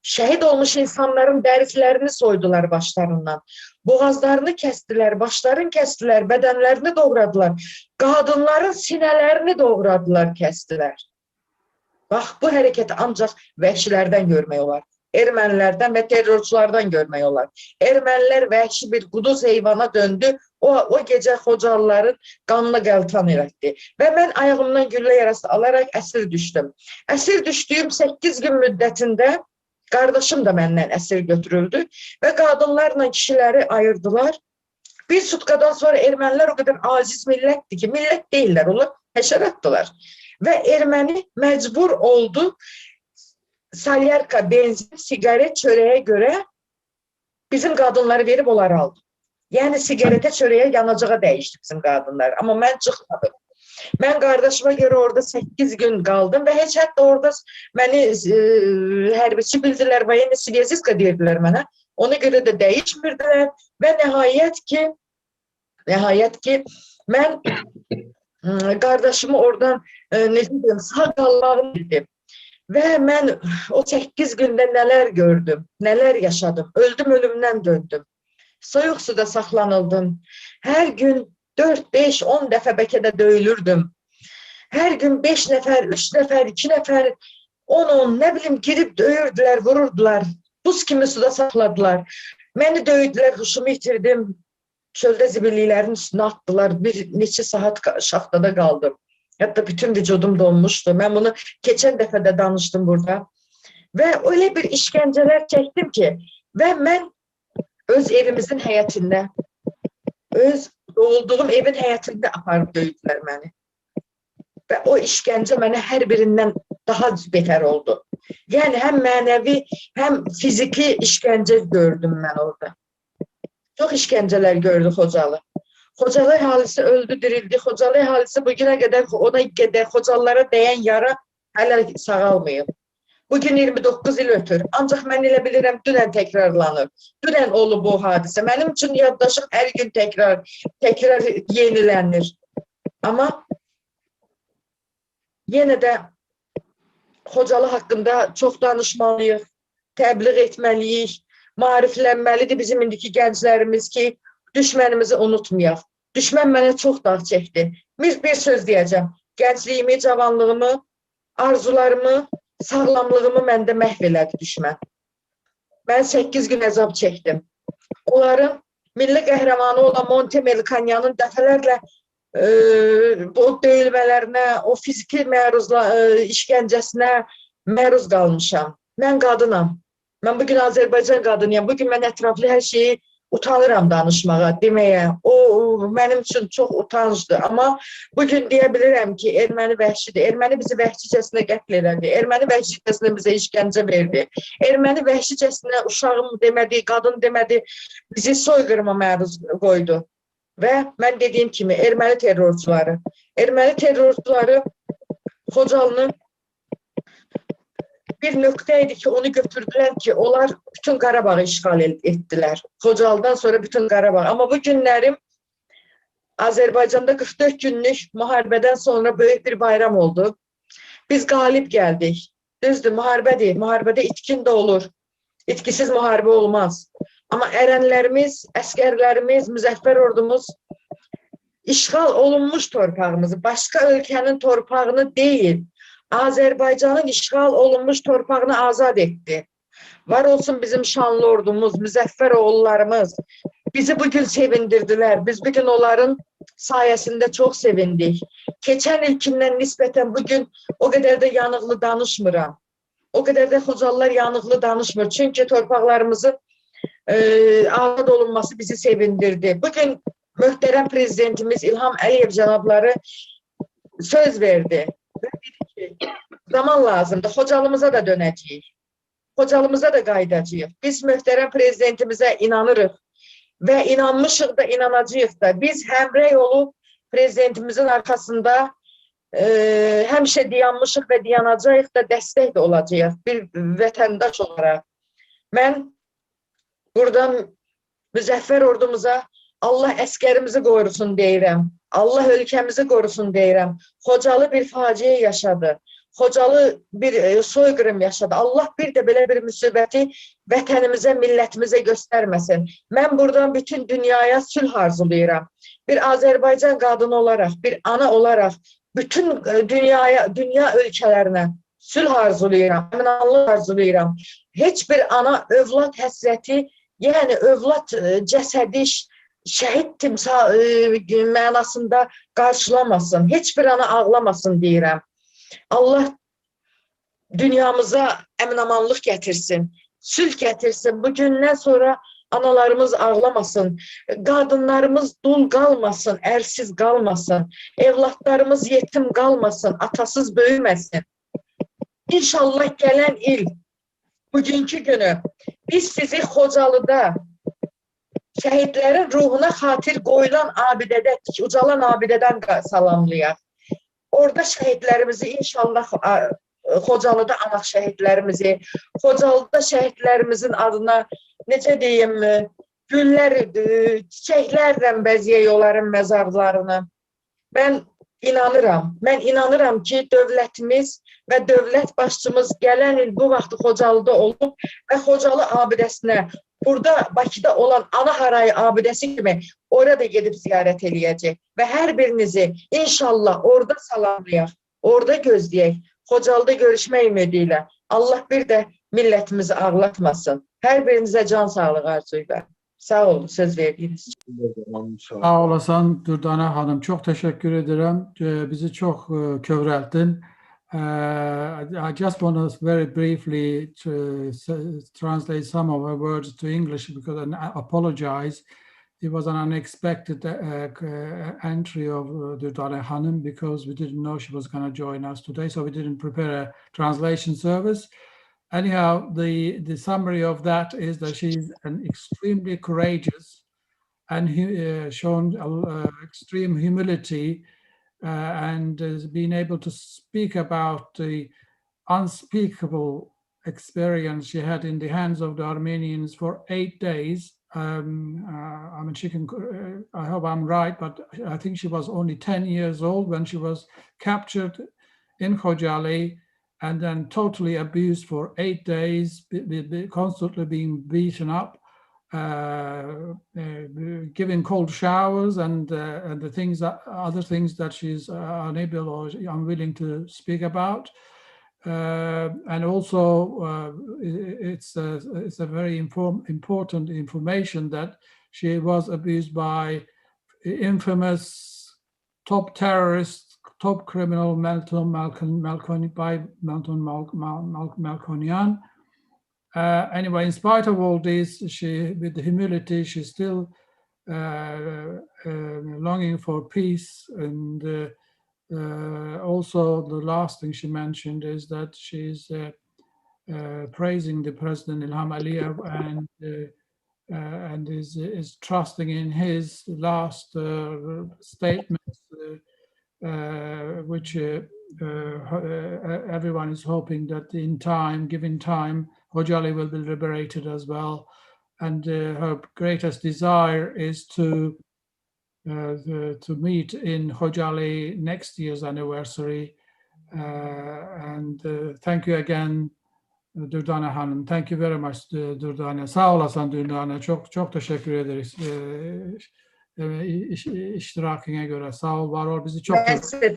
şəhid olmuş insanların dərislərini soydular başlarından. Boğazlarını kəsdilər, başlarını kəsdilər, bədənlərini doğradılar. Qadınların sinələrini doğradılar, kəsdilər. Bax, bu hərəkəti ancaq vəhşilərdən görmək olar. Ermənilərdən və terrorçulardan görmək olar. Ermənilər vəhşi bir quduz heyvana döndü, o gecə Xocalıların qanını qəltan elətdi. Və mən ayağımdan güllə yarası alaraq əsir düşdüm. Əsir düşdüyüm 8 gün müddətində qardaşım da məndən əsir götürüldü və qadınlarla kişiləri ayırdılar. Bir sutkadan sonra ermənilər o qədər aciz millətdir ki, millət deyirlər, onlar həşəratdılar. Və erməni məcbur oldu salyarka, benzin, sigaret, çörəyə görə bizim qadınları verib onları aldı. Yəni sigaretə, çörəyə, yanacağa dəyişdi bizim qadınlar. Amma mən çıxmadım. Mən qardaşıma görə orada 8 gün qaldım və heç hətta orada məni hərbiçi bildilər, voyeni svěziska deyirdilər mənə. Ona görə də dəyişmirdilər və nəhayət ki mən qardaşımı oradan sağ qalmağını bildim. Və mən o 8 gündə nələr gördüm, nələr yaşadım, öldüm, ölümdən döndüm. Soyuq suda saxlanıldım. Hər gün 4, 5, 10 dəfə bəlkə də döyülürdüm. Hər gün 5 nəfər, 3 nəfər, 2 nəfər, 10, nə bilim, girib döyürdülər, vururdular. Buz kimi suda saxladılar. Məni döydülər, huşumu itirdim. Çöldə zibilliklərin üstünə atdılar. Bir neçə saat şaxtada qaldım. Hətta bütün vücudum donmuşdu. Mən bunu keçən dəfə də danışdım burada. Və öyle bir işgəncələr çəkdim ki, və mən öz evimizin həyətində, öz olduğum evin həyətində aparıb döydülər məni. Və o işgəncə mənə hər birindən daha betər oldu. Yəni, həm mənəvi, həm fiziki işgəncə gördüm mən orada. Çox işgəncələr gördü Xocalı. Xocalı əhalisi öldü, dirildi. Xocalı əhalisi bugünə qədər, ona qədər Xocalılara dəyən yara hələ sağalmayıb. Bugün 29 il ötür. Ancaq mən elə bilirəm, dünən təkrarlanır. Dünən olub bu hadisə. Mənim üçün yaddaşım hər gün təkrar yenilənir. Amma yenə də Xocalı haqqında çox danışmalıyıq, təbliğ etməliyik, maariflənməlidir bizim indiki gənclərimiz ki, düşmənimizi unutmayaq. Düşmən mənə çox dağ çəkdi. Bir söz deyəcəm. Gəncliyimi, cavanlığımı, arzularımı, sağlamlığımı məndə məhv elədi düşmən. Mən 8 gün əzab çəkdim. Onların milli qəhrəmanı olan Montemelkanyanın dəfələrlə o döyülmələrinə, o fiziki işgəncəsinə məruz qalmışam. Mən qadınam. Mən bugün Azərbaycan qadınıyam. Bugün mən ətraflı hər şeyi utanıram danışmağa, deməyə. O mənim üçün çox utancdır. Amma bugün deyə bilirəm ki, erməni vəhşidir. Erməni bizi vəhşicəsinə qətl elədi. Erməni vəhşicəsinə bizə işgəncə verdi. Erməni vəhşicəsinə uşağım demədi, qadın demədi, bizi soyqırıma məruz qoydu. Və mən dediyim kimi, erməni terrorçuları Xocalını bir nöqtə idi ki, onu götürdülər ki, onlar bütün Qarabağı işğal etdilər. Xocalıdan sonra bütün Qarabağ. Amma bu günlərim Azərbaycanda 44 günlük müharibədən sonra böyük bir bayram oldu. Biz qalib gəldik. Düzdür, müharibədir. Müharibədə itkin də olur. İtkisiz müharibə olmaz. Amma ərənlərimiz, əskərlərimiz, müzəffər ordumuz işğal olunmuş torpağımızı, başqa ölkənin torpağını deyil, Azərbaycanın işğal olunmuş torpağını azad etdi. Var olsun bizim şanlı ordumuz, müzəffər oğullarımız. Bizi bugün sevindirdilər. Biz bugün onların sayəsində çox sevindik. Keçən ilkindən nisbətən bugün o qədər də yanıqlı danışmıram. O qədər də Xocalılar yanıqlı danışmır. Çünki torpaqlarımızın azad olunması bizi sevindirdi. Bugün möhtərəm prezidentimiz İlham Əliyev cənabları söz verdi. Və dedi ki, zaman lazımdır, Xocalımıza da dönəcəyik. Xocalımıza da qayıdacağıq. Biz möhtərəm prezidentimizə inanırıq və inanmışıq da, inanacağıq da. Biz həmrəy olub prezidentimizin arxasında həmişə dayanmışıq və dayanacağıq da, dəstək də olacağıq bir vətəndaş olaraq. Mən buradan müzəffər ordumuza Allah əskərimizi qorusun deyirəm. Allah ölkəmizi qorusun deyirəm. Xocalı bir faciə yaşadı. Xocalı bir soyqırım yaşadı. Allah bir də belə bir müsibəti vətənimizə, millətimizə göstərməsin. Mən buradan bütün dünyaya sülh arzulayıram. Bir Azərbaycan qadını olaraq, bir ana olaraq bütün dünya ölkələrinə sülh arzulayıram, əminanlıq arzulayıram. Heç bir ana övlad həsrəti, yəni övlad cəsədi, şəhid timsal mənasında qarşılamasın. Heç bir ana ağlamasın deyirəm. Allah dünyamıza əminamanlıq gətirsin, sülh gətirsin. Bugündən sonra analarımız ağlamasın, qadınlarımız dul qalmasın, ərsiz qalmasın, evlatlarımız yetim qalmasın, atasız böyüməsin. İnşallah gələn il, bugünkü günü biz sizi Xocalıda şəhidlərin ruhuna xatir qoyulan abidədə, ucalan abidədən salamlayaq. Orada şəhidlərimizi inşallah Xocalıda anaq şəhidlərimizi, Xocalıda şəhidlərimizin adına necə deyim, güllər, çiçəklərlə bəzəyək onların məzarlarını. Mən inanıram ki, dövlətimiz və dövlət başçımız gələn il bu vaxt Xocalıda olub və Xocalı abidəsinə, burada Bakıda olan Ana Harayı abidəsi kimi orada gedib ziyarət eləyəcək və hər birinizi inşallah orada salamlayaq, orada gözləyək, Xocalıda görüşmək ümidi ilə. Allah bir də millətimizi ağlatmasın. Hər birinizə can sağlığı arzulayıram. Sağ olun, söz verdiğiniz için. Sağ olasın Dürdane Hanım. Çok teşekkür ederim. Bizi çok kövrelttin. I just want to very briefly translate some of her words to English because I apologize. It was an unexpected entry of Dürdane Hanım because we didn't know she was going to join us today, so we didn't prepare a translation service. Anyhow, the summary of that is that she's an extremely courageous and shown extreme humility and has been able to speak about the unspeakable experience she had in the hands of the Armenians for 8 days. I mean, she can, I hope I'm right, but I think she was only 10 years old when she was captured in KHOJALY and then totally abused for 8 days, constantly being beaten up, given cold showers and the things that, other things that she's unable or unwilling to speak about. And also it's a very important information that she was abused by infamous top terrorist, top criminal Melton Malkonian. Anyway, in spite of all this, she, with the humility, she's still longing for peace. And also the last thing she mentioned is that she's praising the President Ilham Aliyev and is trusting in his last statements, which everyone is hoping that in time, given time, KHOJALY will be liberated as well. And her greatest desire is to meet in KHOJALY next year's anniversary And thank you again, Dürdane Hanım. Thank you very much, Dürdane. Sağ olasın Dürdane. Çok teşekkür ederiz. İştirakine göre. Sağ ol, var ol. Bizi çok Ben size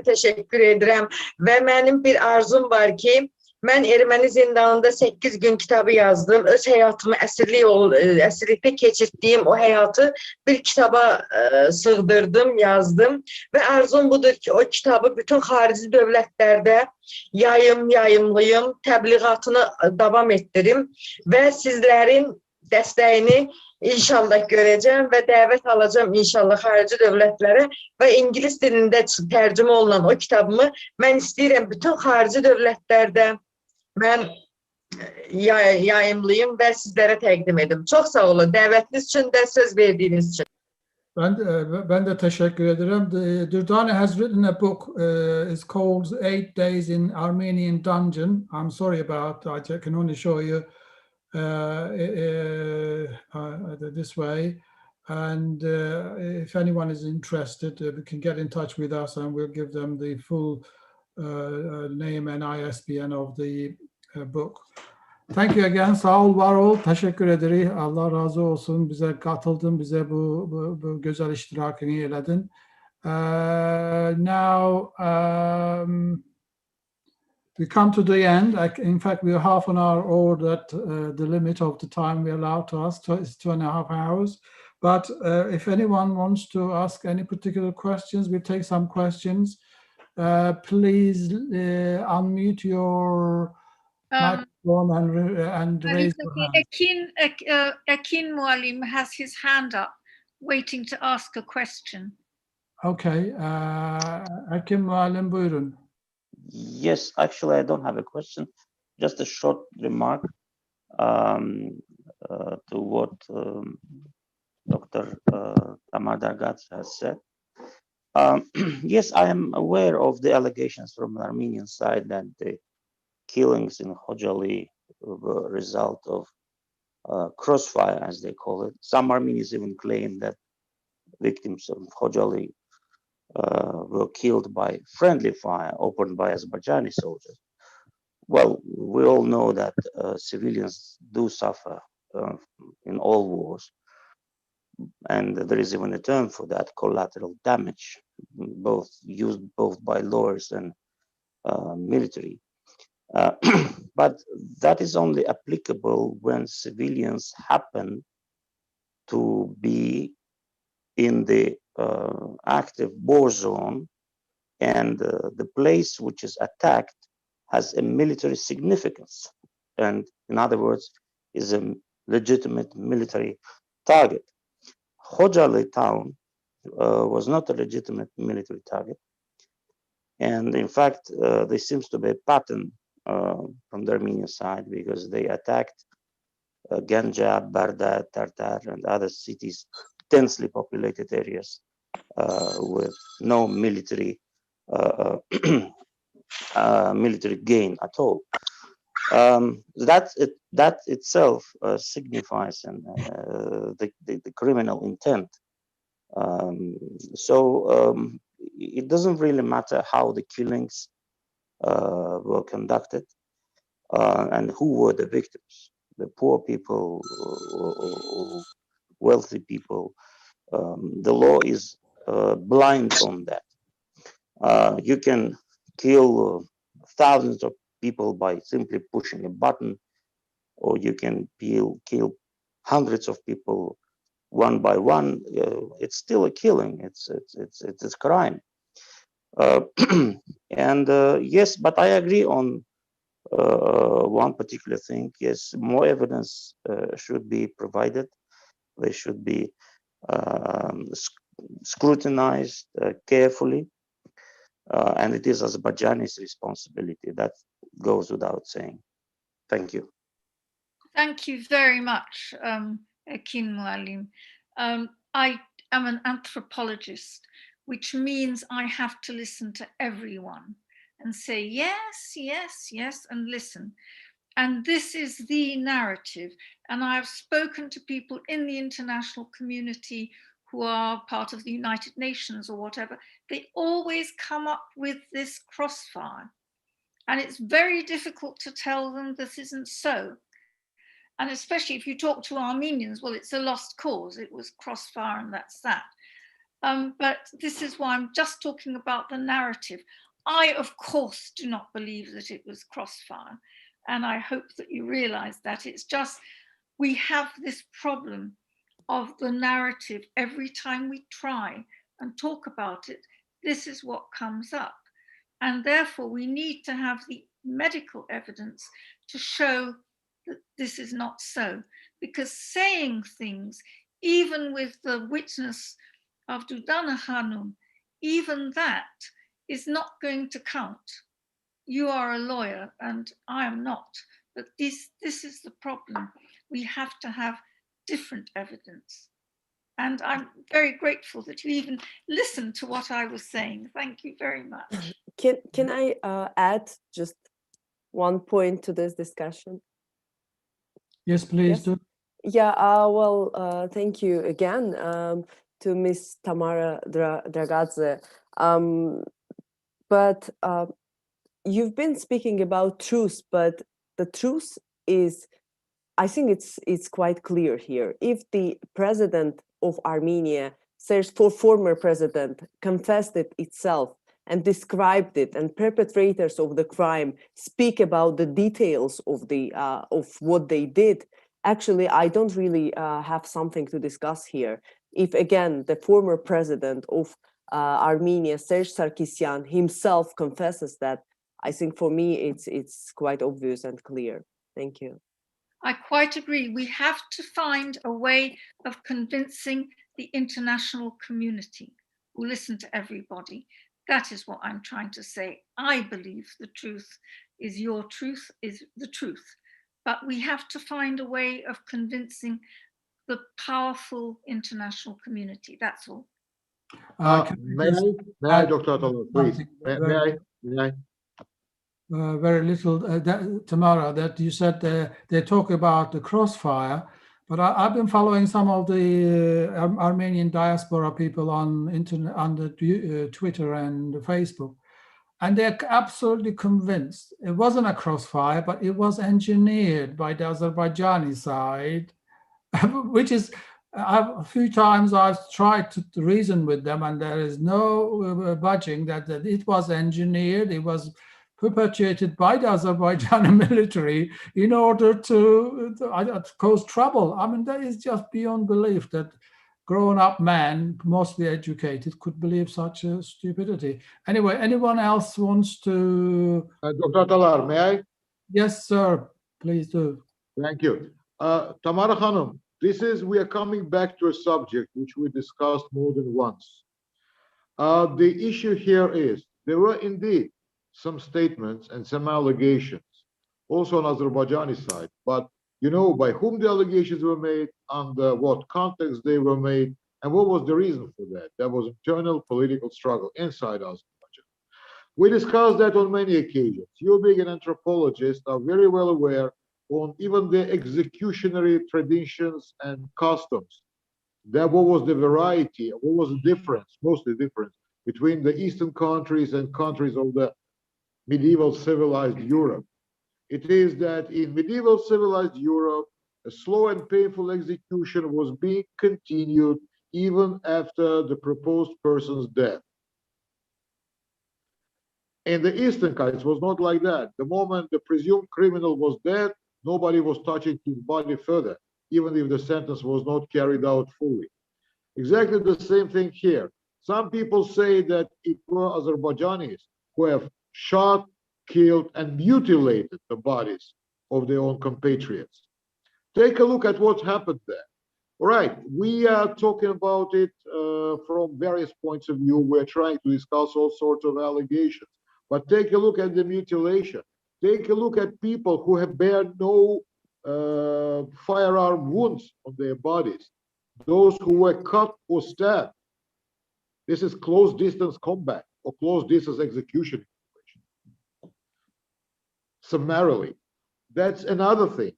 teşekkür ederim. Ve benim bir arzum var ki, ben Ermeni zindanında 8 gün kitabı yazdım. Öz hayatımı əsirlikdə keçirtdiyim o hayatı bir kitaba sığdırdım, yazdım. Ve arzum budur ki, o kitabı bütün xarici dövlətlərdə yayımlayım, təbliğatını davam ettirim ve sizlerin dəstəyini İnşallah göreceğim ve davet alacağım inşallah xarici dövlətlərə ve İngiliz dilində tərcümə olunan o kitabımı mən istəyirəm bütün xarici dövlətlərdə mən yayımlayım ve sizlere təqdim edim. Çok sağ olun davetiniz için de söz verdiğiniz için. Ben de teşekkür ederim. Dürdane has written a book. It's called 8 Days in Armenian Dungeon. I'm sorry about that. I can only show you this way. And if anyone is interested, we can get in touch with us and we'll give them the full name and ISBN of the book. Thank you again. Sağ ol, var ol. Teşekkür ederiz. Allah razı olsun. Bize katıldın. Bize bu güzel iştirakını eyledin. Now, we come to the end. In fact, we're half an hour over that the limit of the time we allowed to us. It's 2.5 hours. But if anyone wants to ask any particular questions, we'll take some questions. Please unmute your microphone and raise your hand. Ekin Muallim has his hand up, waiting to ask a question. Okay. Ekin Muallim, buyurun. Yes, actually, I don't have a question. Just a short remark to what Dr. Tamar Dargat has said. Yes, I am aware of the allegations from the Armenian side that the killings in KHOJALY were a result of crossfire, as they call it. Some Armenians even claim that victims of KHOJALY were killed by friendly fire opened by Azerbaijani soldiers. Well, we all know that civilians do suffer in all wars. And there is even a term for that, collateral damage, used both by lawyers and military. But that is only applicable when civilians happen to be in the active war zone and the place which is attacked has a military significance. And in other words, is a legitimate military target. KHOJALY town was not a legitimate military target. And in fact, there seems to be a pattern from the Armenian side because they attacked Ganja, Barda, Tartar, and other cities, densely populated areas with no military military gain at all. That itself signifies the criminal intent. It doesn't really matter how the killings were conducted and who were the victims. The poor people, wealthy people. The law is blind on that. You can kill thousands of people by simply pushing a button, or you can kill hundreds of people one by one. It's still a killing. It's a crime. And yes, but I agree on one particular thing. Yes, more evidence should be provided. They should be scrutinized carefully. And it is Azerbaijani's responsibility. That goes without saying. Thank you. Thank you very much, Ekin Muallim. I am an anthropologist, which means I have to listen to everyone and say, yes, yes, yes, and listen. And this is the narrative. And I've spoken to people in the international community who are part of the United Nations or whatever. they always come up with this crossfire. And it's very difficult to tell them this isn't so. And especially if you talk to Armenians, well, it's a lost cause. It was crossfire and that's that. But this is why I'm just talking about the narrative. I, of course, do not believe that it was crossfire. And I hope that you realize that. It's just, we have this problem of the narrative. Every time we try and talk about it, this is what comes up. And therefore, we need to have the medical evidence to show that this is not so. Because saying things, even with the witness of Dudana Hanum, even that is not going to count. You are a lawyer and I am not, but this is the problem. We have to have different evidence. And I'm very grateful that you even listened to what I was saying. Thank you very much. Can I add just one point to this discussion? Yes, please Yes? do. Yeah, well, thank you again to Ms. Tamara Dragadze. But you've been speaking about truth, but the truth is, I think it's quite clear here. If the president of Armenia, former president, confessed it itself and described it, and perpetrators of the crime speak about the details of what they did, actually, I don't really have something to discuss here. If again, the former president of Armenia, Serge Sarkisyan, himself confesses that, I think for me, it's quite obvious and clear. Thank you. I quite agree. We have to find a way of convincing the international community who listen to everybody. That is what I'm trying to say. I believe the truth is your truth, is the truth. But we have to find a way of convincing the powerful international community. That's all. May I, Dr. Atalar, please? May I? Very little, Tamara, that you said they talk about the crossfire, but I've been following some of the Armenian diaspora people on the Twitter and Facebook, and they're absolutely convinced it wasn't a crossfire, but it was engineered by the Azerbaijani side, which is, a few times I've tried to reason with them, and there is no budging that it was engineered, it was perpetuated by the Azerbaijani military in order to cause trouble. I mean, that is just beyond belief that grown-up man, mostly educated, could believe such a stupidity. Anyway, anyone else wants to? Dr. Atalar, may I? Yes, sir. Please do. Thank you. Tamara Hanum, we are coming back to a subject which we discussed more than once. The issue here is, there were indeed some statements and some allegations, also on Azerbaijani side, but you know by whom the allegations were made, under what context they were made, and what was the reason for that. There was internal political struggle inside Azerbaijan. We discussed that on many occasions. You, being an anthropologist, are very well aware on even the executionary traditions and customs. What was the variety, what was the difference, mostly difference, between the Eastern countries and countries of the medieval civilized Europe. It is that in medieval civilized Europe, a slow and painful execution was being continued even after the proposed person's death. In the Eastern countries, it was not like that. The moment the presumed criminal was dead, nobody was touching his body further, even if the sentence was not carried out fully. Exactly the same thing here. Some people say that it were Azerbaijanis who have shot, killed, and mutilated the bodies of their own compatriots. Take a look at what happened there. All right, we are talking about it from various points of view. We're trying to discuss all sorts of allegations. But take a look at the mutilation. Take a look at people who have bear no firearm wounds on their bodies. Those who were cut or stabbed. This is close distance combat or close distance execution. Summarily, that's another thing.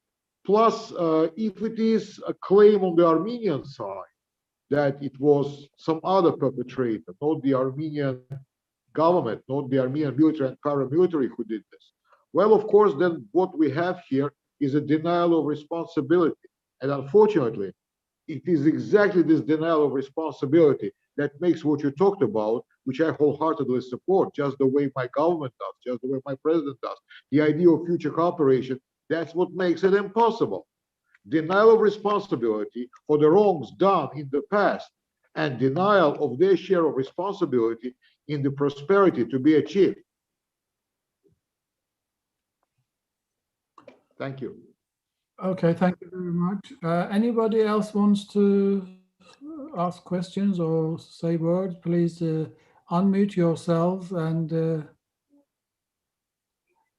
Plus, if it is a claim on the Armenian side, that it was some other perpetrator, not the Armenian government, not the Armenian military and paramilitary who did this. Well, of course, then what we have here is a denial of responsibility. And unfortunately, it is exactly this denial of responsibility that makes what you talked about, which I wholeheartedly support, just the way my government does, just the way my president does, the idea of future cooperation, that's what makes it impossible. Denial of responsibility for the wrongs done in the past and denial of their share of responsibility in the prosperity to be achieved. Thank you. Okay, thank you very much. Anybody else wants to ask questions or say words? Please unmute yourselves. And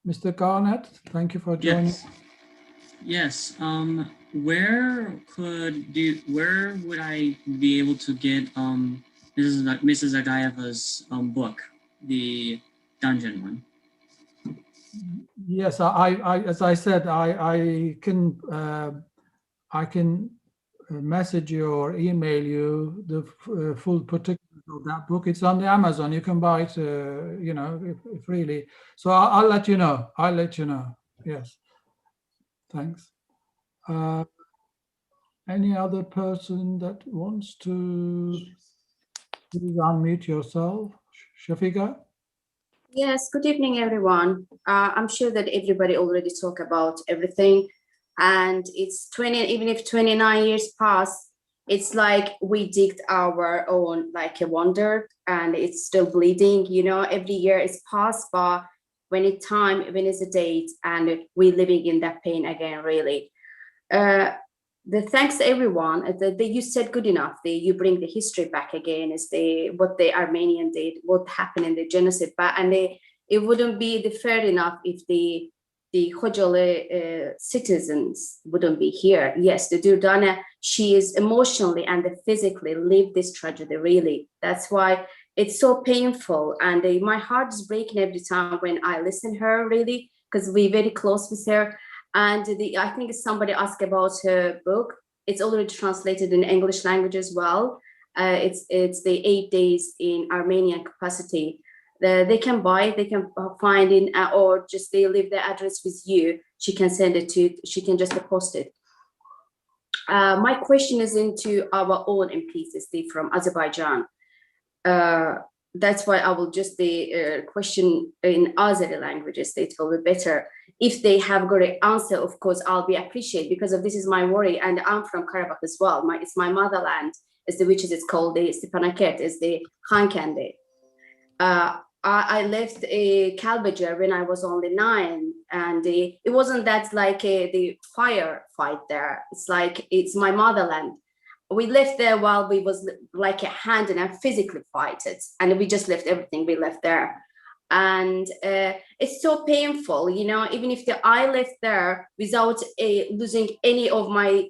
Mr. Garnett, thank you for joining. Yes. Where would I be able to get Mrs. Agaeva's book, the dungeon one? Yes, as I said, I can message you or email you the full particulars of that book. It's on the Amazon. You can buy it, you know, freely. So I'll let you know. I'll let you know. Yes. Thanks. Any other person that wants to please unmute yourself? Shafiqa? Yes, good evening, everyone. I'm sure that everybody already talked about everything. And it's 20, even if 29 years pass, it's like we digged our own, like a wonder, and it's still bleeding, you know, every year is passed, but when it's time, when it's a date, and we're living in that pain again, really. The thanks to everyone. You said good enough. You bring the history back again. Is what the Armenian did, what happened in the genocide, and it wouldn't be fair enough if the KHOJALY citizens wouldn't be here. Yes, the Durdana, she is emotionally and physically lived this tragedy. Really, that's why it's so painful, and my heart is breaking every time when I listen to her. Really, because we're very close with her. And I think somebody asked about her book. It's already translated in English language as well. It's the 8 days in Armenian capacity. They can buy, they can find in, or just they leave the address with you. She can send it to, she can just post it. My question is into our own MPs, from Azerbaijan. That's why I will just the question in Azeri languages, it will be better. If they have got an answer, of course, I'll be appreciated, because of this is my worry, and I'm from Karabakh as well. It's my motherland, which is called the Stepanaket, is the Khankande. I left Kalbajar when I was only 9, and it wasn't that like the fire fight there. It's like it's my motherland. We left there while we was like a hand and I physically fight it, and we just left everything. We left there, and it's so painful, you know. Even if I left there without losing any of my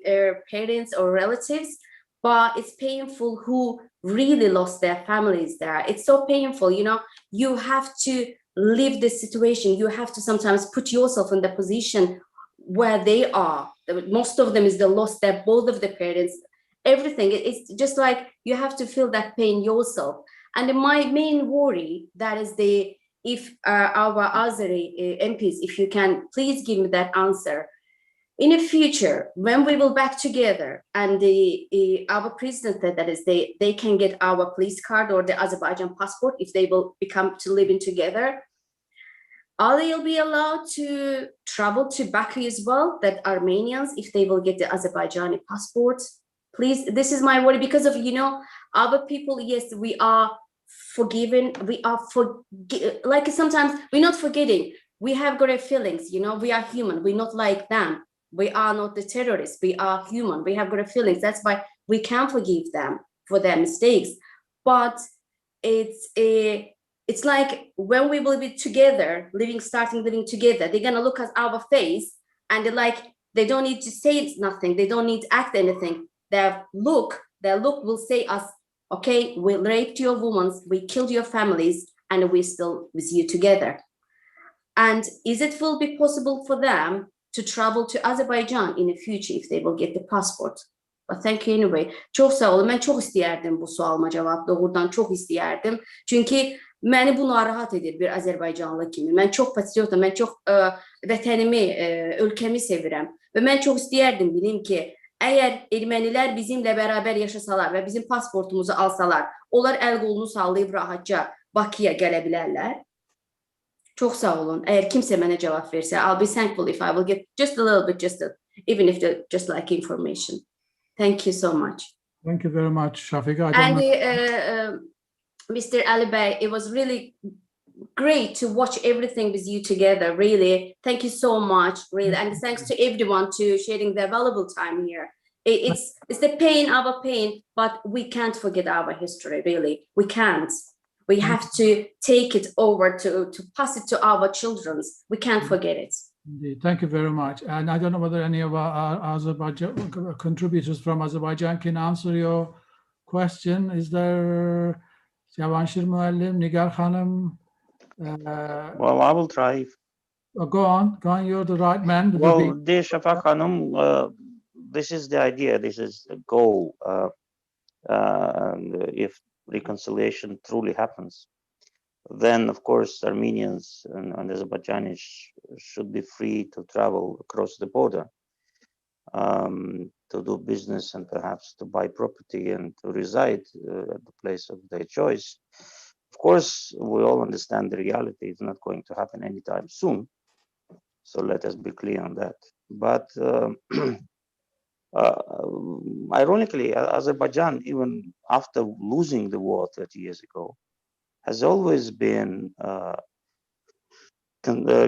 parents or relatives, but it's painful who really lost their families there. It's so painful, you know. You have to live this situation. You have to sometimes put yourself in the position where they are. Most of them is they lost their both of the parents. Everything, it's just like you have to feel that pain yourself. And my main worry, that is if our Azeri MPs, if you can please give me that answer. In the future, when we will back together, and our president said that is they can get our police card or the Azerbaijan passport if they will become to living together. Are they will be allowed to travel to Baku as well, that Armenians, if they will get the Azerbaijani passport? Please, this is my worry, because of, you know, our people, yes, we are forgiven. We are like sometimes we're not forgetting. We have got our feelings, you know, we are human. We're not like them. We are not the terrorists. We are human. We have got our feelings. That's why we can forgive them for their mistakes. But it's like when we will be together, starting living together, they're gonna look at our face and they're like, they don't need to say nothing. They don't need to act anything. Their look will say us, okay, we raped your women, we killed your families, and we're still with you together. And will be possible for them to travel to Azerbaijan in the future if they will get the passport? But thank you anyway. Çox sağ olun. Mən çox istəyərdim bu sualıma cavab. Doğrudan çox istəyərdim. Çünki məni bu narahat edir bir Azərbaycanlı kimi. Mən çox patriotam, mən çox vətənimi, ölkəmi sevirəm. Və mən çox istəyərdim bilim ki, əgər ermənilər bizimlə bərabər yaşasalar və bizim pasportumuzu alsalar, onlar əl qolunu sallayıb rahatca Bakıya gələ bilərlər. Çox sağ olun. Əgər kimsə mənə cavab versə, I'll be thankful if I will get just a little bit, even if they're just like information. Thank you so much. Thank you very much, Shafiqa. And Mr. Ali Bey, it was really great to watch everything with you together, really. Thank you so much, really. And thanks to everyone to sharing their valuable time here. It's the pain, our pain, but we can't forget our history, really. We can't. We have to take it over to pass it to our children. We can't forget it. Indeed. Thank you very much. And I don't know whether any of our Azerbaijan contributors from Azerbaijan can answer your question. Is there Yavanshir Muallim, Nigar Khanım? Well, I will try. Go on, you're the right man. Well, dear Shafak Khanım, this is the idea, this is the goal. And if reconciliation truly happens, then of course Armenians and Azerbaijanis should be free to travel across the border, to do business and perhaps to buy property and to reside at the place of their choice. Of course, we all understand the reality is not going to happen anytime soon. So let us be clear on that. But ironically, Azerbaijan, even after losing the war 30 years ago, has always been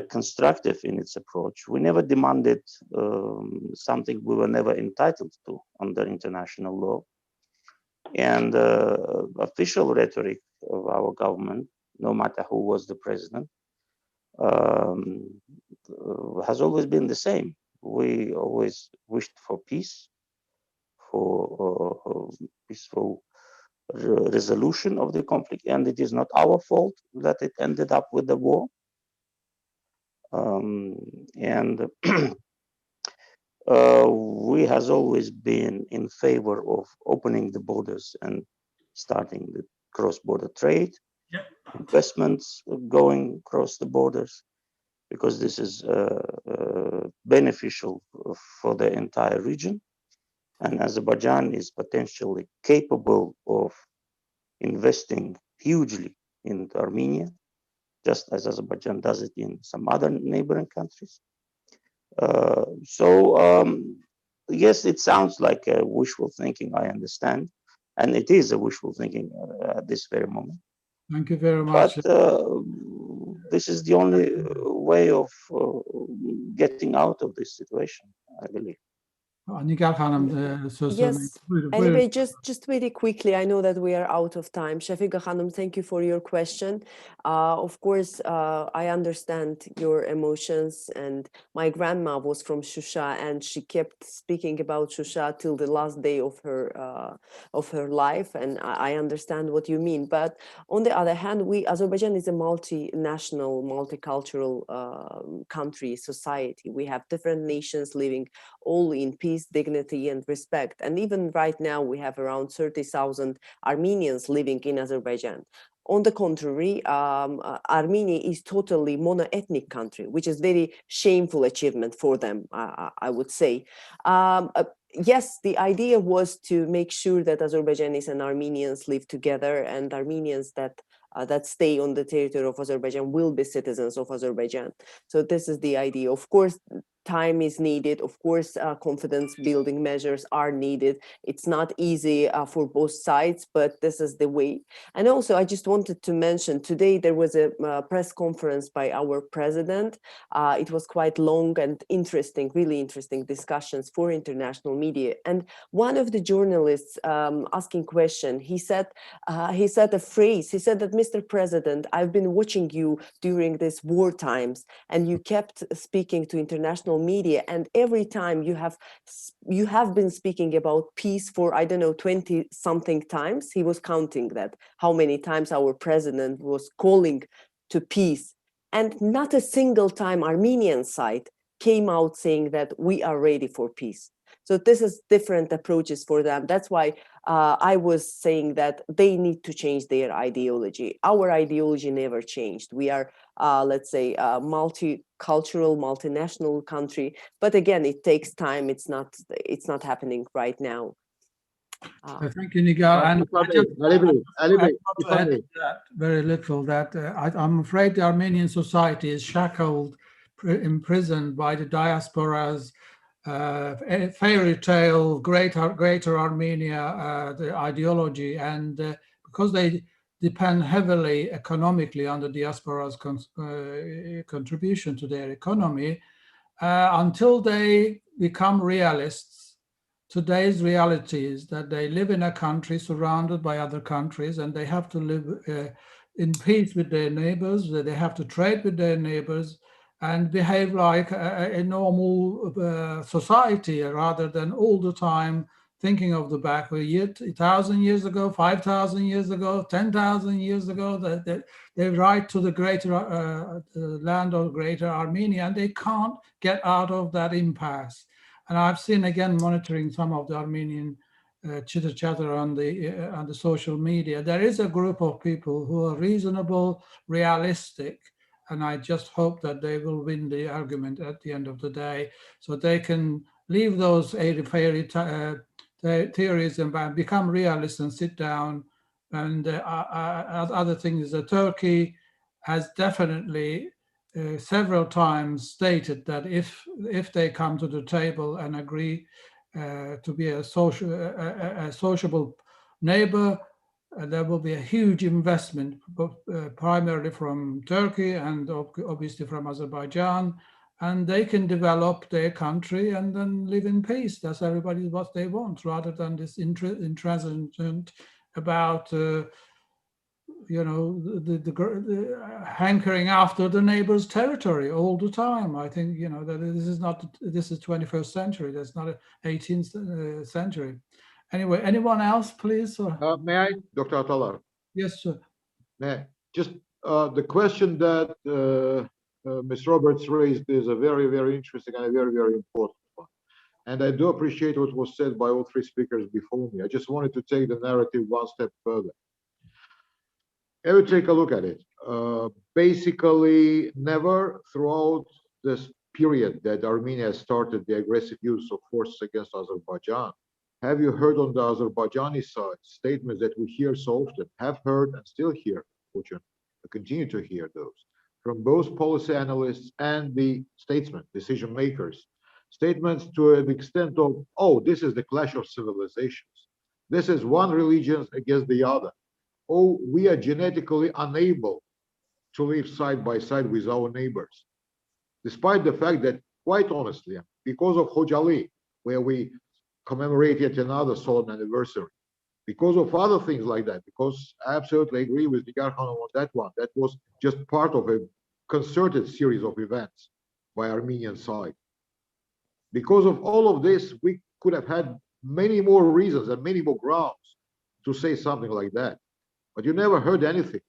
constructive in its approach. We never demanded something we were never entitled to under international law. And official rhetoric of our government, no matter who was the president, has always been the same. We always wished for peace, for peaceful resolution of the conflict, and it is not our fault that it ended up with the war. We has always been in favor of opening the borders and starting the cross-border trade, investments going across the borders, because this is beneficial for the entire region. And Azerbaijan is potentially capable of investing hugely in Armenia, just as Azerbaijan does it in some other neighboring countries. Yes, it sounds like a wishful thinking, I understand. And it is a wishful thinking at this very moment. Thank you very much. But this is the only way of getting out of this situation, I believe. Nigar Hanım, yes, anyway, just very quickly, I know that we are out of time. Shafiqa Hanım, thank you for your question. Of course, I understand your emotions, and my grandma was from Shusha, and she kept speaking about Shusha till the last day of her life, and I understand what you mean. But on the other hand, Azerbaijan is a multinational, multicultural country, society. We have different nations living all in peace, dignity, and respect. And even right now, we have around 30,000 Armenians living in Azerbaijan. On the contrary, Armenia is totally mono-ethnic country, which is very shameful achievement for them, I would say. Yes, the idea was to make sure that Azerbaijanis and Armenians live together, and Armenians that stay on the territory of Azerbaijan will be citizens of Azerbaijan. So this is the idea. Of course, time is needed. Of course, confidence building measures are needed. It's not easy for both sides, but this is the way. And also, I just wanted to mention today there was a press conference by our president. It was quite long and interesting, really interesting discussions for international media. And one of the journalists asking question, he said a phrase. He said that, Mr. President, I've been watching you during these war times, and you kept speaking to international media, and every time you have been speaking about peace for, I don't know, 20 something times. He was counting that, how many times our president was calling to peace, and not a single time Armenian side came out saying that we are ready for peace. So this is different approaches for them. That's why I was saying that they need to change their ideology. Our ideology never changed. We are, let's say, a multicultural, multinational country. But again, it takes time. It's not happening right now. Thank you, Nigar. And very little that I'm afraid the Armenian society is shackled, imprisoned by the diaspora's fairy tale, greater Armenia, the ideology, and because they depend heavily economically on the diaspora's contribution to their economy, until they become realists. Today's reality is that they live in a country surrounded by other countries, and they have to live in peace with their neighbors. They have to trade with their neighbors and behave like a normal society, rather than all the time thinking of the back. 1,000 years ago, 5,000 years ago, 10,000 years ago, they write to the greater land of Greater Armenia, and they can't get out of that impasse. And I've seen, again, monitoring some of the Armenian chitter-chatter on the social media. There is a group of people who are reasonable, realistic, and I just hope that they will win the argument at the end of the day, so they can leave those airy-fairy theories and become realists and sit down. And other things, Turkey has definitely several times stated that if they come to the table and agree to be a sociable neighbor, there will be a huge investment, primarily from Turkey and obviously from Azerbaijan, and they can develop their country and then live in peace. That's everybody what they want, rather than this intransigent about the hankering after the neighbor's territory all the time. I think that this is 21st century. That's not 18th century. Anyway, anyone else, please? May I, Dr. Atalar? Yes, sir. May I? Just the question that Ms. Roberts raised is a very, very interesting and a very, very important one. And I do appreciate what was said by all three speakers before me. I just wanted to take the narrative one step further. Ever take a look at it? Basically, never throughout this period that Armenia started the aggressive use of force against Azerbaijan, have you heard on the Azerbaijani side statements that we hear so often, have heard and still hear, fortunately, continue to hear those, from both policy analysts and the statesmen, decision makers, statements to the extent of, oh, this is the clash of civilizations. This is one religion against the other. Oh, we are genetically unable to live side by side with our neighbors. Despite the fact that, quite honestly, because of KHOJALY, where we commemorate yet another solemn anniversary, because of other things like that, because I absolutely agree with Nigar Khanum on that one, that was just part of a concerted series of events by Armenian side. Because of all of this, we could have had many more reasons and many more grounds to say something like that. But you never heard anything.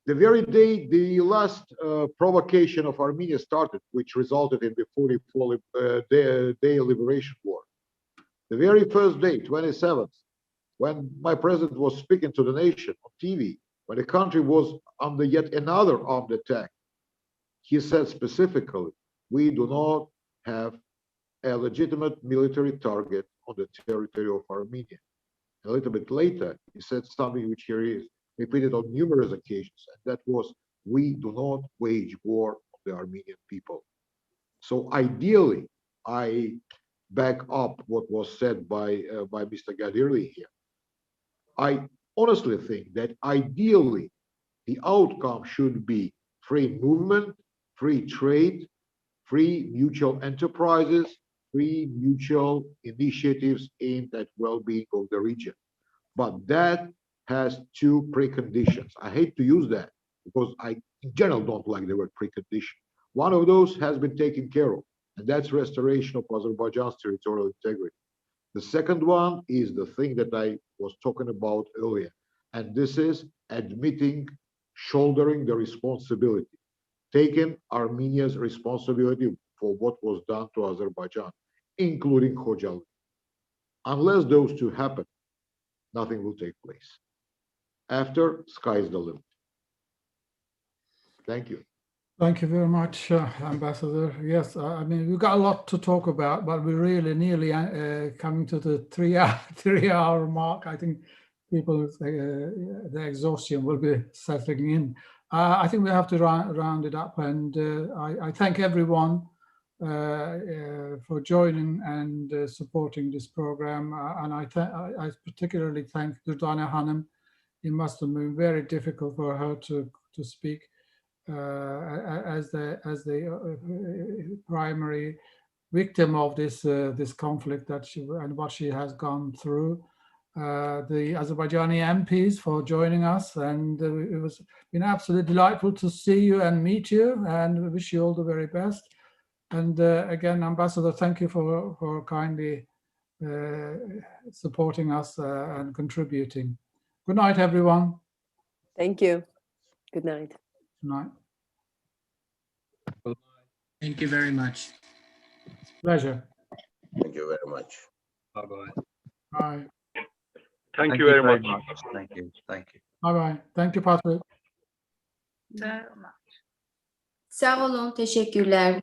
The very day the last provocation of Armenia started, which resulted in the 44-day liberation war, the very first day, 27th, when my president was speaking to the nation on TV, when the country was under yet another armed attack, he said specifically, we do not have a legitimate military target on the territory of Armenia. A little bit later, he said something which he repeated on numerous occasions, and that was, we do not wage war on the Armenian people. So ideally, I back up what was said by Mr. Gadirli here. I honestly think that ideally, the outcome should be free movement, free trade, free mutual enterprises, free mutual initiatives aimed at well-being of the region. But that has two preconditions. I hate to use that because I, in general, don't like the word precondition. One of those has been taken care of, and that's restoration of Azerbaijan's territorial integrity. The second one is the thing that I was talking about earlier, and this is admitting, shouldering the responsibility, taking Armenia's responsibility for what was done to Azerbaijan, including KHOJALY. Unless those two happen, nothing will take place. After, sky is the limit. Thank you. Thank you very much, Ambassador. Yes, I mean, we've got a lot to talk about, but we're really nearly coming to the three-hour mark. I think people, the exhaustion will be settling in. I think we have to round it up, and I thank everyone for joining and supporting this program. And I particularly thank Durdane Hanım. It must have been very difficult for her to speak. As the primary victim of this conflict that and what she has gone through, the Azerbaijani MPs for joining us, and it was been absolutely delightful to see you and meet you, and wish you all the very best. And again, Ambassador, thank you for kindly supporting us and contributing. Good night, everyone. Thank you. Good night. Good night. Thank you very much. Pleasure. Thank you very much. Bye-bye. Bye. Thank you very much. Thank you. Thank you. Bye-bye. Thank you, Patrick. Sağ olun, teşekkürler.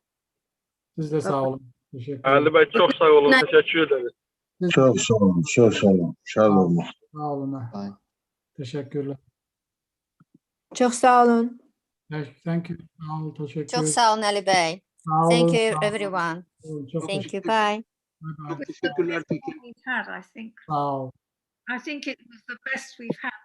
Siz de sağ olun. Teşekkür Ali ederim. Bey çok sağ olun. Teşekkür ederiz. Çok sağ olun. Çok sağ olun. Sağ olun. Sağ olun. Teşekkürler. Çok sağ olun. Thank you. Sağ olun. Teşekkür Çok sağ olun Ali Bey. Sağ Thank olun. you Sağ olun. everyone. Çok Thank you. teşekkür- Bye. Bye bye. We've had, I think. Sağ ol. I think it was the best we've had.